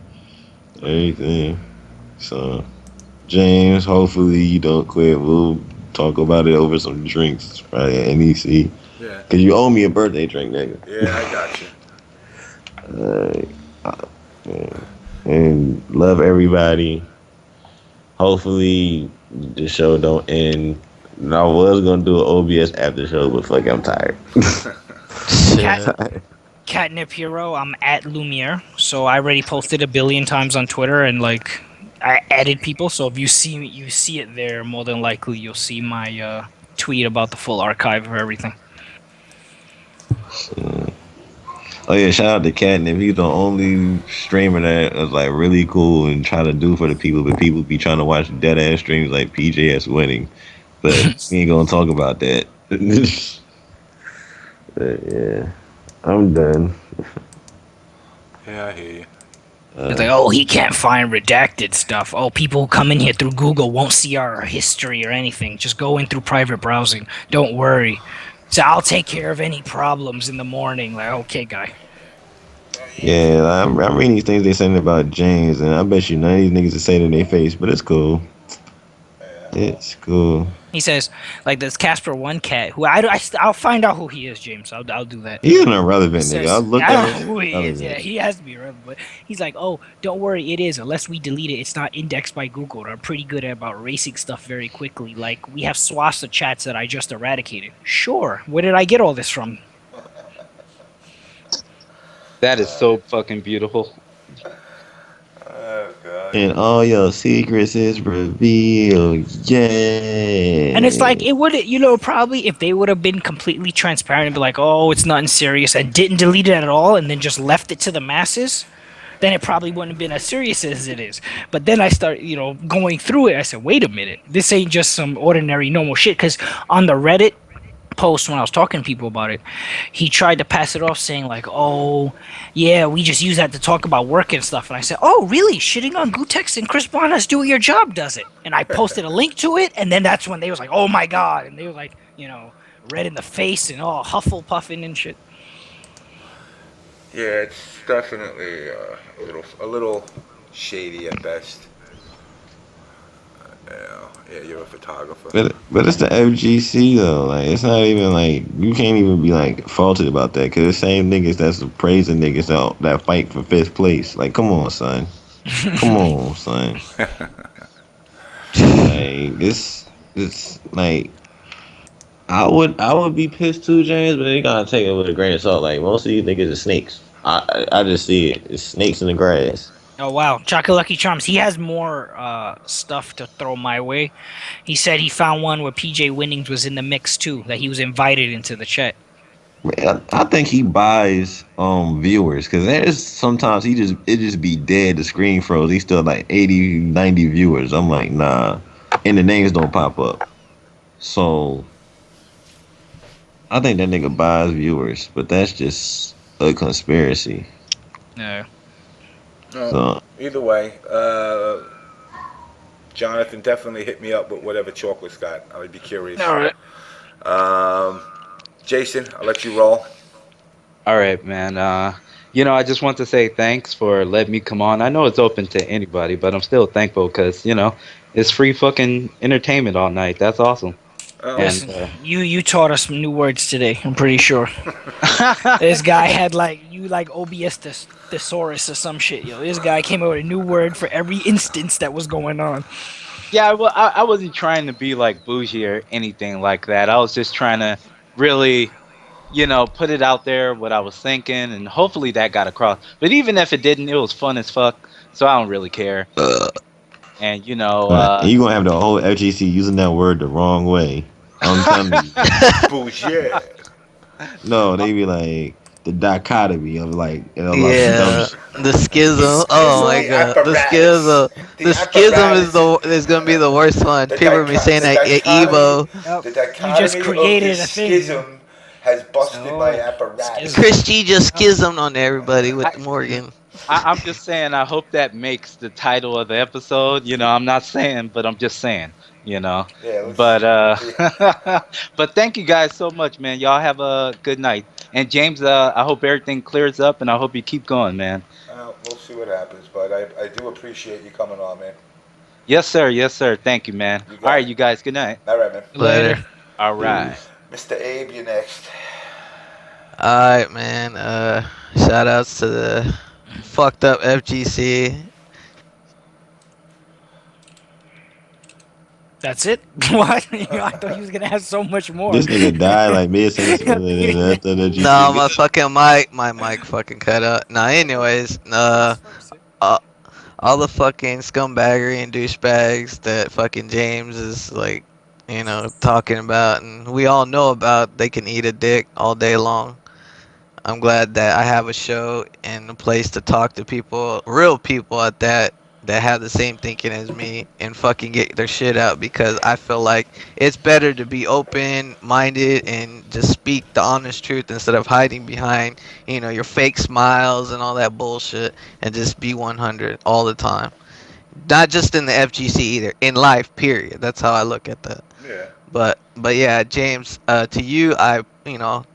everything. So, James, hopefully you don't quit. We'll talk about it over some drinks probably at NEC. Yeah. Cause you owe me a birthday drink, nigga. Yeah, I got you. And love everybody. Hopefully the show don't end. And I was gonna do an OBS after show, but fuck, I'm tired. Catnip Hero. I'm at Lhumierre. So I already posted 1 billion times on Twitter, and like I added people. So if you see it there, more than likely you'll see my tweet about the full archive of everything. Oh yeah, shout out to Catnip. He's the only streamer that is like really cool and try to do for the people, but people be trying to watch dead ass streams like PJS winning. But we ain't gonna talk about that. But yeah, I'm done. Yeah, I hear you. It's like, oh, he can't find redacted stuff. Oh, people who come in here through Google won't see our history or anything. Just go in through private browsing. Don't worry. So I'll take care of any problems in the morning. Like, okay, guy. Yeah, I'm reading these things they saying about James, and I bet you none of these niggas are saying it in their face, but it's cool. It's cool. He says, like, this Casper One cat, who I'll find out who he is, James. I'll do that. He's an irrelevant nigga. I'll look I at don't know who he is. Yeah, he has to be irrelevant. But he's like, oh, don't worry, it is. Unless we delete it, it's not indexed by Google. They're pretty good about erasing stuff very quickly. Like, we have swaths of chats that I just eradicated. Sure. Where did I get all this from? That is so fucking beautiful. Oh, God. And all your secrets is revealed. Yay. And it's like, it would, probably if they would have been completely transparent and be like, oh, it's nothing serious, and didn't delete it at all, and then just left it to the masses, then it probably wouldn't have been as serious as it is. But then I start, going through it. I said, wait a minute, this ain't just some ordinary normal shit. Because on the Reddit post, when I was talking to people about it, he tried to pass it off saying like, oh yeah, we just use that to talk about work and stuff. And I said, oh really, shitting on Gutex and Chris Bonas Do Your Job does it? And I posted a link to it, and then that's when they was like, oh my god, and they were like, red in the face and all huffle puffing and shit. Yeah, it's definitely a little shady at best. Yeah, you're a photographer. But it's the FGC though. Like, it's not even like you can't even be like faulted about that, because the same niggas that's praising niggas that fight for 5th place. Like, come on, son. Come on, son. Like, this like, I would be pissed too, James, but they gotta take it with a grain of salt. Like, most of these niggas are snakes. I just see it. It's snakes in the grass. Oh wow, Chocolate Lucky Charms. He has more stuff to throw my way. He said he found one where PJ Winnings was in the mix too, that he was invited into the chat. I think he buys viewers, because there's sometimes it just be dead, the screen froze. He's still like 80, 90 viewers. I'm like, nah, and the names don't pop up. So I think that nigga buys viewers, but that's just a conspiracy. No. So, either way, Jonathan, definitely hit me up with whatever Chocolate's got. I would be curious. All right. Jason, I'll let you roll. All right, man. I just want to say thanks for letting me come on. I know it's open to anybody, but I'm still thankful because, it's free fucking entertainment all night. That's awesome. Listen, you taught us some new words today, I'm pretty sure. This guy had OBS thesaurus or some shit, yo. This guy came up with a new word for every instance that was going on. Yeah, well, I wasn't trying to be like bougie or anything like that. I was just trying to really, put it out there, what I was thinking, and hopefully that got across. But even if it didn't, it was fun as fuck, so I don't really care. And you gonna have the whole FGC using that word the wrong way. I'm telling you. Bullshit. No, they be like the dichotomy of like, the schism. Oh my god, the schism. The schism is gonna be the worst one. People be saying that at Evo. The dichotomy you just created a schism has busted my apparatus. Chris G just schismed on everybody with Morgan. I'm just saying, I hope that makes the title of the episode. I'm not saying, but I'm just saying, Yeah, but but thank you guys so much, man. Y'all have a good night. And James, I hope everything clears up, and I hope you keep going, man. We'll see what happens, but I do appreciate you coming on, man. Yes, sir. Yes, sir. Thank you, man. All right, you guys. Good night. All right, man. Later. All right. Mr. Abe, you're next. All right, man. Shout outs to the fucked up FGC. That's it? What? I thought you was gonna have so much more. This nigga died like mid sentence. No, my fucking my mic fucking cut out. Nah, anyways, all the fucking scumbaggery and douchebags that fucking James is like, talking about, and we all know about, they can eat a dick all day long. I'm glad that I have a show and a place to talk to people, real people at that have the same thinking as me and fucking get their shit out, because I feel like it's better to be open-minded and just speak the honest truth instead of hiding behind, your fake smiles and all that bullshit, and just be 100 all the time. Not just in the FGC either, in life, period. That's how I look at that. Yeah. But yeah, James, to you,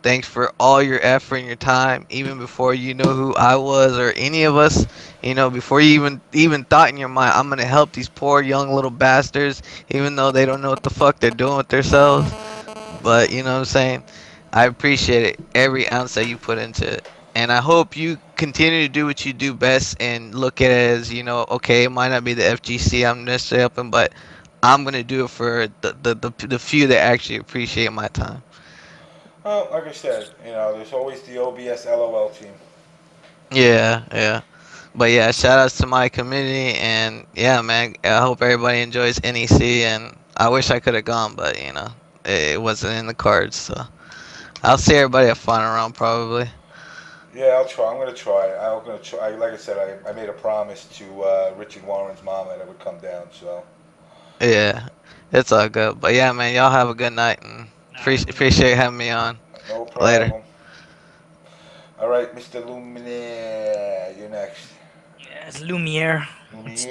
thanks for all your effort and your time, even before you know who I was or any of us, before you even thought in your mind, I'm gonna help these poor young little bastards, even though they don't know what the fuck they're doing with themselves. But you know what I'm saying? I appreciate it, every ounce that you put into it. And I hope you continue to do what you do best and look at it as, okay, it might not be the FGC I'm necessarily helping, but I'm gonna do it for the few that actually appreciate my time. Well, like I said, there's always the OBS LOL team. Yeah. But yeah, shout outs to my community, and yeah, man, I hope everybody enjoys NEC, and I wish I could have gone, but it wasn't in the cards, so I'll see everybody at Final Round probably. Yeah, I'll try. I'm gonna try. I'm gonna try. Like I said, I made a promise to Richard Warren's mom that I would come down. So. Yeah, it's all good. But yeah, man, y'all have a good night, and appreciate having me on. No problem. Later. All right, Mr. Lhumierre, you're next. Yeah, it's Lhumierre. It's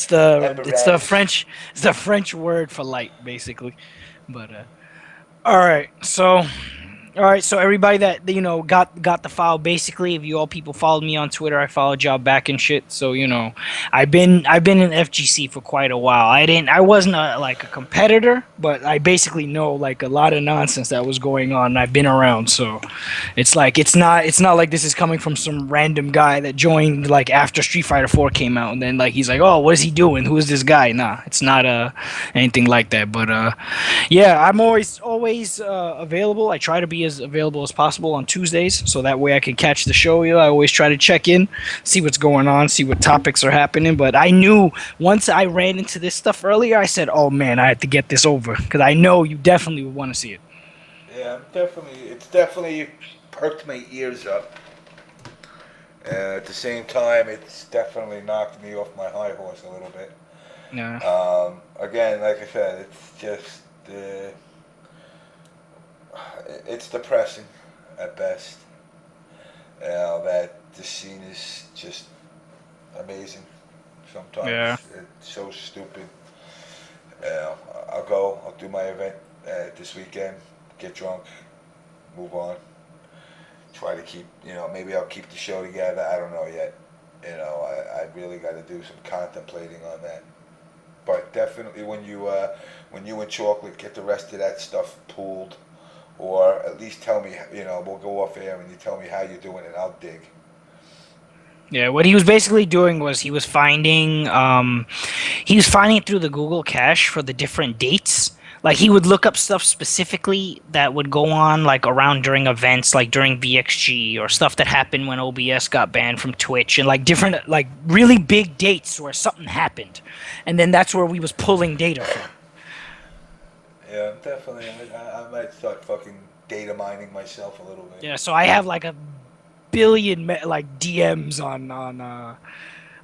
the French word for light, basically. But all right, so everybody that got the file, basically, if you all people followed me on Twitter, I followed y'all back and shit. So I've been in FGC for quite a while. I wasn't a competitor, but I basically know like a lot of nonsense that was going on, and I've been around. So it's not like this is coming from some random guy that joined like after Street Fighter 4 came out, and then like he's like, oh, what is he doing? Who is this guy? Nah, it's not anything like that. But yeah, I'm always available. I try to be as available as possible on Tuesdays, so that way I can catch the show. I always try to check in, see what's going on, see what topics are happening. But I knew once I ran into this stuff earlier, I said, oh man, I had to get this over, because I know you definitely would want to see it. Yeah, it's definitely perked my ears up. At the same time, it's definitely knocked me off my high horse a little bit. Yeah. Again, like I said, it's just it's depressing at best. That the scene is just amazing. Sometimes it's so stupid. I'll do my event this weekend, get drunk, move on. Try to keep, maybe I'll keep the show together. I don't know yet. I really got to do some contemplating on that. But definitely when you and Chocolate get the rest of that stuff pooled, or at least tell me, we'll go off air and you tell me how you're doing it, I'll dig. Yeah, what he was basically doing was he was finding through the Google cache for the different dates. Like he would look up stuff specifically that would go on like around during events, like during VXG, or stuff that happened when OBS got banned from Twitch, and like different, like really big dates where something happened, and then that's where we was pulling data from. Yeah, definitely. I might start fucking data mining myself a little bit. Yeah, so I have like a billion DMs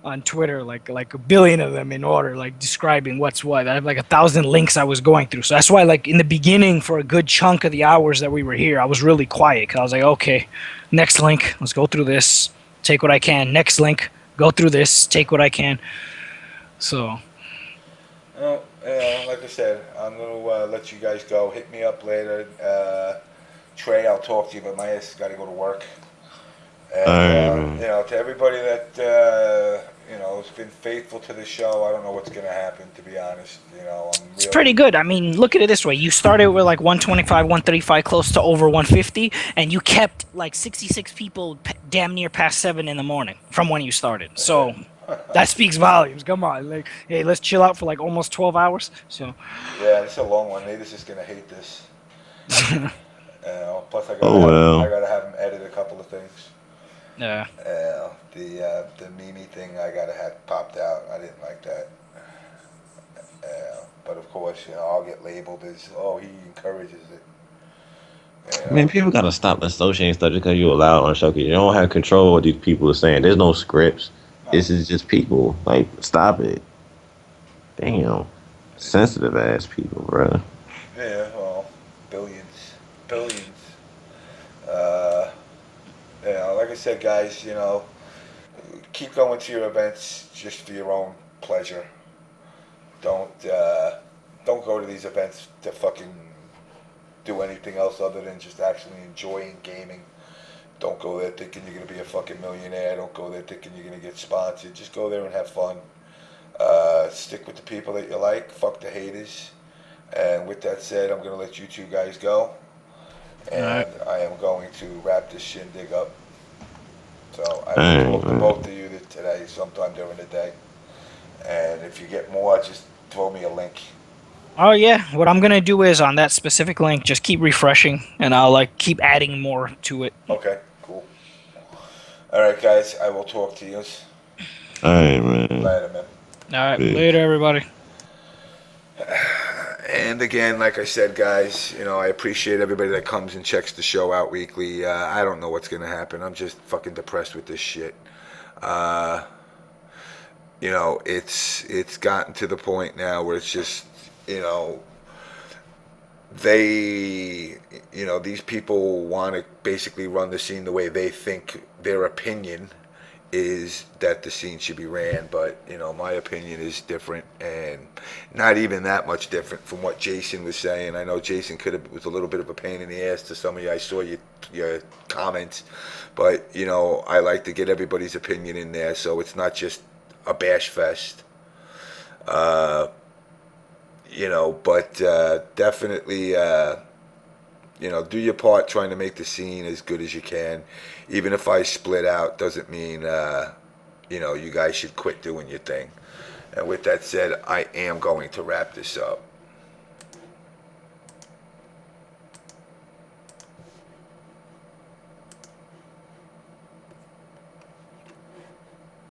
on Twitter, like a billion of them in order, like describing what's what. I have like 1,000 links I was going through. So that's why, like in the beginning, for a good chunk of the hours that we were here, I was really quiet, because I was like, okay, next link, let's go through this, take what I can. Next link, go through this, take what I can. So. Well, like I said, I'm gonna let you guys go. Hit me up later. Trey, I'll talk to you, but my ass has got to go to work. And, to everybody that has been faithful to the show, I don't know what's gonna happen, to be honest. It's pretty good. I mean, look at it this way: you started with like 125, 135, close to over 150, and you kept like 66 people damn near past 7 in the morning from when you started. So That speaks volumes. Come on, like, hey, let's chill out for like almost 12 hours. So. Yeah, it's a long one. Nati's just gonna hate this. Plus, I gotta have him edit a couple of things. Yeah. The Mimi thing I gotta have popped out. I didn't like that. But of course, I'll get labeled as, oh, he encourages it. I mean, people gotta stop associating stuff just because you allow it on the show. You don't have control of what these people are saying. There's no scripts. This is just people. Like, stop it. Damn. Sensitive ass people, bro. Yeah, well, billions. Like I said, guys, keep going to your events just for your own pleasure. Don't go to these events to fucking do anything else other than just actually enjoying gaming. Don't go there thinking you're going to be a fucking millionaire. Don't go there thinking you're going to get sponsored. Just go there and have fun. Stick with the people that you like. Fuck the haters. And with that said, I'm going to let you two guys go. And I am going to wrap this shindig up. So I will talk to both of you today sometime during the day. And if you get more, just throw me a link. Oh yeah, what I'm gonna do is on that specific link, just keep refreshing, and I'll keep adding more to it. Okay, cool. All right, guys, I will talk to you. All right, man. Later, man. All right, later, everybody. And again, like I said, guys, I appreciate everybody that comes and checks the show out weekly. I don't know what's gonna happen. I'm just fucking depressed with this shit. It's gotten to the point now where it's just, these people want to basically run the scene the way they think their opinion is that the scene should be ran, but my opinion is different, and not even that much different from what Jason was saying. I know Jason was a little bit of a pain in the ass to some of you. I saw your comments, but I like to get everybody's opinion in there, so it's not just a bash fest. But definitely do your part trying to make the scene as good as you can. Even if I split out, doesn't mean you guys should quit doing your thing. And with that said, I am going to wrap this up.